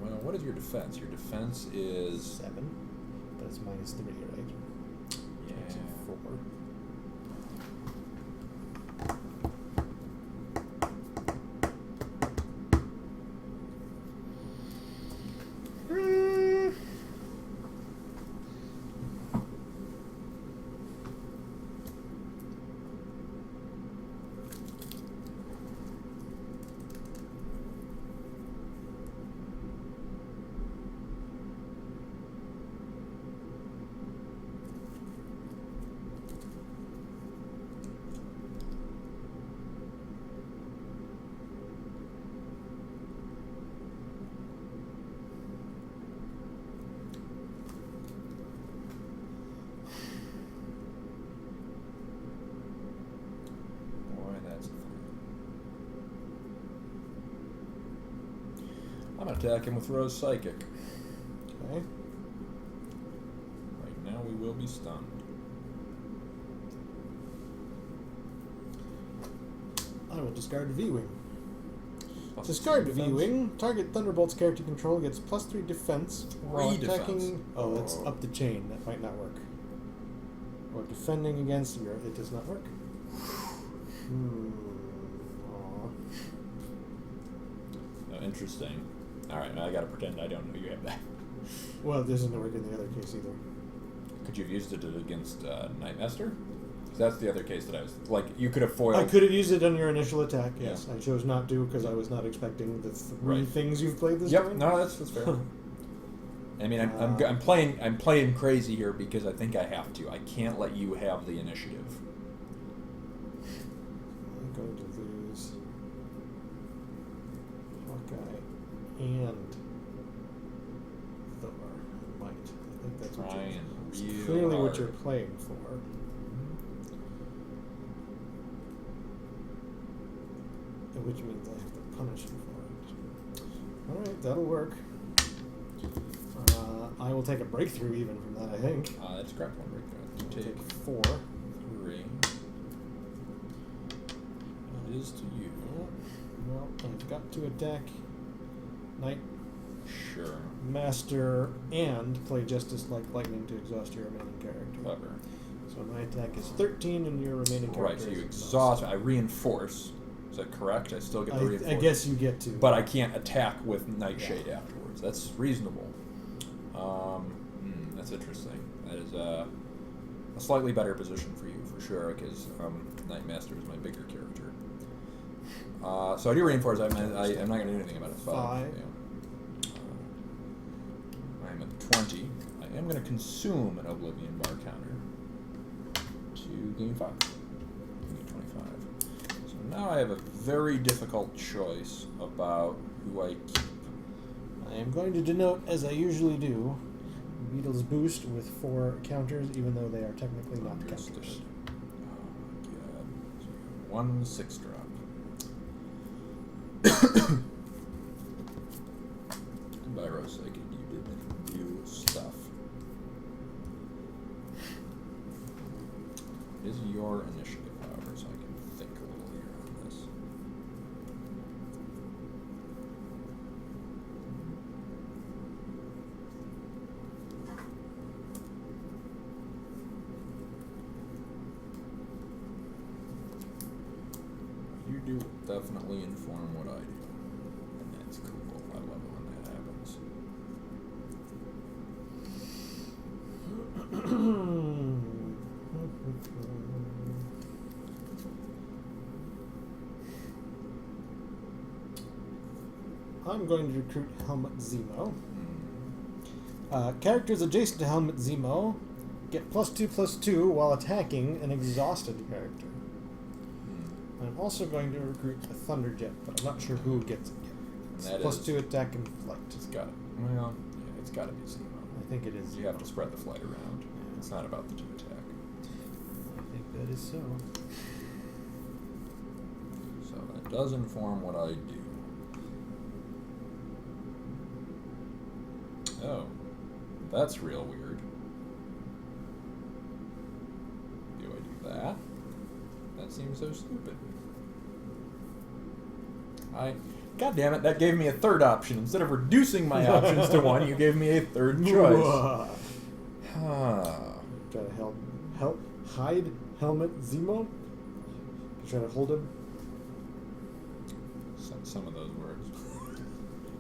well, what is your defense? Your defense is 7, but it's -3, right? yeah. It's a 4. I'm going to attack him with Rose Psychic. Okay. Right now we will be stunned. I will discard V-Wing. Plus Discard 2 defense. V-Wing. Target Thunderbolts character control gets +3 defense while attacking. defense. Oh, that's up the chain. That might not work. Or defending against your. It does not work. Aw. Oh, interesting. Alright, now I gotta pretend I don't know you have that. Well, it doesn't work in the other case either. Could you have used it against Nightmaster? Because that's the other case that I was... Like, you could have foiled... I could have used it on your initial attack, Yeah. yes. I chose not to because I was not expecting the 3 Right. things you've played this Yep, turn. no, that's fair. I mean, I'm playing crazy here because I think I have to. I can't let you have the initiative. I'm going to lose Hawkeye and Thor. I might. I think that's what Trying it's real clearly hard. what you're playing for. Which means I have to punish you for it. Alright, that'll work. I will take a breakthrough even from that, I think. That's correct. One breakthrough. I'll take 4. 3. It is to you. Well, I've got to attack Knight Sure. Master and play Justice like Lightning to exhaust your remaining character. Clever. So my attack is 13 and your remaining character Right, so you is exhaust... I reinforce. Is that correct? I still get the reinforce. I guess you get to. But I can't attack with Nightshade afterwards. That's reasonable. That's interesting. That is a slightly better position for you, for sure, because Nightmaster is my bigger character. So I do reinforce. I'm not going to do anything about it. 5. Yeah. I'm at 20. I am going to consume an Oblivion Bar counter to gain 5. Gain 25. So now I have a very difficult choice about who I keep. I am going to denote, as I usually do, Beetle's Boost with 4 counters, even though they are technically not Understood. counters. Oh my god. So you have 1 6-drop. Goodbye, Rose Psychic. You did new stuff. It is your initiative, however, so I can think a little here on this. You do definitely inform what I do. And that's cool. I love it when that happens. I'm going to recruit Helmut Zemo. Characters adjacent to Helmut Zemo get +2/+2 while attacking an exhausted character. I'm also going to recruit a Thunderjet, but I'm not sure who gets it yet. It's +2 attack and flight. It's got it. Well, yeah, it's got to be Zemo. I think it is. You have to spread the flight around. It's not about the 2 attack. I think that is so. So that does inform what I do. Oh, that's real weird. Do I do that? That seems so stupid. God damn it, that gave me a third option. Instead of reducing my options to 1, you gave me a third choice. Try to hide Helmut Zemo? Try to hold him? Some of those words.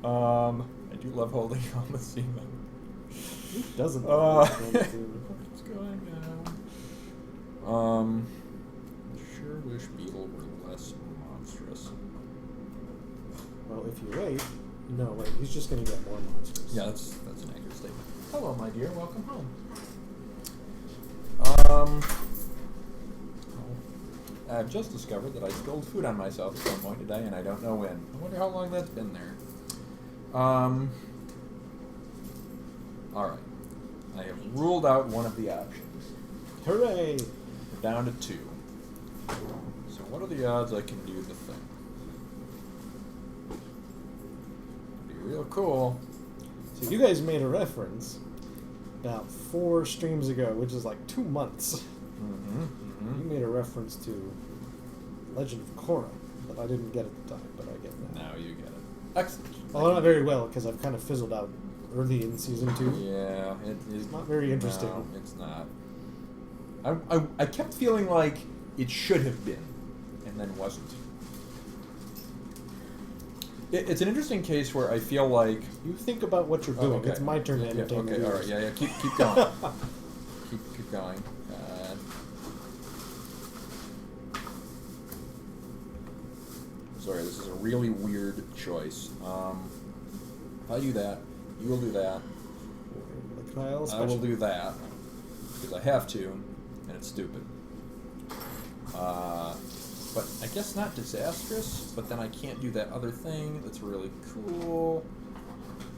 I do love holding Helmut Zemo. Who doesn't love Helmut Zemo? What's going on? I sure wish Beetle were less monstrous. Well, if you wait... No, wait, he's just going to get more monsters. Yeah, that's an accurate statement. Hello, my dear. Welcome home. I've just discovered that I spilled food on myself at some point today, and I don't know when. I wonder how long that's been there. Alright. I have ruled out one of the options. Hooray! We're down to 2. So what are the odds I can do the thing? To be Real cool. So you guys made a reference about 4 streams ago, which is like 2 months. You made a reference to Legend of Korra that I didn't get at the time, but I get now. Now you get it. Excellent. Well, not very well, because I've kind of fizzled out early in season 2. Yeah, it is not very interesting. No, it's not. I kept feeling like it should have been, and then wasn't. It's an interesting case where I feel like you think about what you're doing. Okay. It's my turn to entertain. Okay, all right, yeah. Keep going. keep going. Sorry, this is a really weird choice. If I do that, you will do that. I will do that because I have to, and it's stupid. But I guess not disastrous, but then I can't do that other thing that's really cool.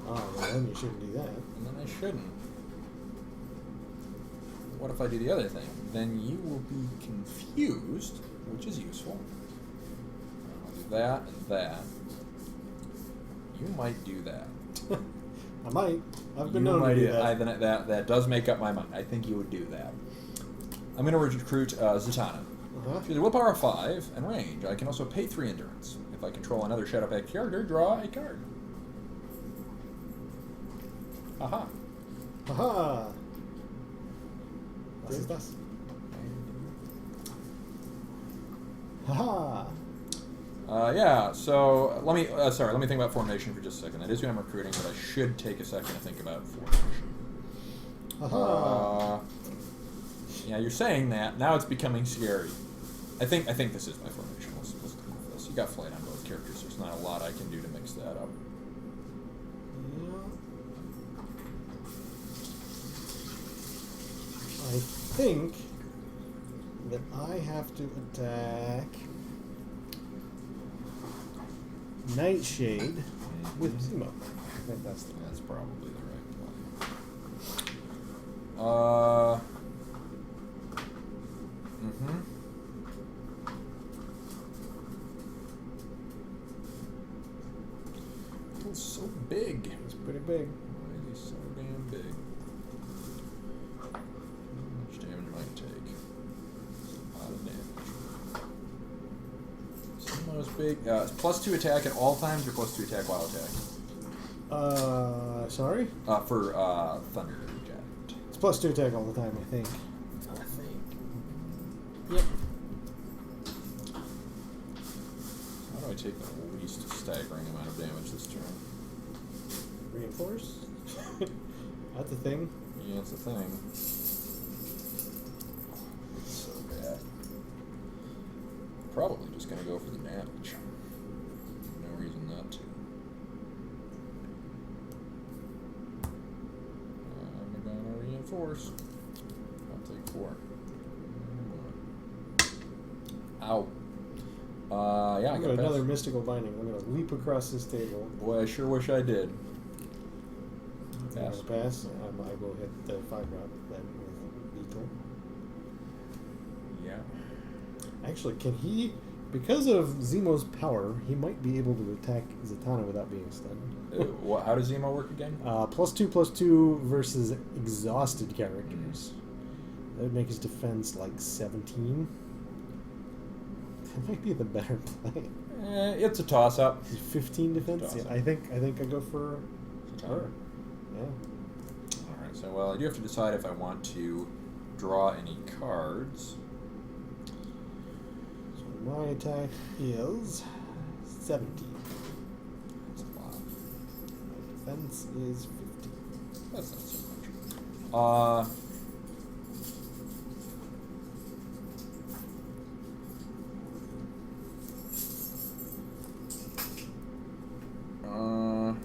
Oh, well, then you shouldn't do that. And then I shouldn't. What if I do the other thing? Then you will be confused, which is useful. I'll do that and that. You might do that. I might. I've been known to do that. That does make up my mind. I think you would do that. I'm going to recruit Zatanna. She's a willpower of 5 and range. I can also pay 3 endurance. If I control another Shadowpact character, draw a card. Aha. Aha. Was ist das? Haha. Yeah, so let me think about formation for just a second. That is who I'm recruiting, but I should take a second to think about formation. Yeah, you're saying that. Now it's becoming scary. I think this is my formation. Let's go with this. You got flight on both characters. There's not a lot I can do to mix that up. I think that I have to attack Nightshade with Zemo. I think that's probably the right play. It's so big. It's pretty big. Why is he so damn big? How much damage might I take? It's a lot of damage. Zemo's big. It's +2 attack at all times or +2 attack while attacking? Sorry? For Thunderjet. It's +2 attack all the time, I think. Yep. How do I take the least staggering amount of damage this turn? Reinforce? That's a thing. Yeah, it's a thing. It's so bad. Probably just gonna go for the damage. No reason not to. I'm gonna reinforce. I'll take 4. Ow. Yeah, I got another mystical binding. I'm gonna leap across this table. Boy, I sure wish I did. Pass. Pass. I will hit the 5-drop then with Beetle. Yeah. Actually, can he? Because of Zemo's power, he might be able to attack Zatanna without being stunned. How does Zemo work again? +2/+2 versus exhausted characters. That would make his defense like 17. That might be the better play. It's a toss-up. 15 defense. Yeah, I think I go for her. Yeah. All right. So, well, I do have to decide if I want to draw any cards. So my attack is 17. That's a lot. My defense is 15. That's not so much.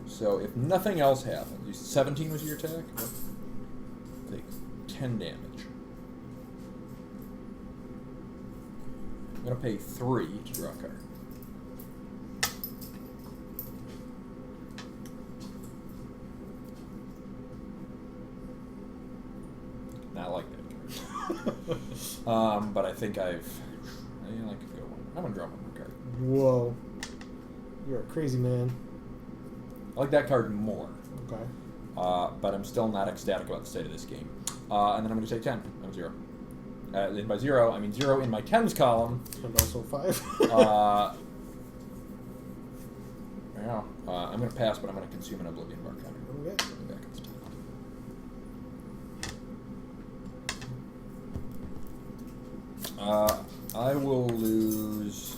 So if nothing else happens, 17 was your attack? Yep. Take 10 damage. I'm going to pay 3 to draw a card. Not like that card. But I think I could go one. I'm going to draw one more card. Whoa. You're a crazy man. I like that card more. Okay. But I'm still not ecstatic about the state of this game. And then I'm going to say 10. I'm 0. And by 0, I mean 0 in my 10s column. And also 5. Yeah. I'm going to pass, but I'm going to consume an Oblivion Mark counter. Okay. Back in this time. I will lose.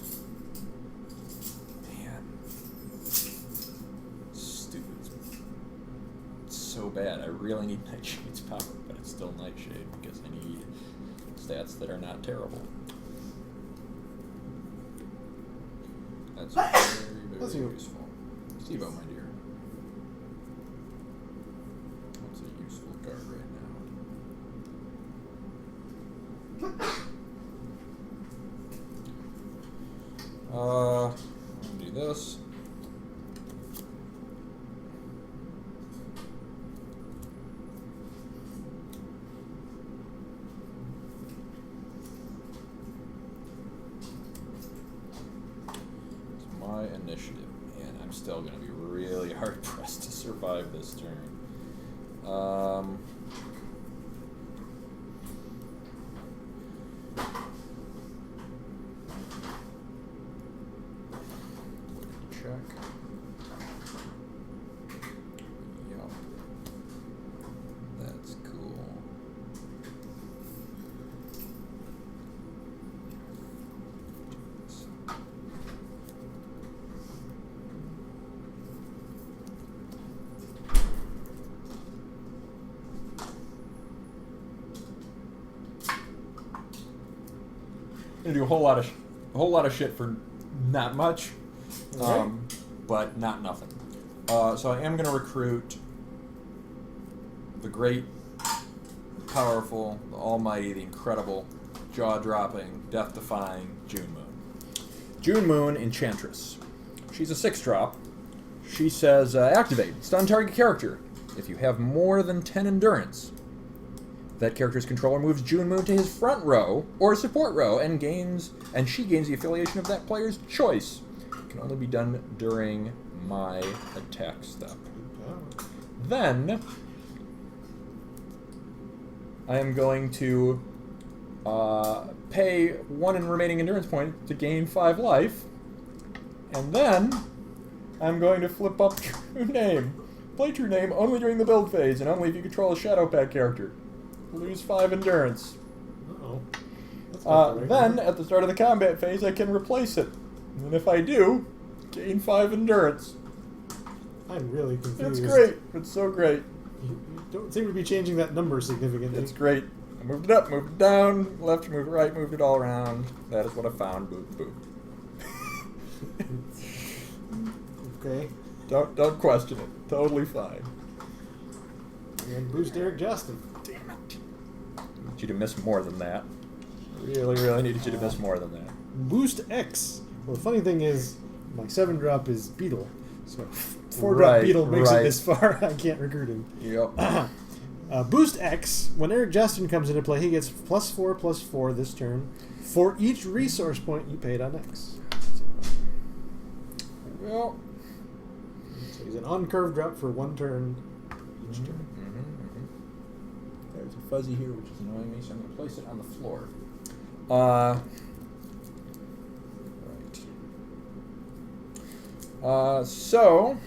Man, stupid. It's so bad. I really need Nightshade's power, but it's still Nightshade because I need stats that are not terrible. That's very useful. Steve-O, my dear. That's a useful card right now. Do this. It's my initiative, and I'm still going to be really hard pressed to survive this turn. Check. Yup. That's cool. Gonna do a whole lot of shit for not much. Right. But not nothing. So I am going to recruit the great, powerful, the almighty, the incredible, jaw-dropping, death-defying June Moon. June Moon, Enchantress. She's a 6-drop. She says, activate, stun target character. If you have more than 10 endurance, that character's controller moves June Moon to his front row or support row and she gains the affiliation of that player's choice. Can only be done during my attack step. Then I am going to pay 1 remaining endurance point to gain 5 life, and then I'm going to flip up True Name. Play True Name only during the build phase, and only if you control a Shadowpact character. Lose 5 endurance. Then, at the start of the combat phase, I can replace it. And if I do, gain 5 endurance. I'm really confused. It's great. It's so great. You don't seem to be changing that number significantly. It's great. I moved it up, moved it down, left, moved it right, moved it all around. That is what I found. Boop, boop. Okay. Don't question it. Totally fine. And boost Eric Justin. Damn it. I need you to miss more than that. I really needed you to miss more than that. Boost X. Well, the funny thing is, my 7-drop is Beetle. So 4-drop Beetle makes it this far. I can't recruit him. Yep. Boost X. When Eric Justin comes into play, he gets +4/+4 this turn for each resource point you paid on X. Well, so he's an on-curve drop for 1 turn each turn. There's a fuzzy here, which is annoying me, so I'm going to place it on the floor. Right. So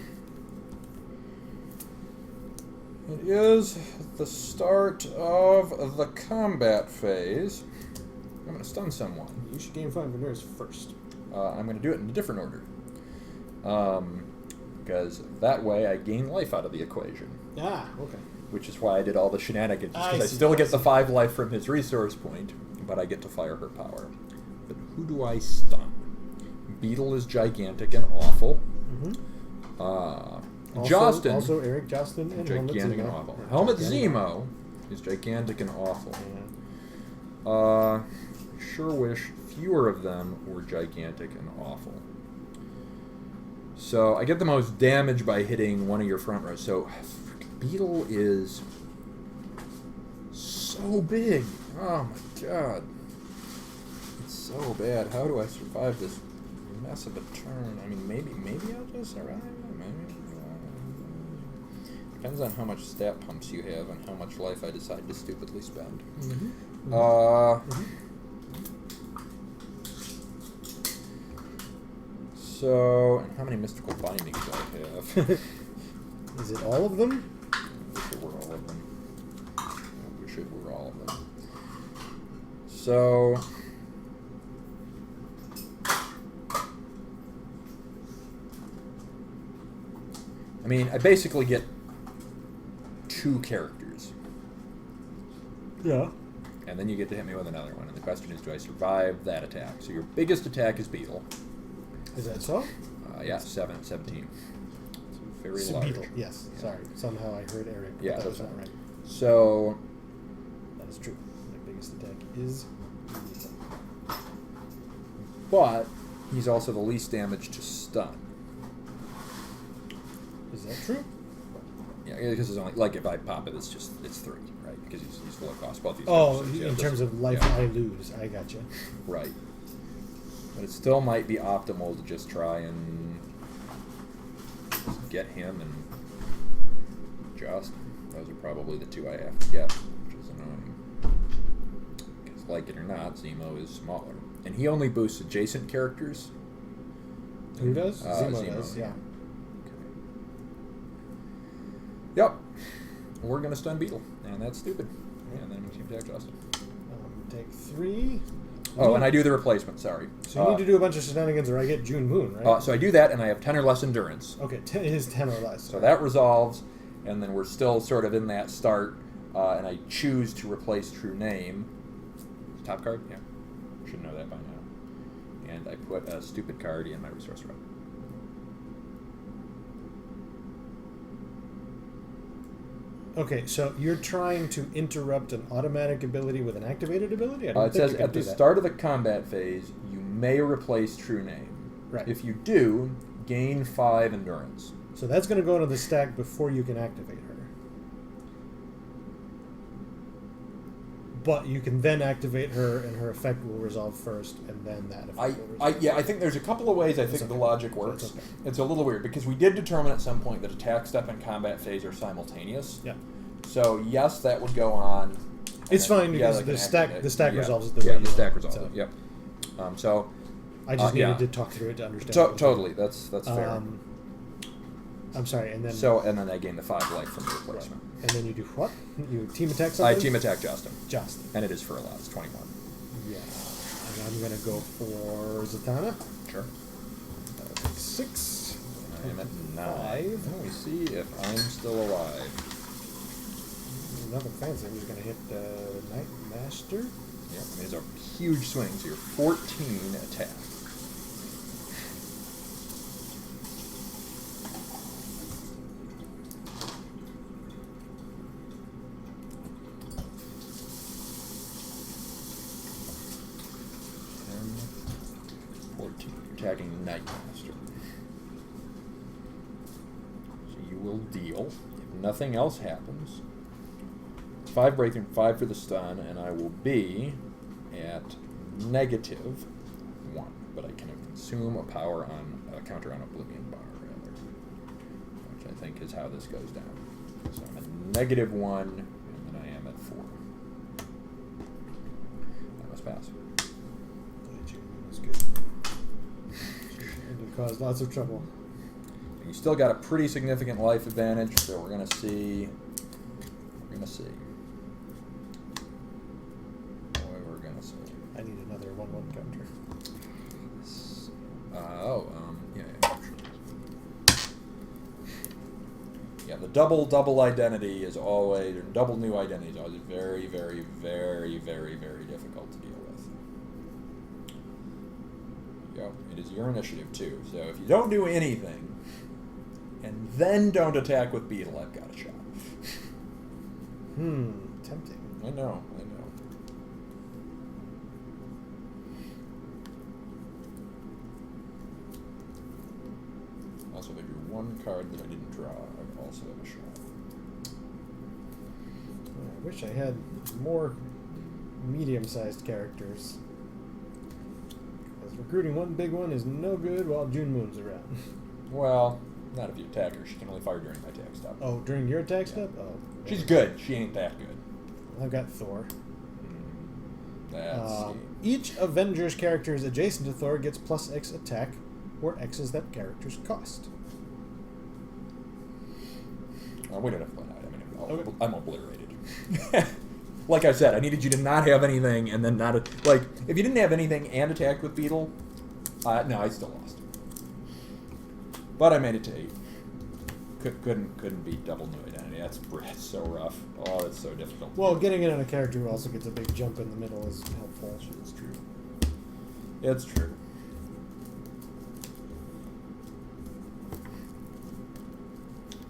it is the start of the combat phase. I'm going to stun someone. You should gain 5 endurance first. I'm going to do it in a different order. Because that way I gain life out of the equation. Ah, okay. Which is why I did all the shenanigans. Because I still get the 5 life from his resource point, but I get to fire her power. But who do I stun? Beetle is gigantic and awful. Justin. Also Eric Justin and gigantic and awful. Helmut Zemo is gigantic and awful. Yeah. Sure wish fewer of them were gigantic and awful. So I get the most damage by hitting one of your front rows. So Beetle is so big. Oh my god. It's so bad. How do I survive this mess of a turn? I mean, maybe I'll just survive. Maybe. Depends on how much stat pumps you have and how much life I decide to stupidly spend. Mm-hmm. So, how many mystical bindings do I have? Is it all of them? I wish it were all of them. I wish it were all of them. So... I mean, I basically get 2 characters. Yeah. And then you get to hit me with another one. And the question is, do I survive that attack? So your biggest attack is Beetle. Is that so? Yeah, 17. It's very So large. Beetle, yes. Yeah. Sorry. Somehow I heard Eric. Yeah, that was not right. So... That is true. My biggest attack is Beetle. But he's also the least damage to stun. Is that true? Yeah, because it's only... Like, if I pop it, it's 3, right? Because he's low cost. Both these Oh, characters, in terms of life I lose. I gotcha. Right. But it still might be optimal to just try and get him and Justin. Those are probably the 2 I have to get, which is annoying. Because, like it or not, Zemo is smaller. And he only boosts adjacent characters. Who does? Zemo Zemo does, yeah. Okay. Yep. We're going to stun Beetle. And that's stupid. And then we can attack Justin. Take 3. Oh, and I do the replacement, sorry. So you need to do a bunch of shenanigans or I get June Moon, right? So I do that, and I have 10 or less endurance. Okay, it is 10 or less. So that resolves, and then we're still sort of in that start, and I choose to replace True Name. Top card? Yeah. Should know that by now. And I put a stupid card in my resource row. Okay, so you're trying to interrupt an automatic ability with an activated ability? I don't It think says you can at do the that. start of the combat phase, you may replace True Name. Right. If you do, gain 5 endurance. So that's going to go into the stack before you can activate her. But you can then activate her, and her effect will resolve first, and then that effect will resolve. I think there's a couple of ways I think the logic works. Okay. It's a little weird, because we did determine at some point that attack step and combat phase are simultaneous. Yeah. So, yes, that would go on. It's then, fine, because they can the stack activate it. resolves it the way Yeah, you the stack want, resolves so. it, yep. So... I just needed yeah. to talk through it to understand. Totally, that's fair. I'm sorry, and then... And then I gain the 5 life from the replacement. And then you do what? You team attack something? I team attack Justin. Justin. And it is for a lot. It's 21. Yes. And I'm going to go for Zatanna. Sure. That'll take 6. I am at 9. 5. Let me see if I'm still alive. Nothing fancy. I'm just going to hit Night Master. Yep, I mean, it's a huge swing. So you're 14 attack. Attacking Night Master. So you will deal. If nothing else happens, 5 breaking, 5 for the stun, and I will be at -1. But I can consume a power on a counter on Oblivion Bar, rather, which I think is how this goes down. So I'm at -1, and then I am at 4. That must pass. That's good. It caused lots of trouble. You still got a pretty significant life advantage, so we're gonna see. We're gonna see. Boy, we're gonna see. I need another 1/1 counter. Yeah. Yeah, the double identity is always, or double new identity is always very, very, very, very, very difficult to deal with. Yep, it is your initiative too. So if you don't do anything, and then don't attack with Beetle, I've got a shot. Tempting. I know. Also, if I drew one card that I didn't draw, I also have a shot. I wish I had more medium-sized characters. Because recruiting one big one is no good while June Moon's around. Well, Not if you attack her. She can only fire during my attack step. Oh, during your attack step? Oh. She's good. She ain't that good. I've got Thor. That's each Avengers character is adjacent to Thor gets plus X attack, where X is that character's cost. we don't have to play that. I mean, Okay. I'm obliterated. Like I said, I needed you to not have anything, and then not like if you didn't have anything and attacked with Beetle, no, I still lost. But I made it to 8. Couldn't beat double new identity. That's so rough. Oh, it's so difficult. Well, getting it on a character who also gets a big jump in the middle is helpful. It's true. It's true.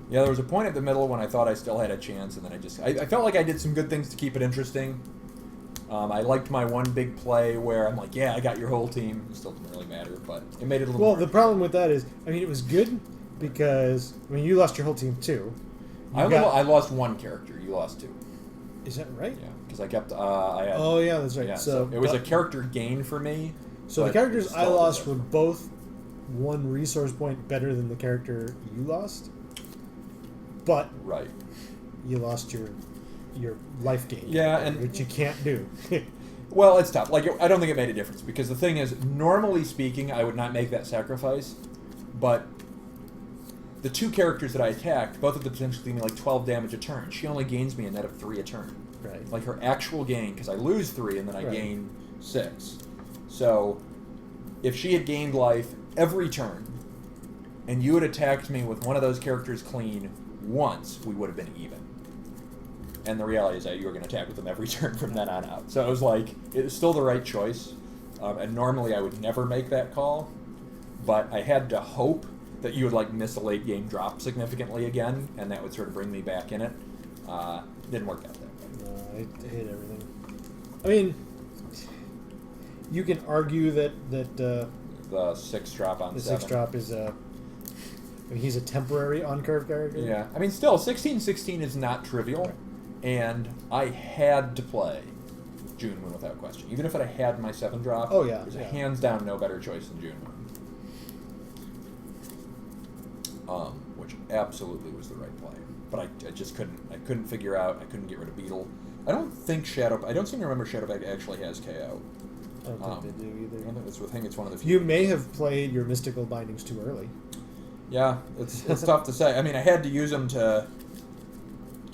Yeah, there was a point at the middle when I thought I still had a chance, and then I felt like I did some good things to keep it interesting. I liked my one big play where I'm like, yeah, I got your whole team. It still didn't really matter, but it made it a little Well, more. the problem with that is, I mean, it was good because, I mean, you lost your whole team too. I lost one character. You lost 2. Is that right? Yeah, because I kept. I had. Oh, yeah, that's right. Yeah, so it was a character gain for me. So the characters I lost were both 1 resource point better than the character you lost. But right, you lost your life gain. Yeah, and which you can't do. Well, it's tough. Like, I don't think it made a difference because the thing is, normally speaking, I would not make that sacrifice. But the 2 characters that I attacked, both of them potentially gave me like 12 damage a turn. She only gains me a net of 3 a turn. Right. Like her actual gain, because I lose 3 and then I Right. gain 6. So if she had gained life every turn, and you had attacked me with one of those characters clean once, we would have been even. And the reality is that you were going to attack with them every turn from then on out. So it was like, it was still the right choice. And normally I would never make that call. But I had to hope that you would like miss a late game drop significantly again, and that would sort of bring me back in it. Didn't work out that way. No, I hate everything. I mean, you can argue that The 6 drop on the 7. 6 drop is I mean, he's a temporary on-curve character. Yeah, I mean, still, 16-16 is not trivial, Right. and I had to play June Moon without question. Even if I had my 7 drop, Oh, yeah, there's yeah. a hands down no better choice than June Moon. Which absolutely was the right play. But I just couldn't figure out, I couldn't get rid of Beetle. I don't seem to remember Shadowpact actually has KO. I don't think they do I either. don't think it's one of the few. You may have played your mystical bindings too early. Yeah, it's tough to say. I mean, I had to use them to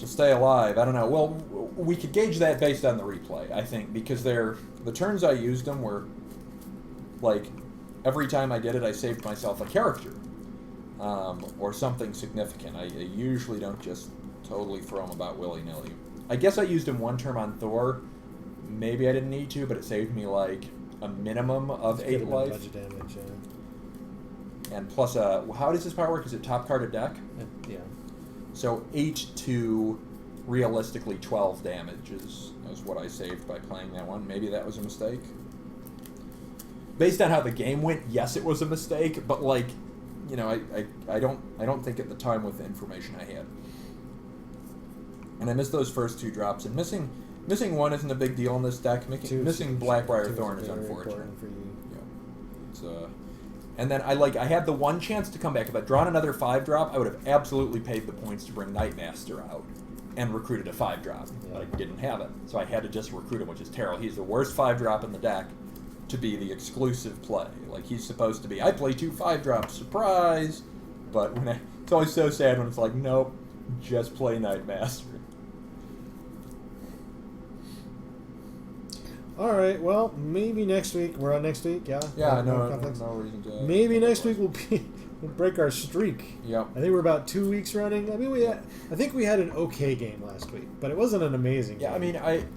stay alive. I don't know. Well, we could gauge that based on the replay, I think, because the turns I used them were like every time I did it, I saved myself a character or something significant. I usually don't just totally throw them about willy-nilly. I guess I used him one turn on Thor. Maybe I didn't need to, but it saved me like a minimum of 8 life. Budget damage, And plus, how does this power work? Is it top card of deck? yeah. So 8 to realistically 12 damage is what I saved by playing that one. Maybe that was a mistake. Based on how the game went, yes, it was a mistake. But like, you know, I don't think at the time with the information I had. And I missed those first 2 drops. And missing 1 isn't a big deal in this deck. Missing Blackbriar Thorn is unfortunate. For you. Yeah. It's and then I had the one chance to come back. If I'd drawn another 5-drop, I would have absolutely paid the points to bring Nightmaster out and recruited a 5-drop. Yeah. But I didn't have it. So I had to just recruit him, which is terrible. He's the worst 5-drop in the deck to be the exclusive play. Like, he's supposed to be, I play 2 5-drops, surprise! But it's always so sad when it's like, nope, just play Nightmaster. All right. Well, maybe next week. We're on next week. Yeah. Yeah, no conflicts? reason to. Maybe next week we'll break our streak. Yep. I think we're about 2 weeks running. I mean, I think we had an okay game last week, but it wasn't an amazing. Yeah, game. I mean,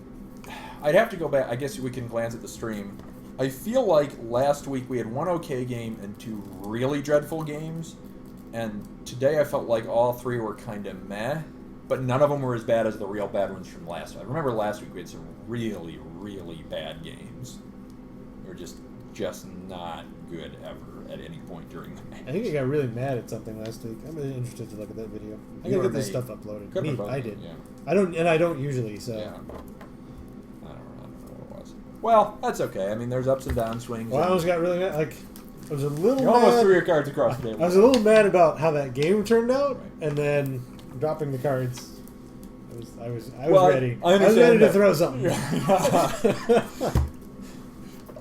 I'd have to go back. I guess we can glance at the stream. I feel like last week we had 1 okay game and 2 really dreadful games, and today I felt like all 3 were kind of meh, but none of them were as bad as the real bad ones from last week. I remember last week we had some really, really bad games. They were just not good ever at any point during the match. I think I got really mad at something last week. I'm really interested to look at that video. I You gotta or get this me? stuff uploaded. Couldn't Me, have both, I did. Yeah. I don't usually. So Yeah. I don't know what it was. Well, that's okay. I mean, there's ups and downs swings. well, I and- almost got really mad. Like I was a little You almost mad. threw your cards across the I table. was a little mad about how that game turned out, Right. and then dropping the cards. I was Well, ready. I I was ready understand to that. throw something.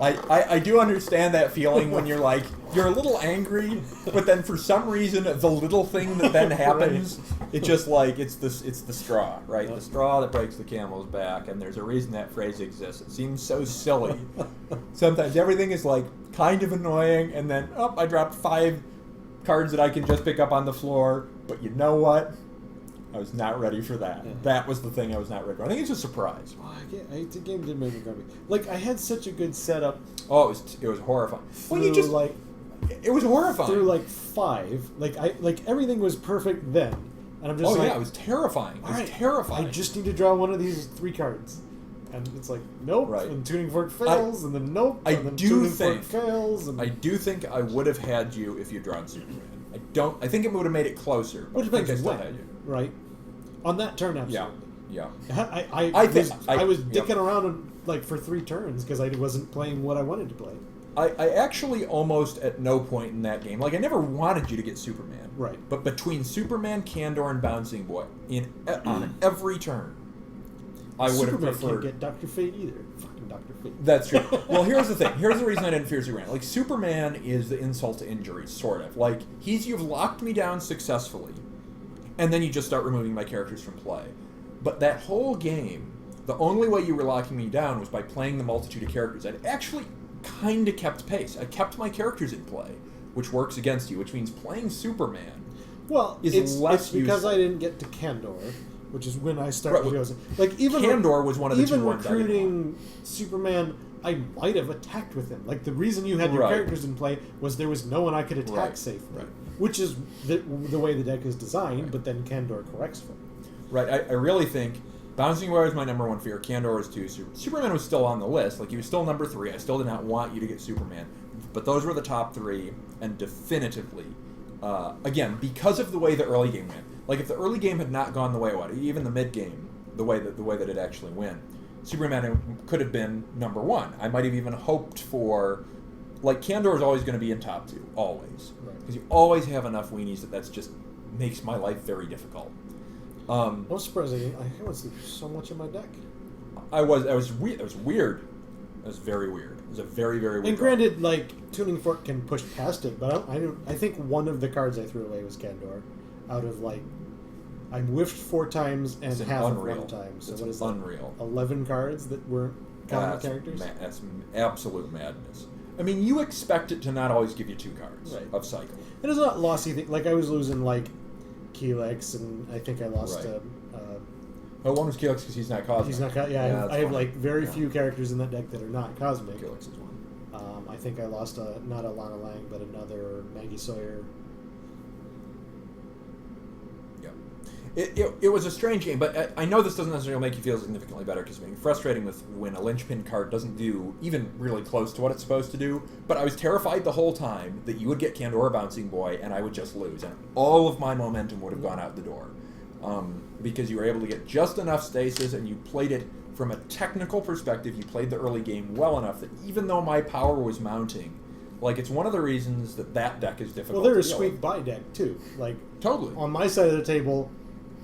I do understand that feeling when you're like, you're a little angry, but then for some reason, the little thing that then happens, it's just like, it's the straw, right? Yep. The straw that breaks the camel's back, and there's a reason that phrase exists. It seems so silly. Sometimes everything is like kind of annoying, and then, oh, I dropped 5 cards that I can just pick up on the floor, but you know what? I was not ready for that. Yeah. That was the thing I was not ready for. I think it's a surprise. The game did make me grumpy. Like, I had such a good setup. Oh, it was horrifying. Well, you through, just like it was horrifying. through like 5. Like everything was perfect then, and I'm just like, yeah, it was terrifying. It was "Alright, terrifying. I just need to draw one of these 3 cards, and it's like nope. Right. And Tuning Fork fails, and then nope. I and then do Tuning think- Fork fails. And I do think I would have had you if you'd drawn Superman. I think it would have made it closer. But which I think I makes still when, had you. right? On that turn, absolutely. Yeah. I was yep. dicking around like for 3 turns because I wasn't playing what I wanted to play. I actually almost at no point in that game, like I never wanted you to get Superman. Right. But between Superman, Kandor, and Bouncing Boy, on every turn, I would have Superman preferred. can't get Dr. Fate either. Fucking Dr. Fate. That's true. Well, here's the thing. Here's the reason I didn't fear Superman. Like, Superman is the insult to injury, sort of. Like, you've locked me down successfully, and then you just start removing my characters from play. But that whole game, the only way you were locking me down was by playing the multitude of characters. I'd actually kind of kept pace. I kept my characters in play, which works against you, which means playing Superman. Well, is it's less because useful. I didn't get to Kandor, which is when I started Right, using. Like even Kandor was one of the even two ones I didn't recruiting Superman. I might have attacked with him. Like the reason you had your Right. characters in play was there was no one I could attack Right, safely, right. which is the way the deck is designed. Right. But then Kandor corrects for it. Right, I really think Bouncing Boy was my number 1 fear. Kandor was 2. Superman was still on the list. Like, he was still number 3. I still did not want you to get Superman. But those were the top 3, and definitively, again, because of the way the early game went. Like, if the early game had not gone the way it would, even the mid game, the way that it actually went, Superman could have been number 1. I might have even hoped for, like, Kandor is always going to be in top 2, always, Right. because you always have enough weenies that's just makes my life very difficult. I'm surprised I was so much in my deck. I was weird. It was weird. It was very weird. It was a very, very weird. And draw. granted, like Tuning Fork can push past it, but I think one of the cards I threw away was Kandor. Out of like, I whiffed 4 times and It's half unreal. of 1 time. So It's what is unreal. that? 11 cards that weren't common characters. That's absolute madness. I mean, you expect it to not always give you 2 cards Right. of cycle. And it's not lossy thing. Like I was losing like Keelex, and I think I lost. Right. Oh, one was Keelix because he's not cosmic. He's not. Yeah, Yeah, I that's have fine. like very Yeah. few characters in that deck that are not cosmic. Keelix is one. I think I lost not a Lana Lang, but another Maggie Sawyer. Yeah. It was a strange game, but I know this doesn't necessarily make you feel significantly better because it's being frustrating when a linchpin card doesn't do even really close to what it's supposed to do. But I was terrified the whole time that you would get Kandor or Bouncing Boy and I would just lose, and all of my momentum would have gone out the door. Because you were able to get just enough stasis and you played it from a technical perspective. You played the early game well enough that even though my power was mounting, like it's one of the reasons that deck is difficult. Well, they're a to deal squeak with. by deck too. Like Totally. on my side of the table,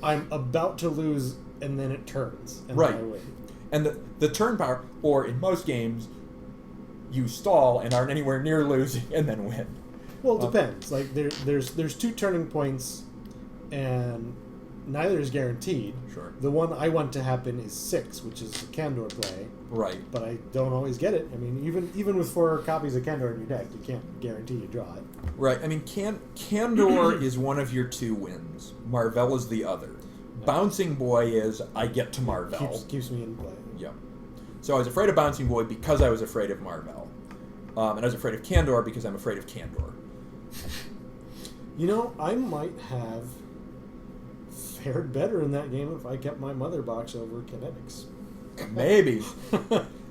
I'm about to lose, and then it turns, and Right. then I win. And the turn power, or in most games, you stall and aren't anywhere near losing and then win. Well, it depends. Like there's 2 turning points, and neither is guaranteed. Sure. The one I want to happen is 6, which is a Kandor play, Right. but I don't always get it. I mean, even with 4 copies of Kandor in your deck, you can't guarantee you draw it. Right. I mean, Kandor is one of your 2 wins. Marvell is the other. Bouncing Boy is I get to Marvell. Keeps me in play. Yeah. So I was afraid of Bouncing Boy because I was afraid of Marvell. And I was afraid of Kandor because I'm afraid of Kandor. You know, I might have fared better in that game if I kept my mother box over kinetics. Maybe.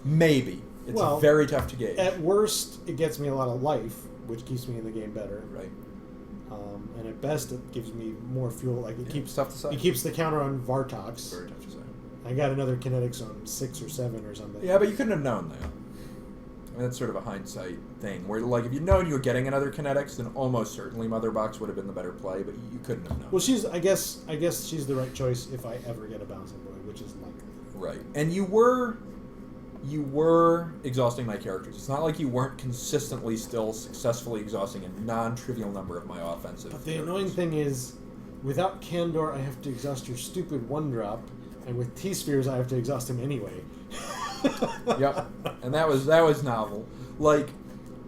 Maybe. It's Well, very tough to gauge. At worst, it gets me a lot of life, which keeps me in the game better. Right. And at best, it gives me more fuel. Like it keeps tough to say. It keeps the counter on Vartox. It's very tough to say. I got another kinetics on 6 or 7 or something. Yeah, but you couldn't have known that. that's sort of a hindsight thing. Where like if you'd known you were getting another kinetics, then almost certainly Mother Box would have been the better play, but you couldn't have known. Well, I guess she's the right choice if I ever get a Bouncing Boy, which is likely. Right, and you were exhausting my characters. It's not like you weren't consistently still successfully exhausting a non-trivial number of my offensive. But the characters. annoying thing is, without Candor, I have to exhaust your stupid 1-drop, and with T-Spheres, I have to exhaust him anyway. Yep, and that was novel. Like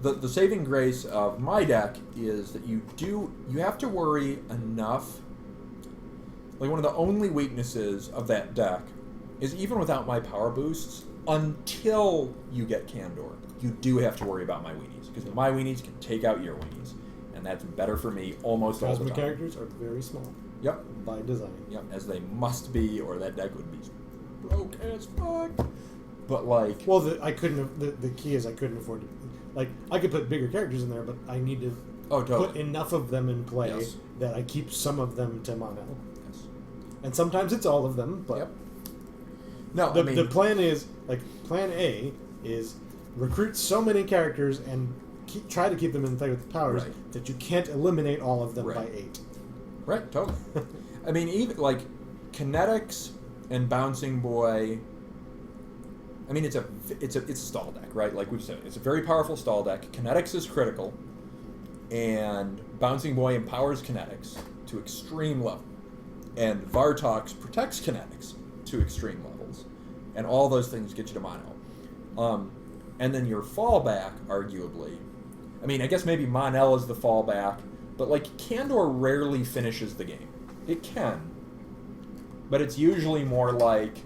the saving grace of my deck is that you have to worry enough. Like one of the only weaknesses of that deck is even without my power boosts, until you get Candor, you do have to worry about my weenies because my weenies can take out your weenies, and that's better for me almost all the Cosmic time. characters are very small. Yep. By design. Yep, as they must be, or that deck would be broke as fuck. But like, well, the key is I couldn't afford to. Like, I could put bigger characters in there, but I need to put enough of them in play that I keep some of them to mono. Yes. And sometimes it's all of them, but yep. No, the plan is like plan A is recruit so many characters and try to keep them in play with the powers that you can't eliminate all of them by 8. Right, totally. I mean, even like Kinetics and Bouncing Boy. I mean, it's a stall deck, right? Like we've said, it's a very powerful stall deck. Kinetics is critical, and Bouncing Boy empowers Kinetics to extreme level, and Vartox protects Kinetics to extreme levels, and all those things get you to mono. And then your fallback, arguably, I mean, I guess maybe Mon-El is the fallback, but like Candor rarely finishes the game. It can, but it's usually more like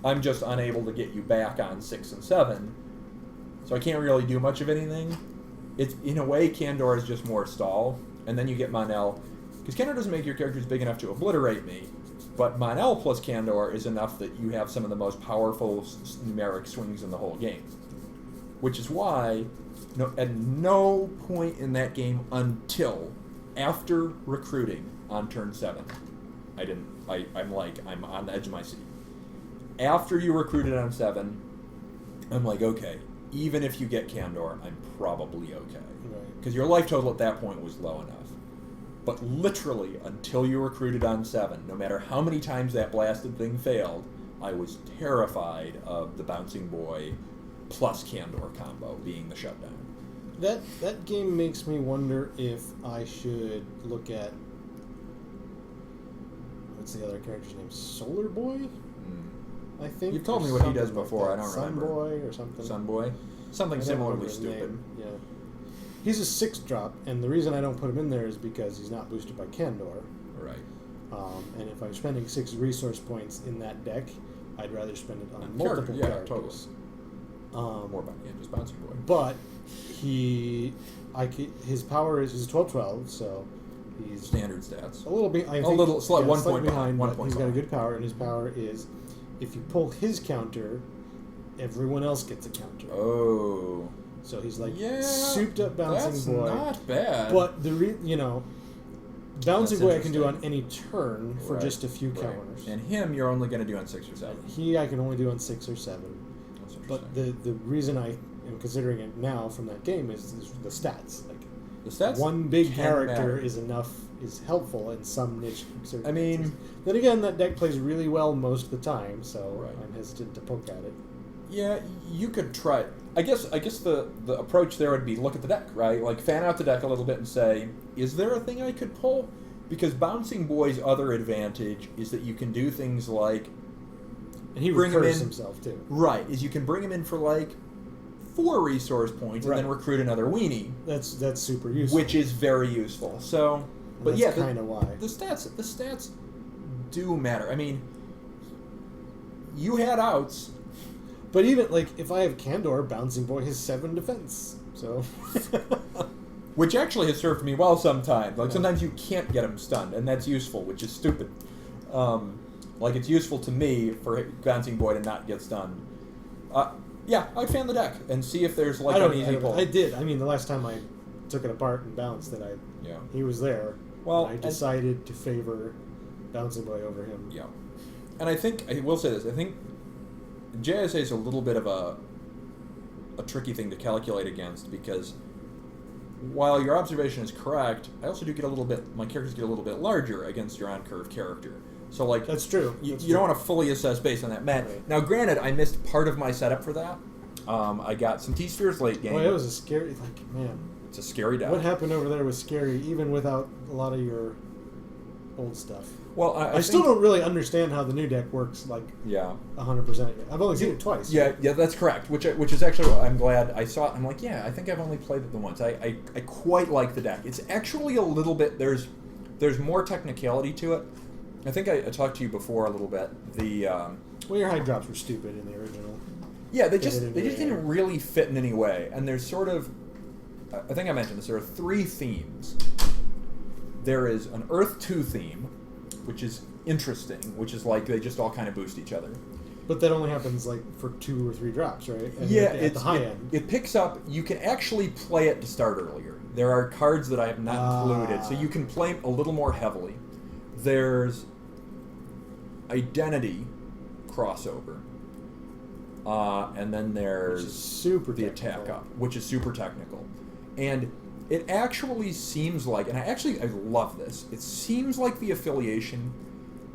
I'm just unable to get you back on 6 and 7, so I can't really do much of anything. It's in a way Candor is just more stall, and then you get Mon-El, because Candor doesn't make your characters big enough to obliterate me, but Mon-El plus Candor is enough that you have some of the most powerful numeric swings in the whole game, which is why at no point in that game until after recruiting on turn 7, I'm on the edge of my seat. After you recruited on 7, I'm like, okay, even if you get Candor, I'm probably okay. Because your life total at that point was low enough. But literally, until you recruited on 7, no matter how many times that blasted thing failed, I was terrified of the Bouncing Boy plus Candor combo being the shutdown. That game makes me wonder if I should look at, what's the other character's name? Solar Boy? I think. You've told me what he does before. I don't remember. Sun Boy or something. Sun Boy? Something similarly stupid. Yeah. He's a 6-drop, and the reason I don't put him in there is because he's not boosted by Candor. Right. And if I'm spending 6 resource points in that deck, I'd rather spend it on multiple characters. Totally. More about just Bouncing Boy. But his power is 12/12, so he's standard stats. A little bit. Slight 1 point behind. But he's got a good power, and his power is, if you pull his counter, everyone else gets a counter. Oh. So he's like souped up Bouncing Boy. That's not bad. But Bouncing Boy I can do on any turn for just a few counters. And him you're only going to do on 6 or 7. I can only do on 6 or 7. But the reason I am considering it now from that game is the stats. Like the stats. One big character is helpful in some niche circumstances. I mean, then again, that deck plays really well most of the time, so I'm hesitant to poke at it. Yeah, you could try it. I guess the approach there would be look at the deck, right? Like fan out the deck a little bit and say, is there a thing I could pull? Because Bouncing Boy's other advantage is that you can do things like, and he recurs himself too. Right, is you can bring him in for like 4 resource points and then recruit another weenie. That's super useful. Which is very useful. So, but that's kind of why the stats do matter. I mean, you had outs. But even, like, if I have Candor, Bouncing Boy has 7 defense, so... Which actually has served me well sometimes. Like, sometimes you can't get him stunned, and that's useful, which is stupid. Like, it's useful to me for Bouncing Boy to not get stunned. I'd fan the deck and see if there's, like, an easy pull. I did. I mean, the last time I took it apart and bounced it, he was there. Well, I decided to favor Bouncing Boy over him. Yeah. And I will say this, I think JSA is a little bit of a a tricky thing to calculate against, because while your observation is correct, I also do get my characters get a little bit larger against your on-curve character. So, like... That's true. You don't want to fully assess based on that. Right. Now, granted, I missed part of my setup for that. I got some T-Spheres late game. Boy, it was a scary... Like, man. It's a scary deck. What happened over there was scary, even without a lot of your old stuff. Well, I still don't really understand how the new deck works, like, 100% yet. I've only seen it twice. Yeah, that's correct. Which is actually, I'm glad I saw it. I'm like, I think I've only played it the once. I quite like the deck. It's actually a little bit, there's more technicality to it. I think I talked to you before a little bit. Well, your high drops were stupid in the original. Yeah, they just didn't really fit in any way. And there's sort of, I think I mentioned this, there are 3 themes. There is an Earth 2 theme, which is interesting, which is like they just all kind of boost each other. But that only happens like for 2 or 3 drops, right? And at the high end. It picks up, you can actually play it to start earlier. There are cards that I have not included, so you can play a little more heavily. There's Identity crossover. And then there's the attack up, which is super technical. And it actually seems like, and I love this, it seems like the affiliation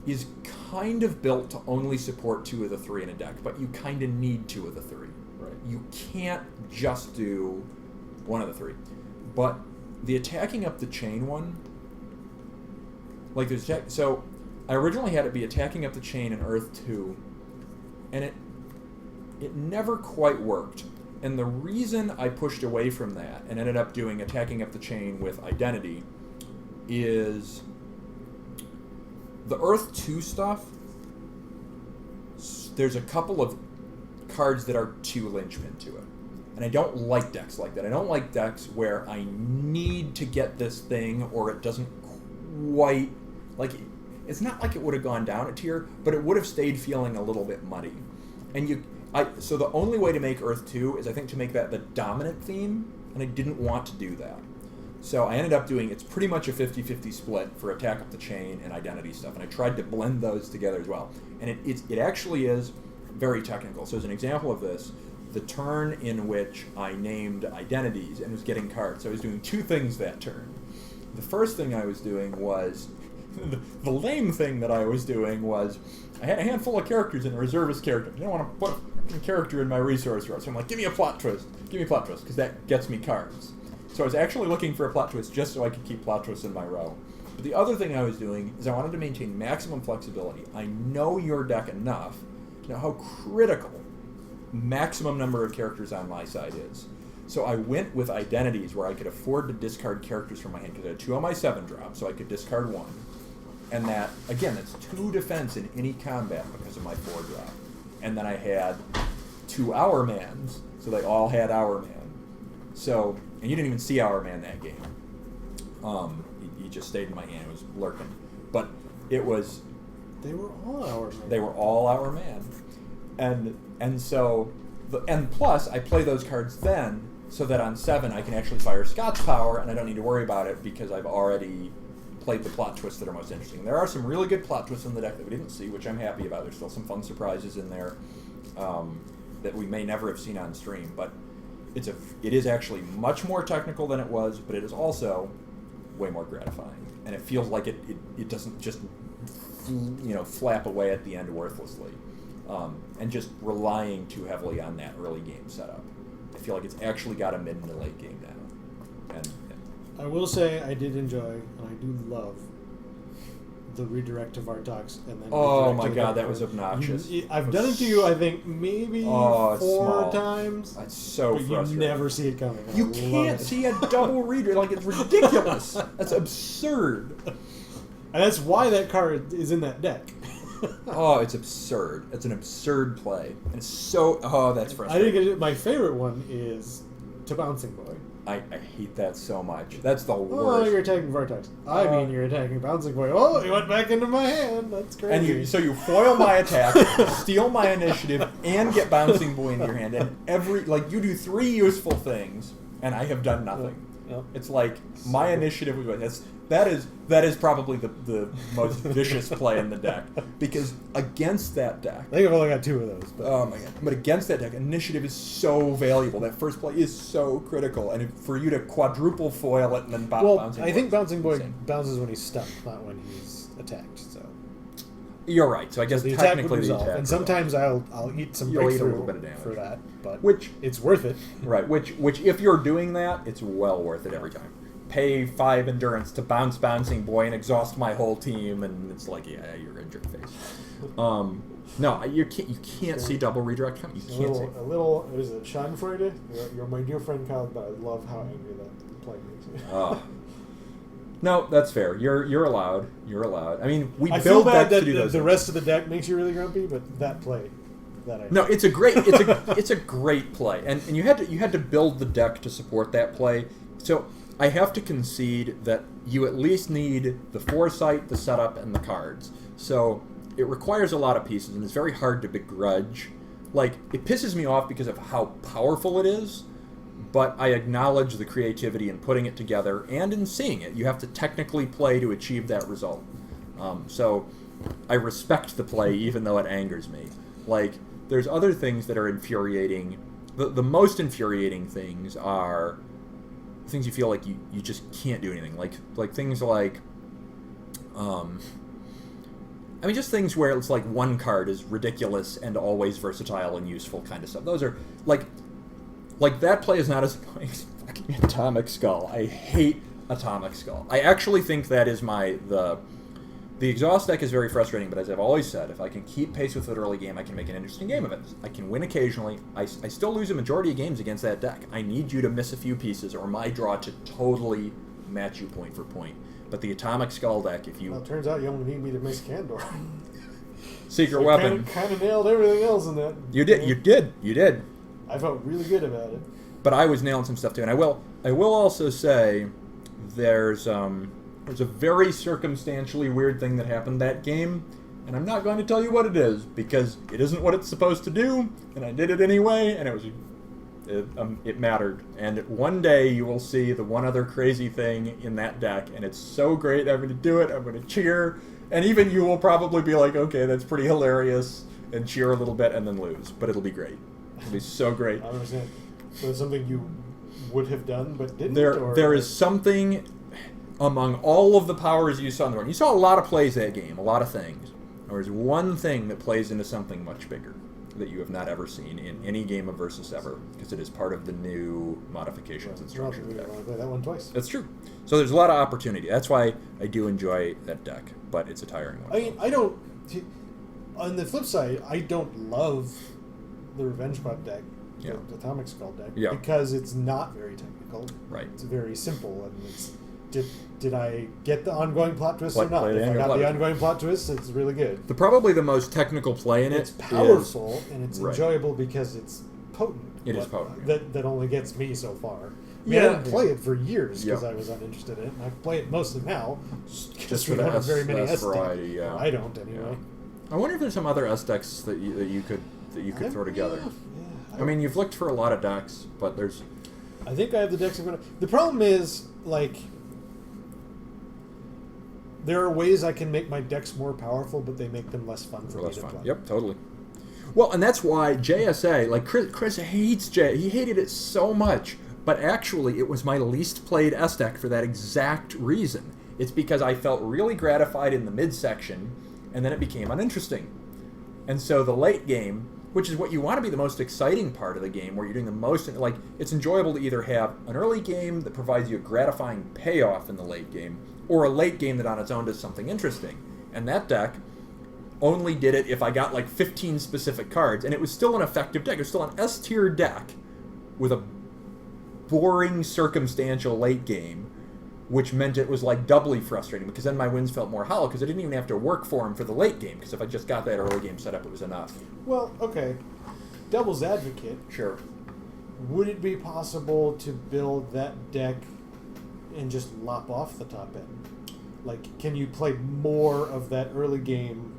is kind of built to only support 2 of the 3 in a deck, but you kind of need 2 of the 3. Right. You can't just do 1 of the 3. But the attacking up the chain one, like there's so I originally had it be attacking up the chain in Earth 2, and it never quite worked. And the reason I pushed away from that and ended up doing attacking up the chain with Identity is the Earth 2 stuff, there's a couple of cards that are too linchpin to it. And I don't like decks like that. I don't like decks where I need to get this thing or it doesn't quite... Like, it's not like it would have gone down a tier, but it would have stayed feeling a little bit muddy. And so the only way to make Earth 2 is, I think, to make that the dominant theme, and I didn't want to do that. So I ended up doing, it's pretty much a 50-50 split for Attack Up the Chain and Identity stuff, and I tried to blend those together as well. And it actually is very technical. So as an example of this, the turn in which I named Identities and was getting cards, so I was doing 2 things that turn. The first thing I was doing was, the lame thing that I was doing was, I had a handful of characters and a reservist character. I didn't want to put a character in my resource row. So I'm like, give me a plot twist, because that gets me cards. So I was actually looking for a plot twist just so I could keep plot twists in my row. But the other thing I was doing is I wanted to maintain maximum flexibility. I know your deck enough to know how critical maximum number of characters on my side is. So I went with Identities where I could afford to discard characters from my hand, because I had 2 on my 7 drop, so I could discard 1. And that, again, that's 2 defense in any combat because of my 4 drop. And then I had 2 Hour Mans, so they all had Hour Man. So, and you didn't even see Hour Man that game. He just stayed in my hand, it was lurking. But it was... They were all Hour Man. They were all Hour Man. And so, and plus, I play those cards then, so that on 7 I can actually fire Scott's Power, and I don't need to worry about it because I've already played the plot twists that are most interesting. There are some really good plot twists in the deck that we didn't see, which I'm happy about. There's still some fun surprises in there that we may never have seen on stream, but it is actually much more technical than it was, but it is also way more gratifying, and it feels like it doesn't just flap away at the end worthlessly, and just relying too heavily on that early game setup. I feel like it's actually got a mid and a late game now, and I will say I did enjoy, and I do love, the redirect to Vartox, and then oh my god, that was obnoxious. I've done it to you, I think, maybe 4 times. It's so but frustrating. You never see it coming. You can't see a double reader. Like, it's ridiculous. That's absurd. And that's why that card is in that deck. Oh, it's absurd. It's an absurd play. And it's so... Oh, that's frustrating. I think my favorite one is to Bouncing Boy. I hate that so much. That's the Oh, worst. you're attacking Vartox. I mean, you're attacking Bouncing Boy. Oh, he went back into my hand. That's crazy. And you foil my attack, steal my initiative, and get Bouncing Boy in your hand. And you do 3 useful things, and I have done nothing. Yep. It's like my initiative was that is probably the most vicious play in the deck, because against that deck, I think I've only got 2 of those. But. Oh my god! But against that deck, initiative is so valuable. That first play is so critical, and for you to quadruple foil it and then bouncing. I think bouncing boy bounces when he's stunned, not when he's attacked. So you're right. So I guess the attack technically would resolve, and sometimes I'll eat some breakthrough a little bit of damage for that, but which it's worth it. Right. Which if you're doing that, it's well worth it every time. Pay 5 endurance to bounce bouncing boy and exhaust my whole team, and it's like, yeah, you're in jerk face. No, you can't see double redirect coming. You can't see. A little. Is it Schadenfreude? You're my dear friend Kyle, but I love how angry that play makes me. No, that's fair. You're allowed. You're allowed. I mean, I feel bad that the rest of the deck makes you really grumpy, but that play. No, it's a great play, and you had to build the deck to support that play. So I have to concede that you at least need the foresight, the setup, and the cards. So it requires a lot of pieces, and it's very hard to begrudge. Like, it pisses me off because of how powerful it is, but I acknowledge the creativity in putting it together and in seeing it. You have to technically play to achieve that result. So I respect the play, even though it angers me. Like, there's other things that are infuriating. The most infuriating things are things you feel like you just can't do anything. Like things like, I mean, just things where it's like one card is ridiculous and always versatile and useful kind of stuff. Those are, like that play is not as annoying as fucking Atomic Skull. I hate Atomic Skull. I actually think that is the exhaust deck is very frustrating, but as I've always said, if I can keep pace with it early game, I can make an interesting game of it. I can win occasionally. I still lose a majority of games against that deck. I need you to miss a few pieces or my draw to totally match you point for point. But the Atomic Skull deck, if you... Well, it turns out you only need me to miss Candor. Secret weapon. Kind of nailed everything else in that. You did. I felt really good about it. But I was nailing some stuff too. And I will also say there's a very circumstantially weird thing that happened that game, and I'm not going to tell you what it is because it isn't what it's supposed to do, and I did it anyway, and it mattered. And one day you will see the one other crazy thing in that deck, and it's so great. I'm going to do it. I'm going to cheer, and even you will probably be like, okay, that's pretty hilarious, and cheer a little bit and then lose, but it'll be great. It'll be so great. I understand. So it's something you would have done but didn't? There is something among all of the powers you saw in the board. You saw a lot of plays that game, a lot of things. There's one thing that plays into something much bigger that you have not ever seen in any game of Versus ever, because it is part of the new modifications and structure of the deck. I play that one twice. That's true. So there's a lot of opportunity. That's why I do enjoy that deck, but it's a tiring one. I mean, I don't... On the flip side, I don't love the Avengebolt deck, the Atomic Skull deck, because it's not very technical. Right. It's very simple, and it's... Did I get the ongoing plot twist or not? If I got the ongoing plot twist, it's really good. Probably the most technical play in it. It's powerful, and it's enjoyable because it's potent. It is potent. That only gets me so far. I mean, I didn't play it for years because I was uninterested in it, and I play it mostly now just we don't have very many S variety. decks. I don't, anyway. I wonder if there's some other S decks that you could throw together. Yeah. I mean, you've looked for a lot of decks, but there's... I think I have the decks I'm going to... The problem is, like... There are ways I can make my decks more powerful, but they make them less fun for me to play. Yep, totally. Well, and that's why JSA, like Chris hates he hated it so much, but actually it was my least played S deck for that exact reason. It's because I felt really gratified in the midsection, and then it became uninteresting. And so the late game, which is what you want to be the most exciting part of the game, where you're doing the most, like, it's enjoyable to either have an early game that provides you a gratifying payoff in the late game, or a late game that on its own does something interesting. And that deck only did it if I got like 15 specific cards, and it was still an effective deck. It was still an S-tier deck with a boring circumstantial late game, which meant it was like doubly frustrating, because then my wins felt more hollow, because I didn't even have to work for them for the late game, because if I just got that early game set up, it was enough. Well, okay. Devil's advocate. Sure. Would it be possible to build that deck and just lop off the top end? Like, can you play more of that early game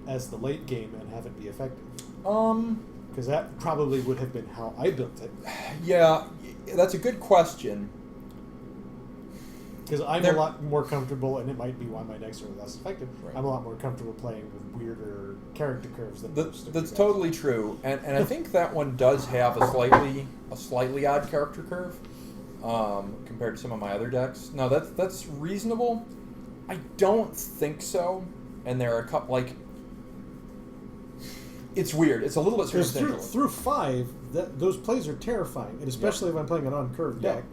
as the late game and have it be effective? Because that probably would have been how I built it. Yeah, that's a good question. Because I'm a lot more comfortable, and it might be why my decks are less effective. Right. I'm a lot more comfortable playing with weirder character curves than that's totally true, and I think that one does have a slightly odd character curve compared to some of my other decks. No, that's reasonable. I don't think so, and there are a couple it's weird. It's a little bit circumstantial. Through 5, those plays are terrifying, and especially if I'm playing an on-curve deck.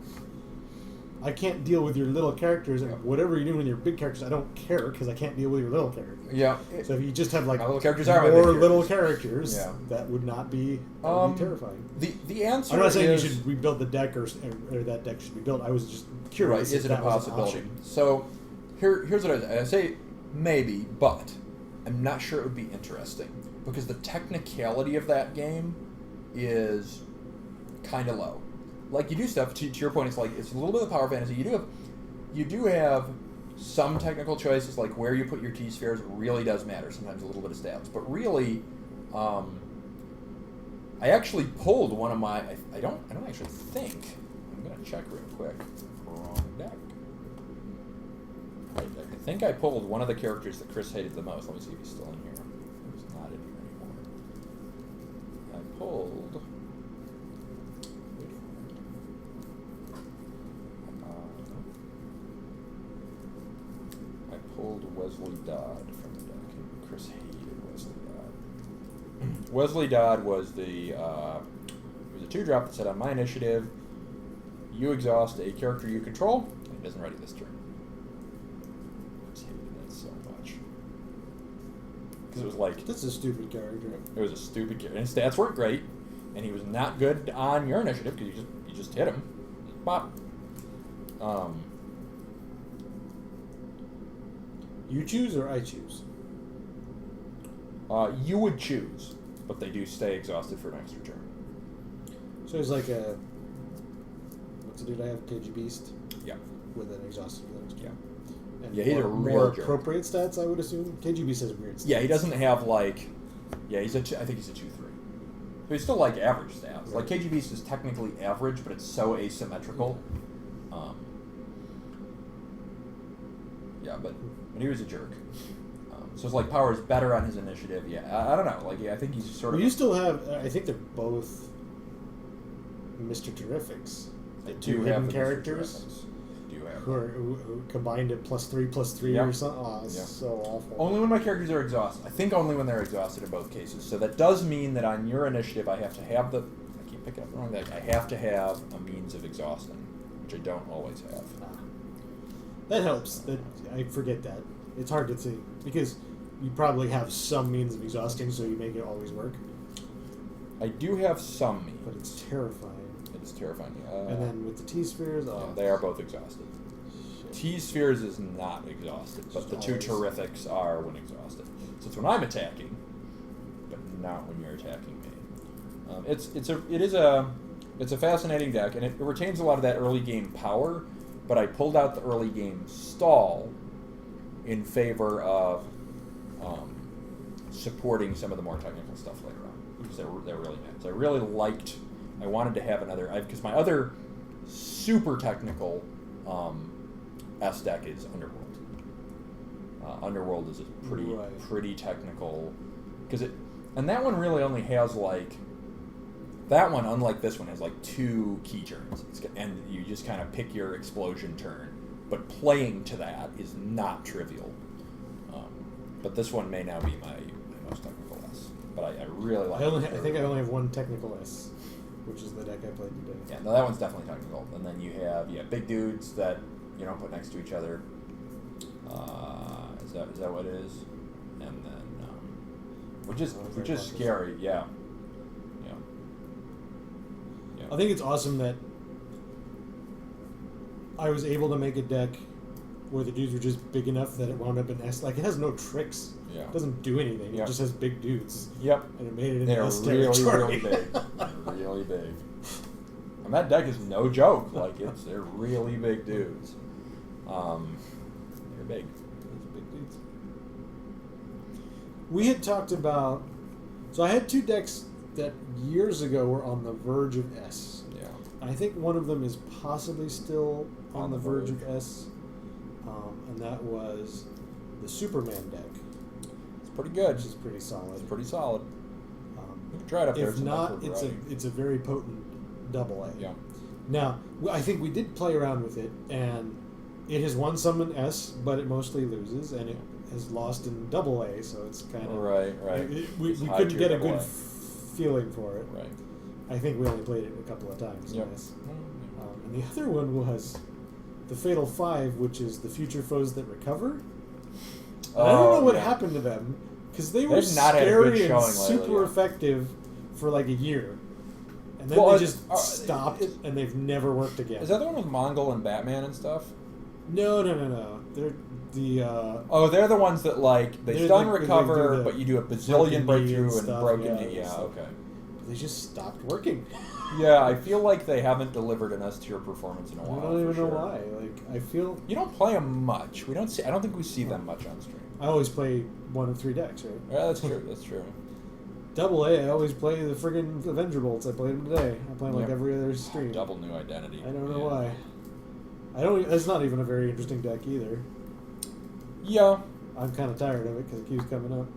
I can't deal with your little characters, and whatever you're doing with your big characters, I don't care because I can't deal with your little characters. Yeah. So if you just have like little characters more little characters, that would not be, terrifying. The answer. I'm not saying you should rebuild the deck or that deck should be built. I was just curious. Right? Is it a possibility? So here's what I say. Maybe, but I'm not sure it would be interesting because the technicality of that game is kind of low. Like, you do stuff, to your point, it's like, it's a little bit of power fantasy. You do have some technical choices, like where you put your T-spheres really does matter, sometimes a little bit of stats. But really, I actually pulled one of my, I don't actually think, I'm going to check real quick, wrong deck. I think I pulled one of the characters that Chris hated the most. Let me see if he's still in here. He's not in here anymore. I pulled... pulled Wesley Dodd from the deck, and Chris hated Wesley Dodd. Wesley Dodd was the it was a 2-drop that said on my initiative, you exhaust a character you control, and it doesn't ready this turn. I just hated that so much. Because it was like... That's a stupid character. It was a stupid character. And his stats weren't great, and he was not good on your initiative, because you just hit him. Bop. You choose or I choose? You would choose, but they do stay exhausted for an extra turn. So he's like a... What's the dude I have? KG Beast? Yeah. With an exhausted for an extra turn. And he's a real more jerk. appropriate stats, I would assume. KG Beast has weird stats. Yeah, he doesn't have like... Yeah, I think he's a 2-3. But he's still like average stats. Right. Like KG Beast is technically average, but it's so asymmetrical. Yeah, but he was a jerk. So it's like power is better on his initiative. Yeah, I don't know. Like, yeah, I think he's sort of... You still have... I think they're both Mr. Terrifics. The two hidden characters. Who combined at +3/+3 or something. Oh, it's so awful. Only when my characters are exhausted. I think only when they're exhausted in both cases. So that does mean that on your initiative, I have to have the... I keep picking up the wrong deck. I have to have a means of exhausting, which I don't always have. That helps. I forget that. It's hard to see because you probably have some means of exhausting, so you make it always work. I do have some means. But it's terrifying. It is terrifying. And then with the T-spheres... they are both exhausted. T-spheres is not exhausted, but the 2 terrifics are when exhausted. So it's when I'm attacking, but not when you're attacking me. It's a fascinating deck, and it retains a lot of that early game power, but I pulled out the early game stall in favor of supporting some of the more technical stuff later on, because that really matters. I wanted to have another, because my other super technical S deck is Underworld. Underworld is a pretty technical, and that one really only has that one, unlike this one, has 2 key turns, and you just kind of pick your explosion turn. But playing to that is not trivial. But this one may now be my most technical S. But I really like it. I think I only have one technical S, which is the deck I played today. Yeah, no, that one's definitely technical. And then you have big dudes that you don't put next to each other. Is that what it is? And then which is scary. Yeah. I think it's awesome that I was able to make a deck where the dudes were just big enough that it wound up in S. It has no tricks. Yeah. It doesn't do anything. It just has big dudes. Yep. And it made it into S territory. Really big. They're really big. And that deck is no joke. They're really big dudes. They're big. Those big dudes. We had talked about... So I had 2 decks that years ago were on the verge of S. Yeah. I think one of them is possibly still on the verge of S. and that was the Superman deck, It's pretty good. which is pretty solid. It's pretty solid. You can try it up there. If not, it's a very potent double A. Yeah. Now, I think we did play around with it, and it has won some in S, but it mostly loses, and it has lost in double A, so it's kind of... Right. We couldn't get a good feeling for it. Right. I think we only played it a couple of times. Yep. Yes. And the other one was the Fatal Five, which is the future foes that recover. I don't know what happened to them, because they were scary and super effective for like a year. And then they just stopped, and they've never worked again. Is that the one with Mongol and Batman and stuff? No. They're the... they're the ones that, like, they stun recover, but you do a bazillion breakthrough and broken... okay. They just stopped working. Yeah, I feel like they haven't delivered an S-tier performance in a while. I don't even know why. Like, I feel... You don't play them much. I don't think we see them much on stream. I always play one of 3 decks, right? Yeah, that's true. Double A, I always play the friggin' Avengerbolts. I played them today. I play them like every other stream. Double new identity. I don't know why. It's not even a very interesting deck either. Yeah. I'm kind of tired of it because it keeps coming up.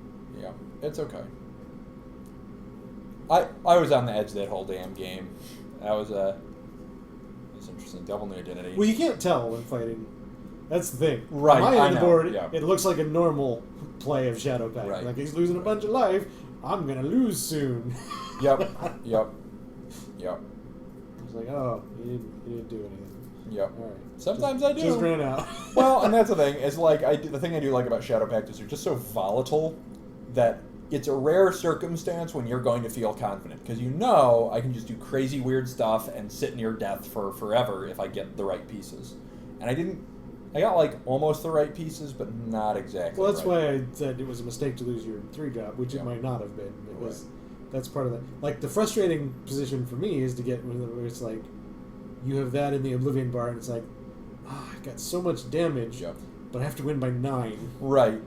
Yeah, it's okay. I was on the edge of that whole damn game. That was interesting. Double new identity. Well, you can't tell when fighting. That's the thing. Right, On my end of the board, yeah. it looks like a normal play of Shadowpact. Right. Like he's losing a bunch of life. I'm gonna lose soon. Yep. I was like, oh, you didn't do anything. Yep. All right. Sometimes I do. Just ran out. Well, and that's the thing. Is like the thing I do like about Shadowpact is they're just so volatile that it's a rare circumstance when you're going to feel confident because I can just do crazy weird stuff and sit near death for forever if I get the right pieces. And I got like almost the right pieces, but not exactly. Well, that's right. why I said it was a mistake to lose your 3-drop, which it might not have been. That's part of that. Like the frustrating position for me is to get where it's like you have that in the Oblivion bar, and it's like, I got so much damage, but I have to win by 9. Right.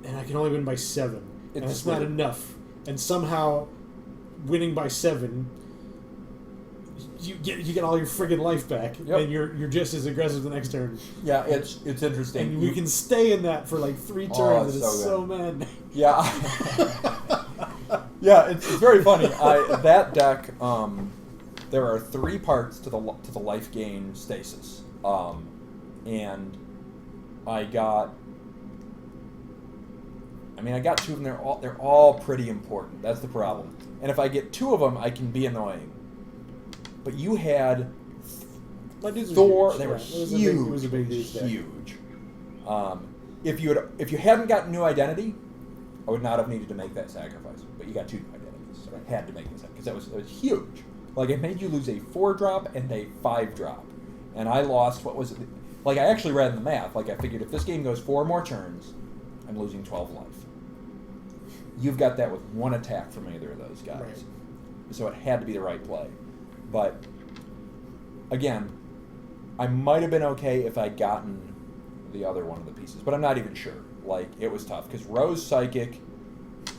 And I can only win by 7. And it's not weird. enough. And somehow, winning by 7, you get all your friggin' life back, and you're just as aggressive the next turn. Yeah, it's interesting. And you can stay in that for like 3 turns, and it's so maddening. Yeah. Yeah, it's very funny. That deck, there are 3 parts to the life gain stasis, and I got 2 of them. They're all pretty important. That's the problem. And if I get 2 of them, I can be annoying. But you had Thor. They were huge. It was a big huge. If you hadn't gotten new identity, I would not have needed to make that sacrifice. But you got 2 new identities, so I had to make this because that was huge. Like it made you lose a 4-drop and a 5-drop, and I lost what was it? Like I actually read in the math. Like I figured if this game goes 4 more turns, I'm losing 12 life. You've got that with 1 attack from either of those guys, right. So it had to be the right play. But again, I might have been okay if I'd gotten the other one of the pieces, but I'm not even sure. Like it was tough because Rose Psychic.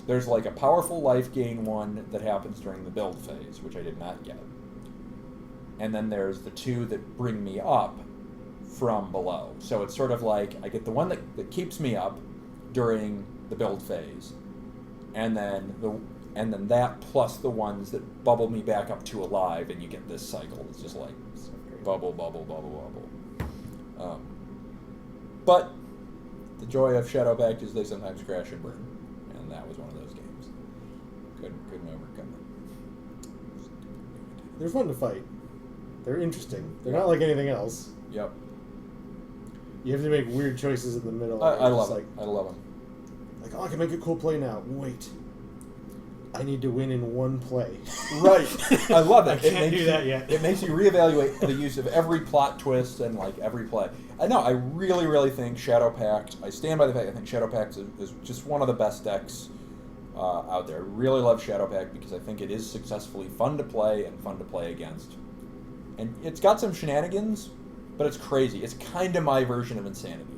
There's like a powerful life gain one that happens during the build phase, which I did not get. And then there's the 2 that bring me up from below. So it's sort of like I get the one that keeps me up during the build phase, and then that plus the ones that bubble me back up to alive, and you get this cycle. It's just like bubble. But the joy of Shadowpact is they sometimes crash and burn, and that was one of those games. Couldn't overcome it. They're fun to fight. They're interesting. They're not like anything else. Yep. You have to make weird choices in the middle. I love it. I love them. Like, I can make a cool play now. Wait. I need to win in 1 play. Right. I love it. I can't do that yet. It makes you reevaluate the use of every plot twist and like every play. I really, really think Shadowpact, I stand by the fact I think Shadowpact is just one of the best decks out there. I really love Shadowpact because I think it is successfully fun to play and fun to play against. And it's got some shenanigans, but it's crazy. It's kind of my version of Insanity.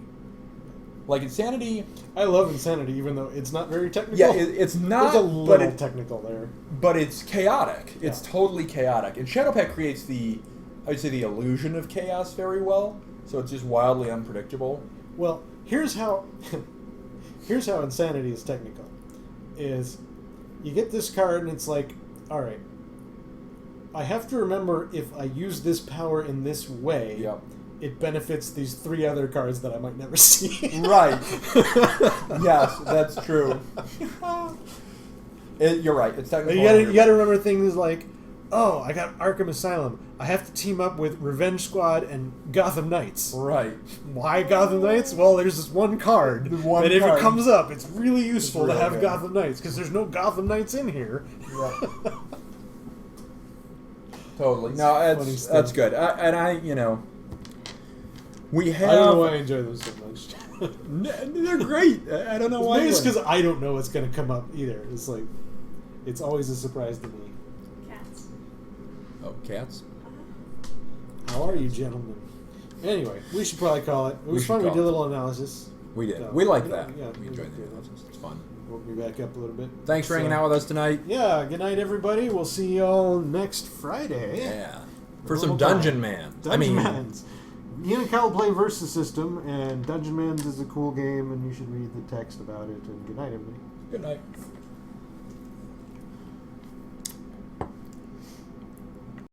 Like Insanity... I love Insanity, even though it's not very technical. Yeah, it's not... There's a little technical there. But it's chaotic. Yeah. It's totally chaotic. And Shadowpact creates I'd say the illusion of chaos very well. So it's just wildly unpredictable. Well, here's how insanity is technical. Is you get this card and it's like, all right, I have to remember if I use this power in this way, Yep. it benefits these 3 other cards that I might never see. Right. Yes, that's true. You're right. It's technical. You gotta remember things like, oh, I got Arkham Asylum. I have to team up with Revenge Squad and Gotham Knights. Right. Why Gotham Knights? Well, there's this one card that if it comes up, it's really useful to have Gotham Knights because there's no Gotham Knights in here. Right. Totally. No, that's good. We have. I don't know why I enjoy those so much. They're great. I don't know why. Maybe it's because I don't know what's going to come up either. It's like, it's always a surprise to me. Cats. Oh, cats? How are you, gentlemen? Anyway, we should probably call it. It was fun. We did a little analysis. We did. So, we like that. Yeah, we enjoyed the analysis. It's fun. We'll be back up a little bit. Thanks for hanging out with us tonight. Yeah, good night, everybody. We'll see you all next Friday. Yeah. For some Dungeon Man. Dungeon Mans. Ian and Kyle play Versus System, and Dungeon Mans is a cool game, and you should read the text about it. And good night, everybody. Good night.